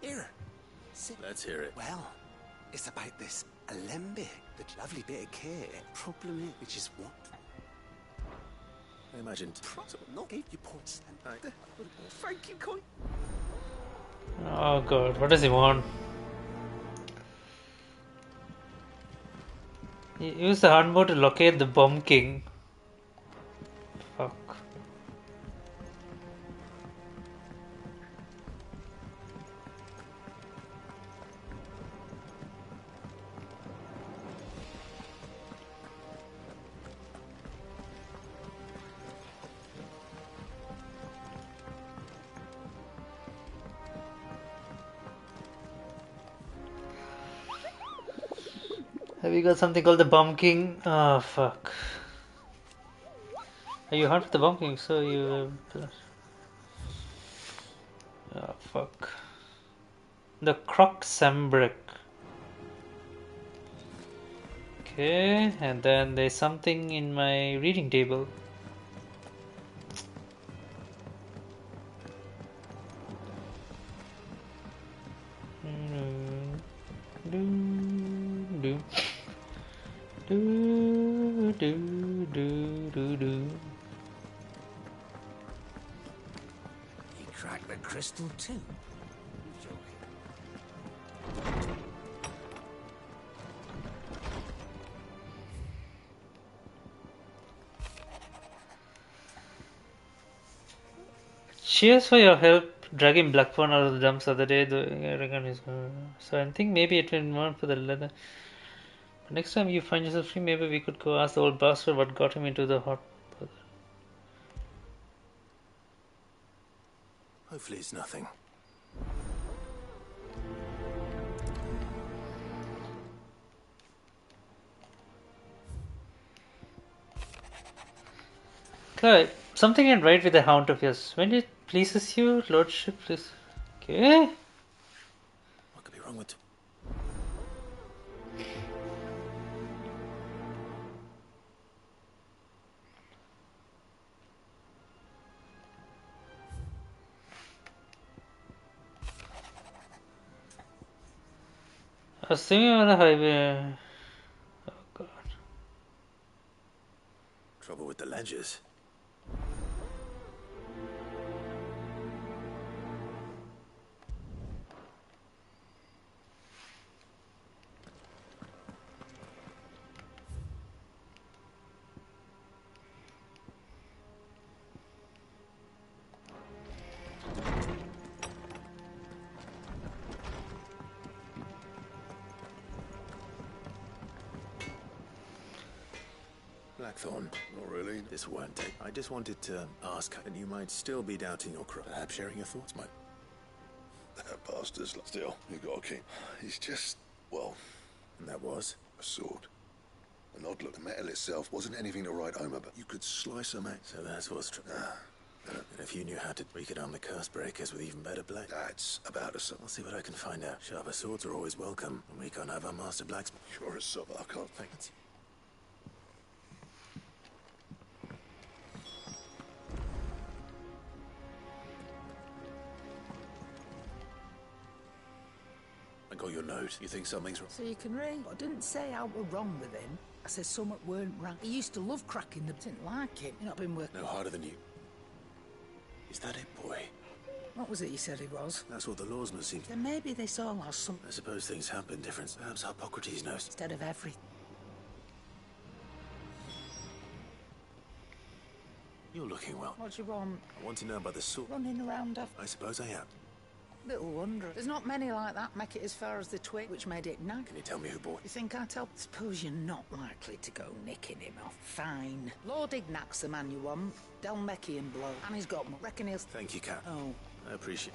Here. Let's hear it. Well, it's about this alembic, the lovely bit of kit. Problem is, which is what? I imagined. Not gave you points and thank you, coin. Oh god, what does he want? Use the hunt mode to locate the Bomb King. Fuck. Have you got something called the Bomb King? Oh fuck. You hunt the Bomb King, so you. Oh fuck. The Croc Sambrick. Okay, and then there's something in my reading table. He cracked the crystal too. Cheers for your help dragging Blackburn out of the dumps the other day. I reckon he's gonna... So I think maybe it will want for the leather. But next time you find yourself free, maybe we could go ask the old bastard what got him into the hot. Hopefully it's nothing. Okay, something ain't right with the Hound of yours. When it pleases you, Lordship, please. Okay. What could be wrong with... I was thinking on the highway. Oh god. Trouble with the ledgers. Blackthorn. Not really. This won't take. I just wanted to ask, and you might still be doubting your crop. Perhaps sharing your thoughts might. That bastard's still. You got to keep. He's just, well. And that was? A sword. An odd look. The metal itself wasn't anything to write home about. You could slice them out. So that's what's true. And if you knew how to, we could arm the curse breakers with even better blade. That's about us. I'll see what I can find out. Sharper swords are always welcome, and we can't have our master blacksmith. Sure as sub, I can't think. I got your note. You think something's wrong? So you can read. I didn't say how we're wrong with him. I says something weren't right. He used to love cracking the... Didn't like it. You've not been working... No harder than you. Is that it, boy? What was it you said he was? That's what the lawsman seems... Then maybe this all has some... I suppose things have been different. Perhaps Hippocrates knows. Instead of everything. You're looking well. What do you want? I want to know about the sword. Running around off... I suppose I am. Little wonder. There's not many like that make it as far as the twig, which made it nag. Can you tell me who bought it? You think I'd help? Suppose you're not likely to go nicking him off. Fine. Lord Ignac's the man you want. Dalmekian blow. And he's got more. Reckon he'll... Thank you, Cap. Oh. I appreciate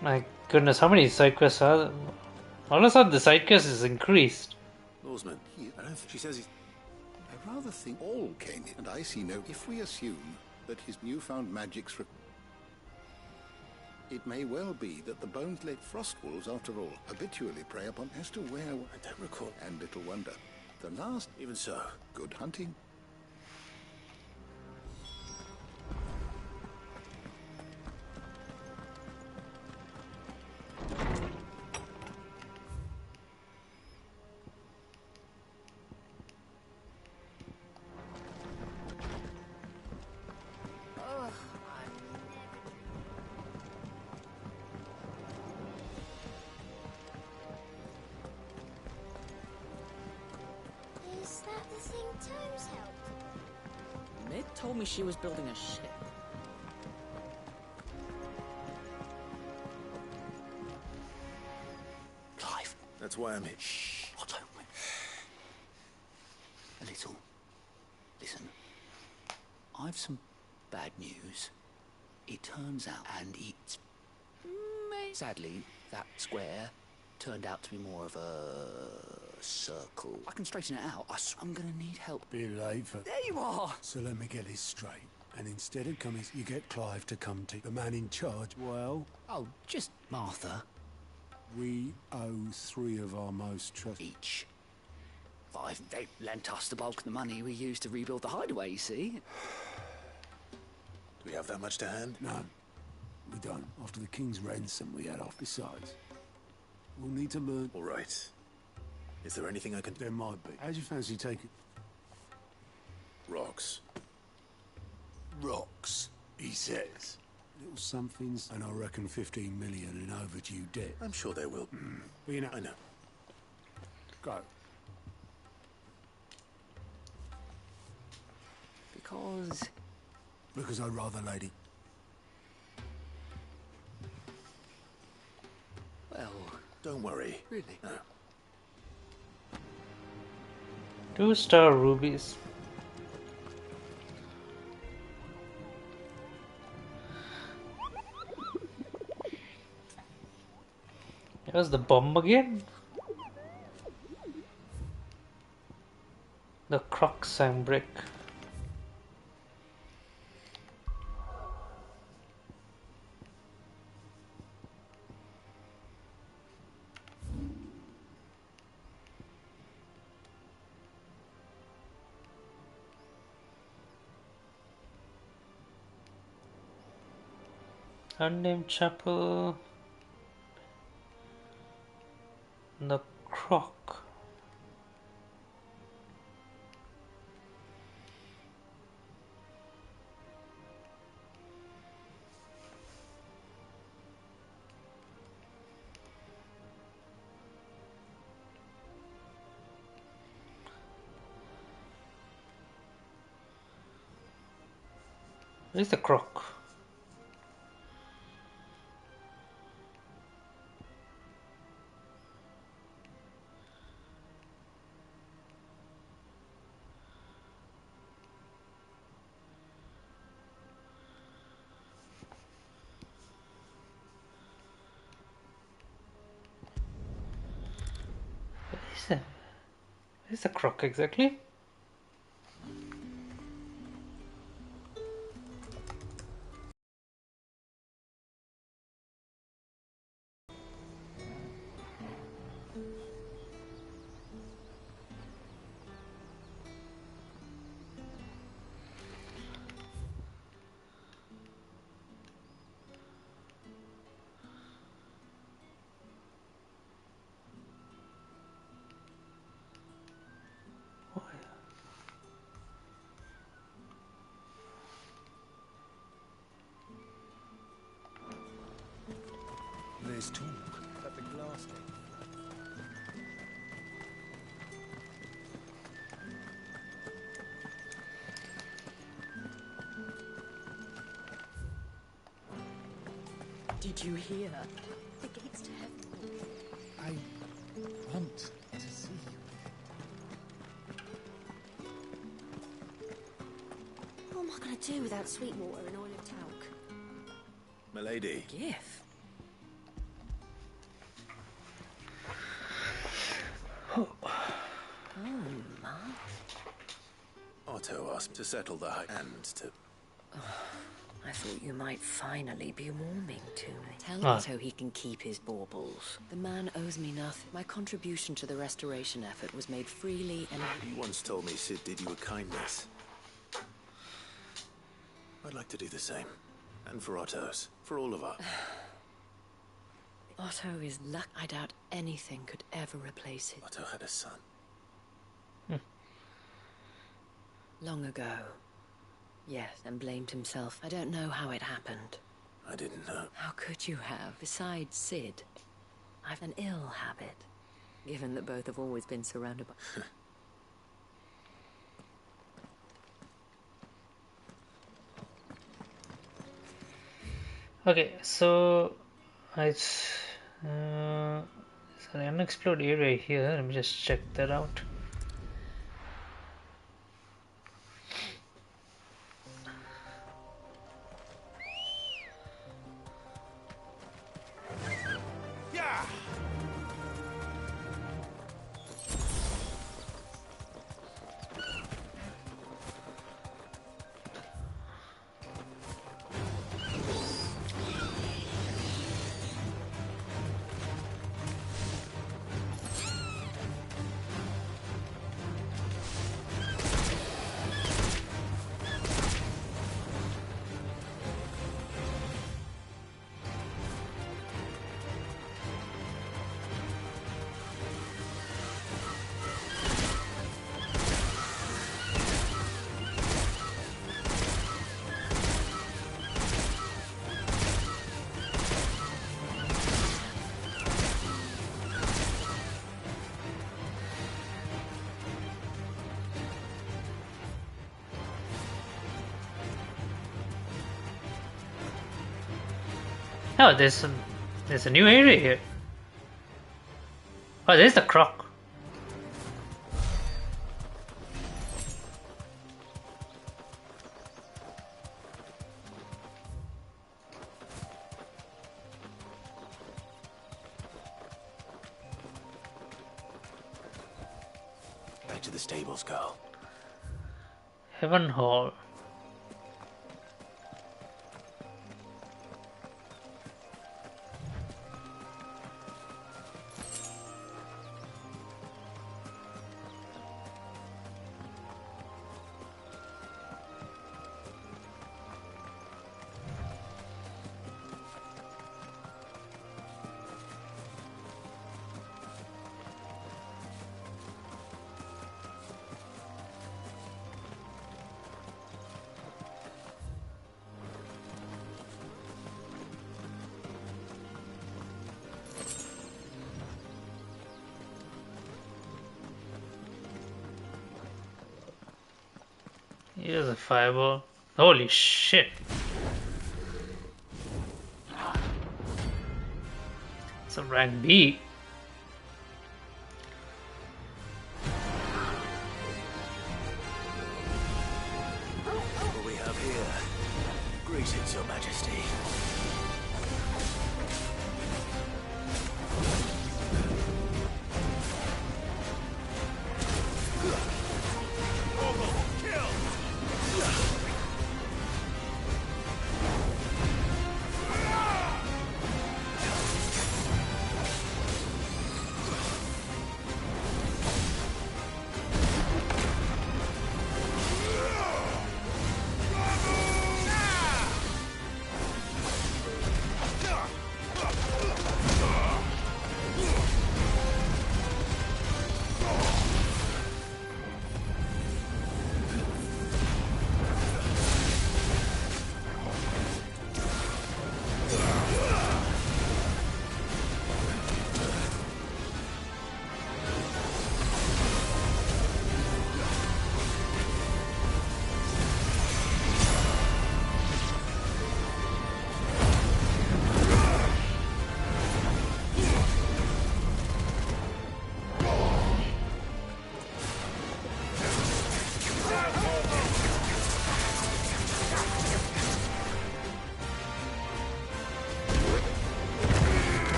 My goodness, how many side quests are there? All of a sudden the side quest is increased. Lawsman, I don't think she says he's... I rather think all came in, and I see no... If we assume that his newfound magic's... It may well be that the bones-laid frost wolves, after all, habitually prey upon... As to where... I don't recall. And little wonder. The last... Even so. Good hunting. Is that the thing Tomes helped? Mid told me she was building a ship. Clive. That's why I'm here. Shh. Otto. A little. Listen. I've some bad news. It turns out, and it's... Sadly, that square turned out to be more of a circle. I can straighten it out. I'm gonna need help. Be late for... There you are! So let me get this straight. And instead of coming, you get Clive to come to the man in charge. Well... Oh, just Martha. We owe 3 of our most trusted... Each. They lent us the bulk of the money we used to rebuild the hideaway, you see. Do we have that much to hand? No, we don't. After the king's ransom we had off. Besides, we'll need to learn... All right. Is there anything I can... There might be. How do you fancy taking... Rocks. Rocks, he says. Little somethings, and I reckon 15 million in overdue debt. I'm sure there will. But you know... I know. Go. Because I'd rather, lady. Well... Don't worry. Really? No. 2-star rubies. There's the bomb again. The Crocsang brick. Unnamed chapel. The croc. Where's the croc? Where's the croc exactly? is talk. But the glass thing. Did you hear? The gates to heaven. I want to see you. What am I going to do without Sweetwater and oil of talc? Milady. Gift. Oh, Ma. Otto asked to settle the high and to... I thought you might finally be warming to me. Tell Ah. Otto he can keep his baubles. The man owes me nothing. My contribution to the restoration effort was made freely and... You once told me Sid did you a kindness. I'd like to do the same. And for Otto's. For all of us. Otto is luck. I doubt anything could ever replace it. Otto had a son. Long ago. Yes, and blamed himself. I don't know how it happened. I didn't know. How could you have? Besides Sid, I've an ill habit, given that both have always been surrounded by... okay, so it's an unexplored area here. Let me just check that out. Oh, there's a new area here. Oh, there's the croc. Back to the stables, girl. Heaven Hall. Here's a fireball. Holy shit. It's a rank B. What we have here? Greetings, Your Majesty.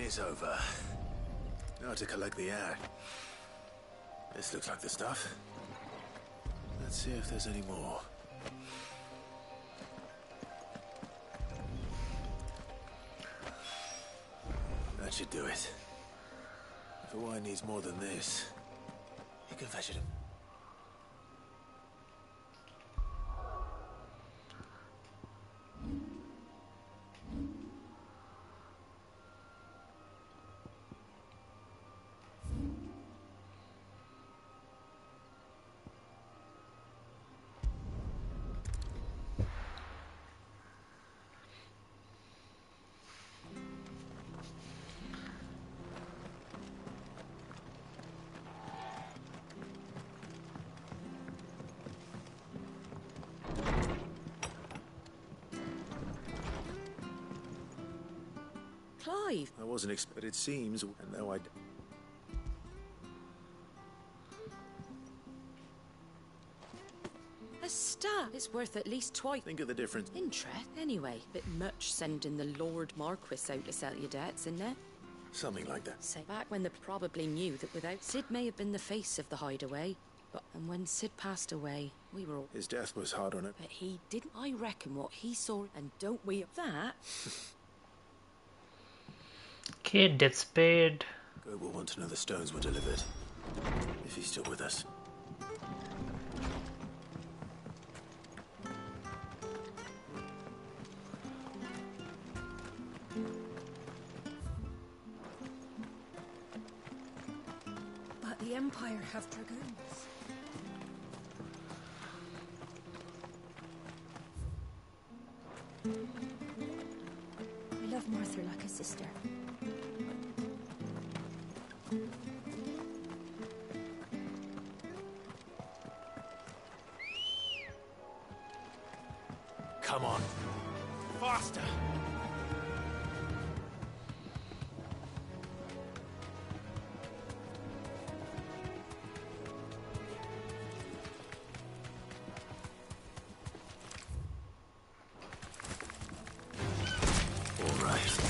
is over. Now to collect the ad. This looks like the stuff. Let's see if there's any more. That should do it. If a wine needs more than this, you can fetch it. Clive! I wasn't expecting. It seems, and now I. A star is worth at least twice. Think of the difference. Interest? Anyway, bit much sending the Lord Marquis out to sell your debts, isn't it? Something like that. Say, back when they probably knew that without Sid may have been the face of the hideaway, but and when Sid passed away, we were all. His death was hard on it. But he didn't. I reckon what he saw, and don't we that? Okay, debts paid. Go will want to know the stones were delivered. If he's still with us. But the Empire have dragoons. I love Martha like a sister. Come on. Faster! All right.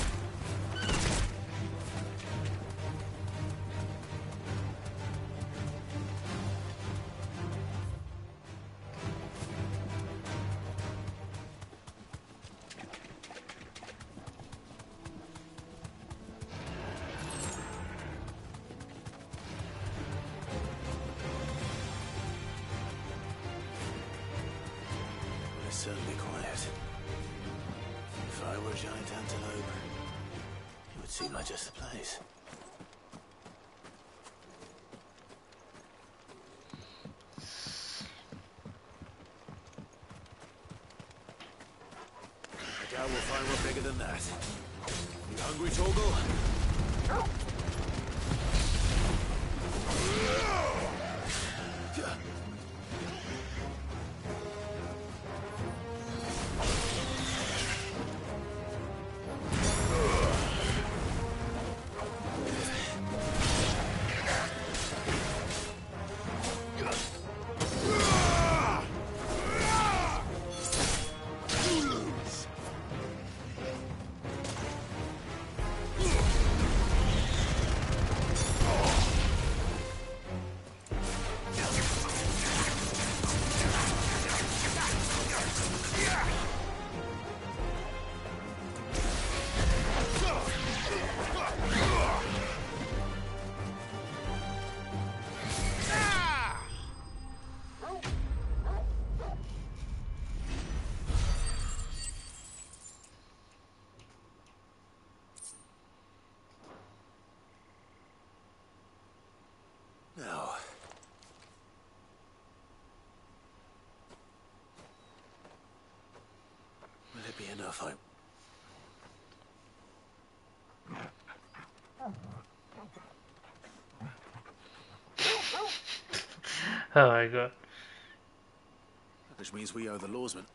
It's certainly quiet. If I were a giant antelope, it would seem like just the place. I doubt we'll find one bigger than that. You hungry, Torgal? Now. Will it be enough? Oh my god. Which means we owe the lawsman.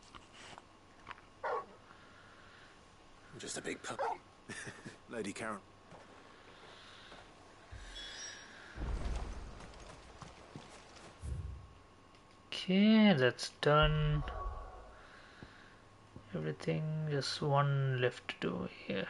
I'm just a big pup. Lady Karen. Okay, that's done. Everything, just one left to do here.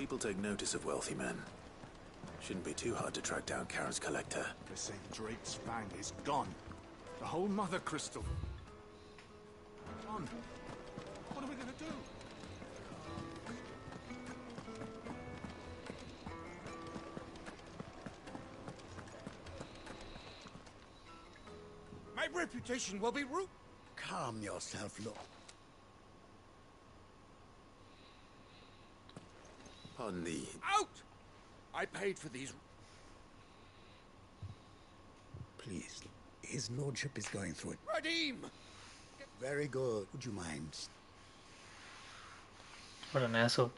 People take notice of wealthy men. Shouldn't be too hard to track down Karen's collector. They say Drake's Fang is gone. The whole Mother Crystal. Gone. What are we gonna do? My reputation will be ruined. Calm yourself, look. On the... Out! I paid for these. Please, his lordship is going through it. Redeem! Very good. Would you mind? What an asshole.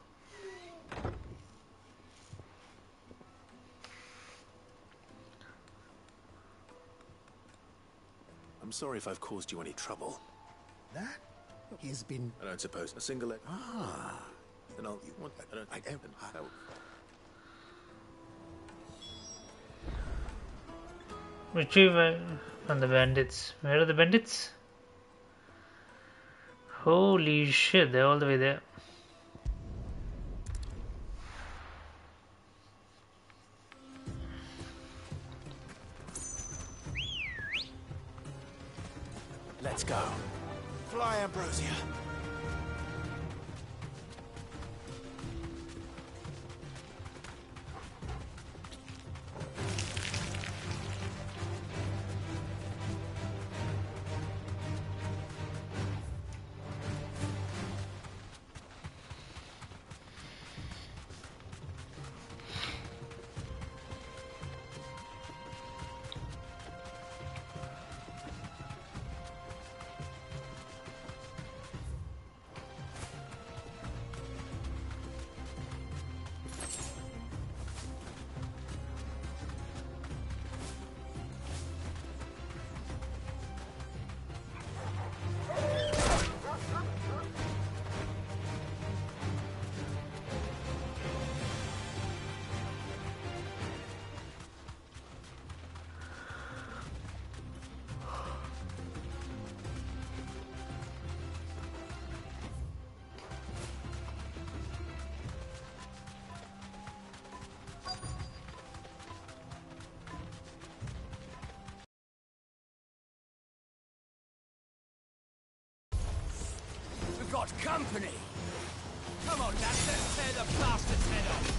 I'm sorry if I've caused you any trouble. That? He's been... I don't suppose a single... Ah. Then I'll... You want... I don't... Retrieve from the bandits. Where are the bandits? Holy shit, they're all the way there. Let's go. Fly, Ambrosia. We've got company! Come on, lads, let's tear the bastard's head off!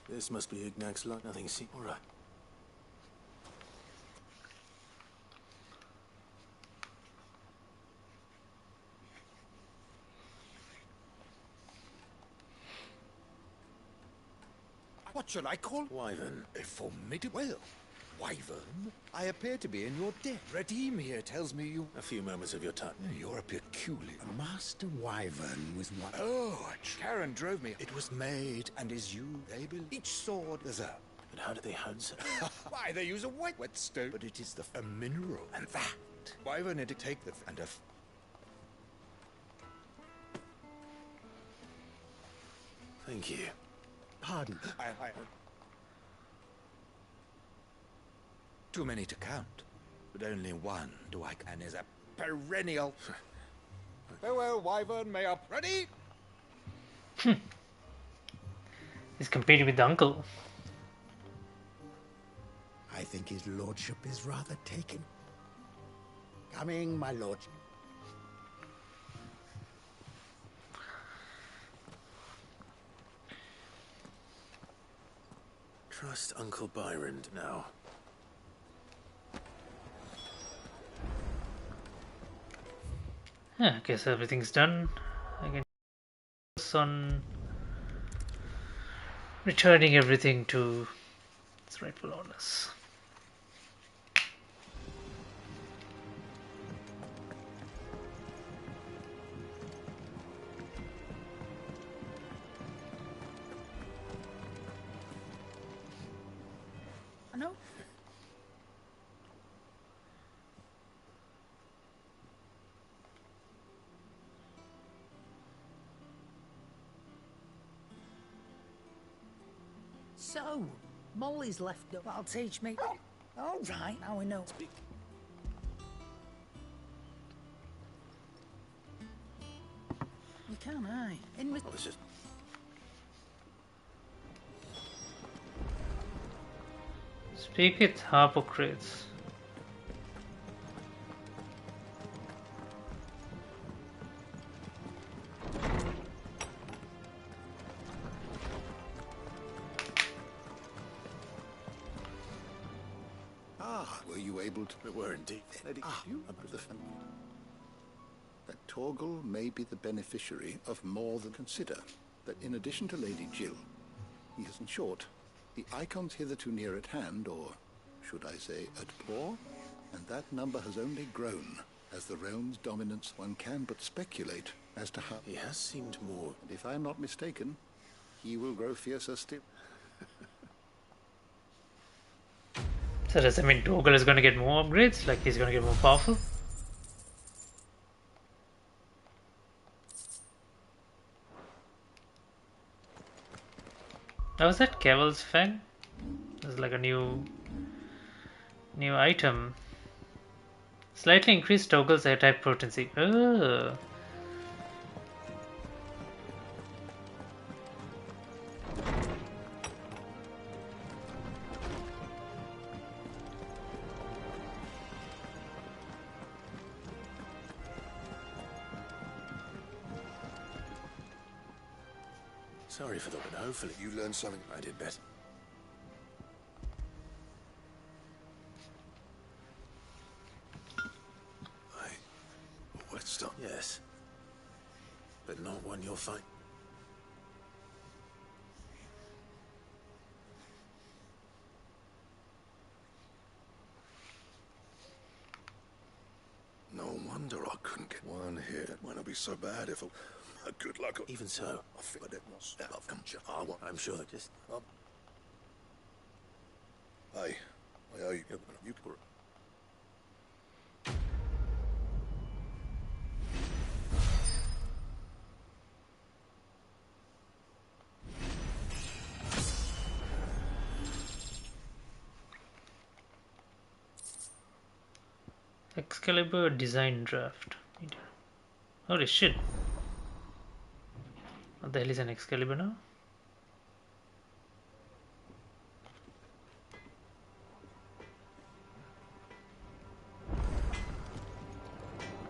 This must be Ignac's luck. Nothing see. All right. What should I call? Wyvern. A formidable... Well, Wyvern, I appear to be in your debt. Redeem here tells me you... A few moments of your time. You're a peculiar... A master wyvern with one... Oh, Karen drove me. It was made and is used. They believe each sword is a... But how do they house it? Why, they use a white whetstone. But it is a mineral. And that... Wyvern it take the... And a... Thank you. Pardon. I... Too many to count, but only one do I and is a perennial. Farewell, Wyvern, may I ready? He's competing with the uncle. I think his lordship is rather taken. Coming, my lord. Trust Uncle Byron now. Yeah, I guess everything's done. I can focus on returning everything to its rightful owners. I know. So, Molly's left up. That'll teach me. All right, now we know. You can, aye. In with. This is Speak with Harpocrates. Were you able to? we were indeed. You that Torgal may be the beneficiary of more than consider. That in addition to Lady Jill, he has in short the icons hitherto near at hand, or should I say at paw, and that number has only grown. As the realm's dominance, one can but speculate as to how. He has seemed more. And if I'm not mistaken, he will grow fiercer still. So does that mean Torgal is going to get more upgrades? Like he's going to get more powerful? How was that Caval's Fang? There's like a new item. Slightly increased Torgal's air type potency. Oh. Sorry for that, but hopefully You learned something. I did better. Whetstone. Yes. But not one you'll find. No wonder I couldn't get one hit. It might not be so bad if I... Good luck. Even so, I figured it was. I want. I'm sure that just... Hey, I owe you. You Excalibur design draft. Holy shit. What the hell is an Excalibur now?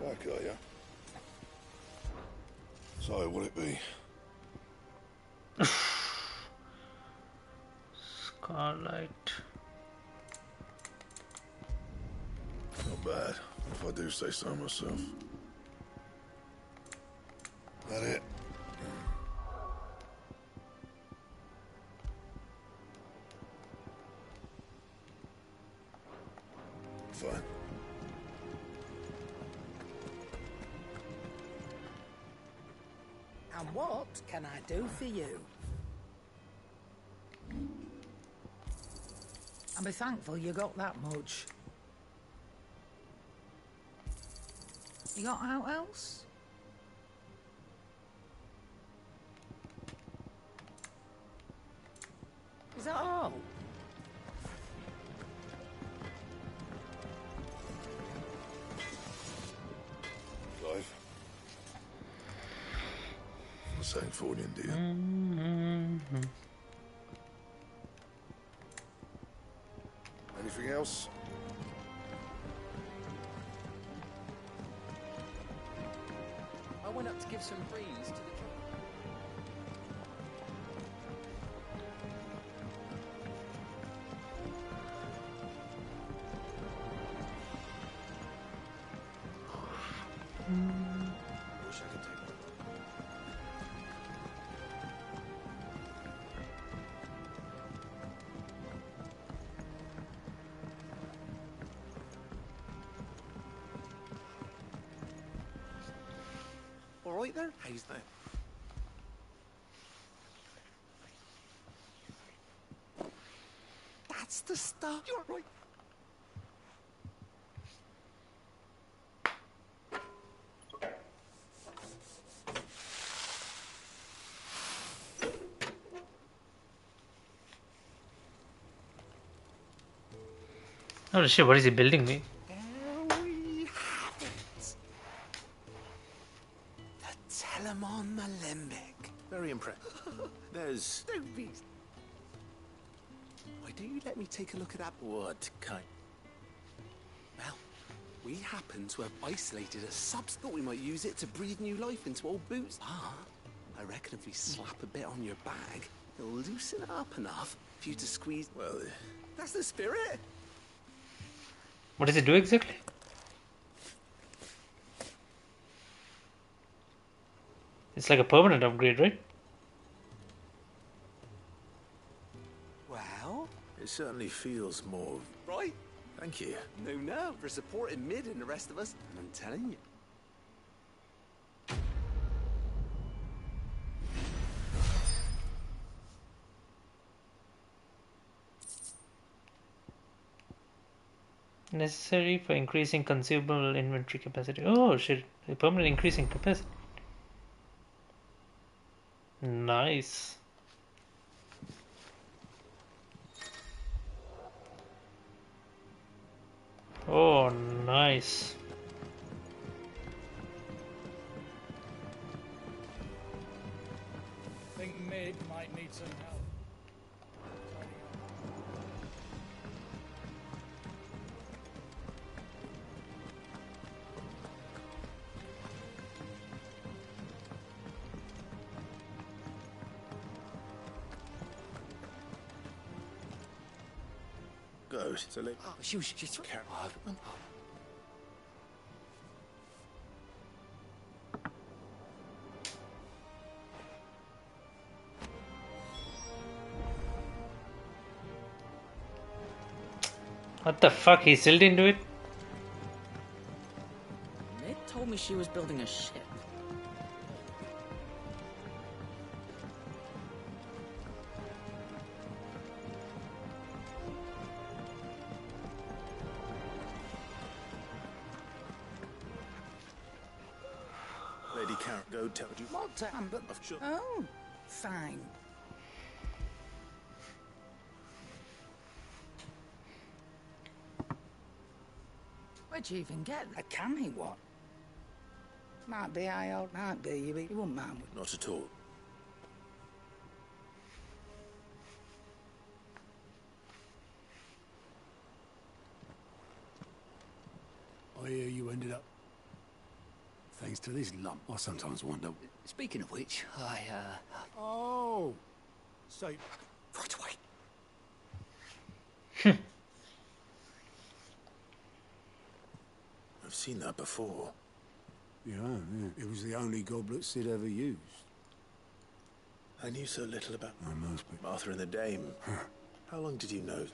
back, are you? So, will it be? Scarlight. Not bad, if I do say so myself. That it? Fine. And what can I do for you? I'll be thankful you got that much. You got out else? Is that all? St. Fornian, do you? Anything else? I went up to give some brains to the... Wish I could take one. All right there? How's that? That's the stuff. You're right. Oh shit, what is he building me? There we have it. The Telemon Malembic. Very impressive. There's... Don't be... Why don't you let me take a look at that? What kind? Well, we happen to have isolated a substance. Thought we might use it to breathe new life into old boots. Ah, I reckon if we slap a bit on your bag, it'll loosen it up enough for you to squeeze... Well, that's the spirit. What does it do exactly? It's like a permanent upgrade, right? Well, It certainly feels more... right? Thank you. No, for supporting Mid and the rest of us. And I'm telling you. Necessary for increasing consumable inventory capacity. Oh shit, a permanent increase in capacity. Nice. Oh, nice. Think Mid might need some help. Good. So let... Oh, she was just careful. What the fuck? He still didn't do it? Mid told me she was building a ship. Lady Karen, go tell you. What time? But Sure. oh, fine. Where'd you even get a canny what? Might be I old, might be you wouldn't mind. Not at all. I hear you ended up... Thanks to this lump. I sometimes wonder... Speaking of which, Oh! So... Right away. I've seen that before. Yeah. It was the only goblet Sid ever used. I knew so little about Most people. Arthur and the Dame. How long did you know?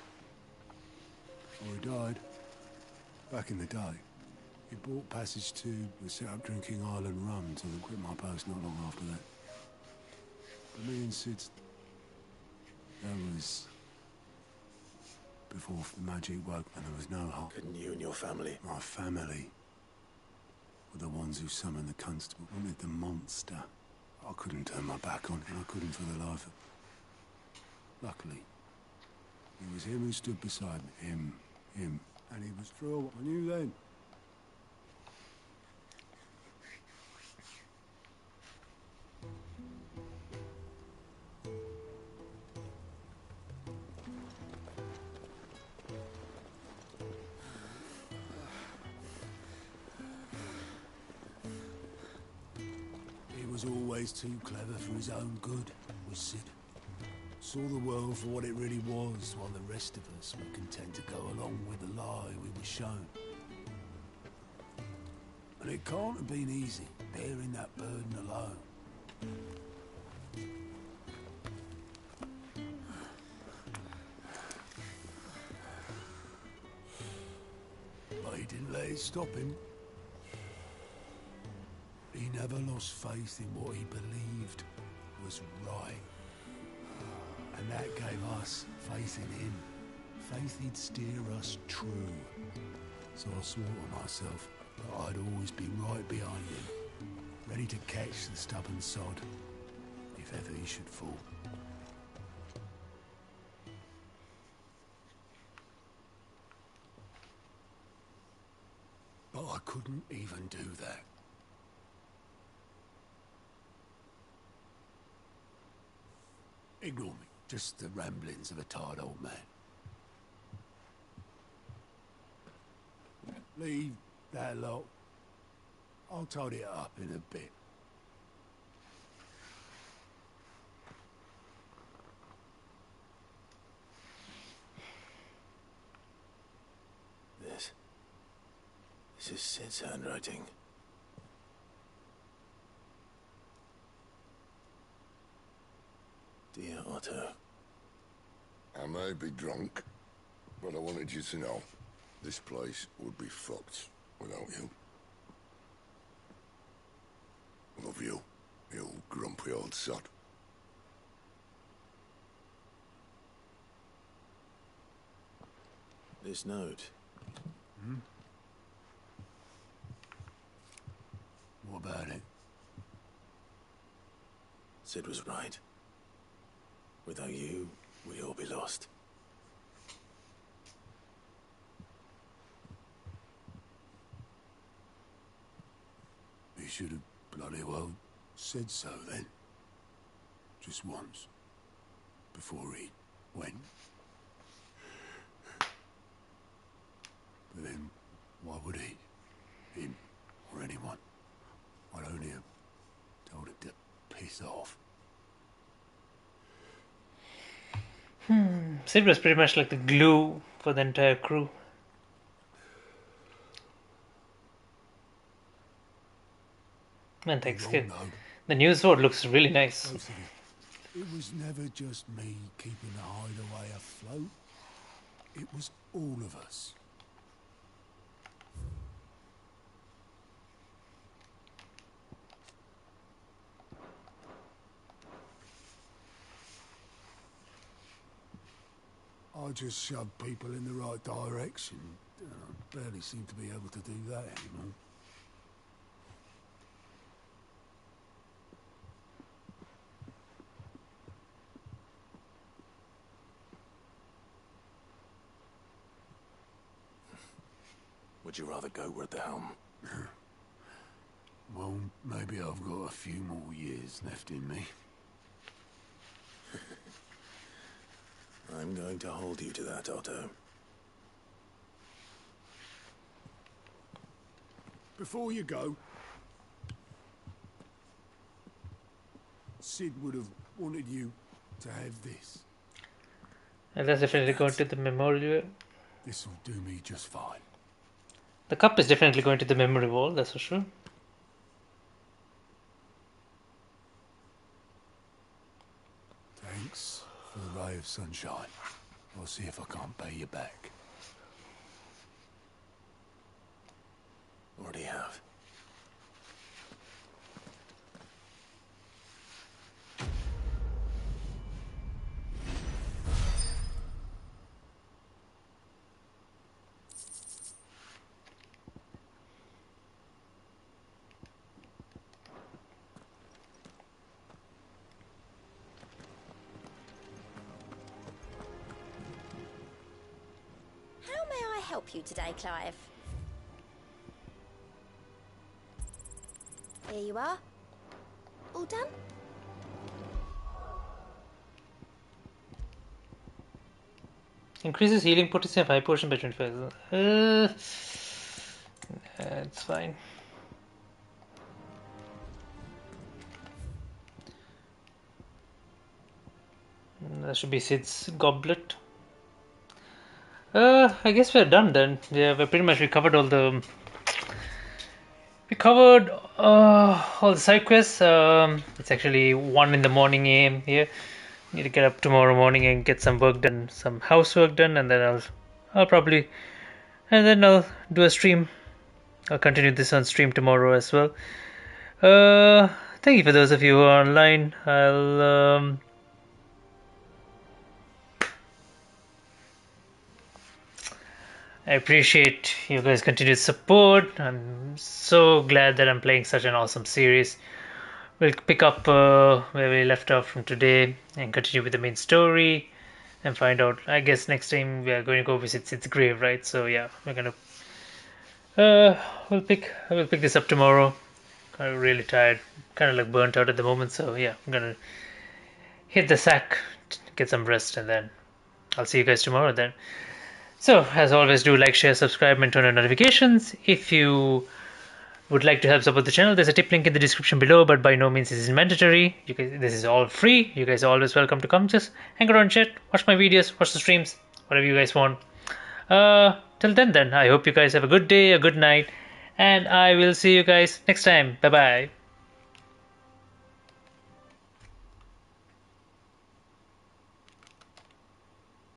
Before he died. Back in the day. He bought Passage 2 and set up drinking Island rum until I quit my post not long after that. But me and Sid... That was... before the magic woke and there was no hope. Couldn't you and your family? My family were the ones who summoned the constable, wanted the monster. I couldn't turn my back on it, and I couldn't for the life of... Luckily, it was him who stood beside me. Him. And he was through what I knew then. was always too clever for his own good, was Sid. Saw the world for what it really was, while the rest of us were content to go along with the lie we were shown. And it can't have been easy, bearing that burden alone. But he didn't let it stop him. He never lost faith in what he believed was right. And that gave us faith in him. Faith he'd steer us true. So I swore to myself that I'd always be right behind him, ready to catch the stubborn sod, if ever he should fall. But I couldn't even do that. Ignore me. Just the ramblings of a tired old man. Leave that lot. I'll tidy it up in a bit. This is Sid's handwriting. Dear Otto. I may be drunk, but I wanted you to know this place would be fucked without you. Love you, you grumpy old sod. This note. Hmm? What about it? Sid was right. Without you, we'd all be lost. He should have bloody well said so then. Just once. Before he went. But then, why would he? Him, or anyone. I'd only have told him to piss off. Sid was pretty much like the glue for the entire crew. Man, thanks, kid. The new sword looks really nice. It was never just me keeping the hideaway afloat. It was all of us. I just shoved people in the right direction. I barely seem to be able to do that anymore. Would you rather go with the helm? Well, maybe I've got a few more years left in me. I'm going to hold you to that, Otto. Before you go, Sid would have wanted you to have this. And that's definitely going to the memorial. This will do me just fine. The cup is definitely going to the memory wall, that's for sure. Thanks for the ray of sunshine. I'll see if I can't pay you back. Already have. How may I help you today, Clive? Here you are. All done? Increases healing potency of high potion by 25%. It's fine. That should be Sid's goblet. I guess we're done then. Yeah, we pretty much recovered all the. We covered all the side quests. It's actually 1 in the morning AM here. Need to get up tomorrow morning and get some work done, some housework done, and then I'll probably, and then I'll do a stream. I'll continue this on stream tomorrow as well. Thank you for those of you who are online. I appreciate you guys' continued support. I'm so glad that I'm playing such an awesome series. We'll pick up where we left off from today and continue with the main story and find out. I guess next time we are going to go visit Sid's grave, right? So yeah, we're gonna. I will pick this up tomorrow. Kind of really tired, kind of like burnt out at the moment. So yeah, I'm gonna hit the sack, get some rest, and then I'll see you guys tomorrow then. So, as always, do like, share, subscribe, and turn on notifications. If you would like to help support the channel, there's a tip link in the description below, but by no means is it mandatory. This is all free. You guys are always welcome to come just hang around, chat, watch my videos, watch the streams, whatever you guys want. Till then, I hope you guys have a good day, a good night, and I will see you guys next time. Bye-bye.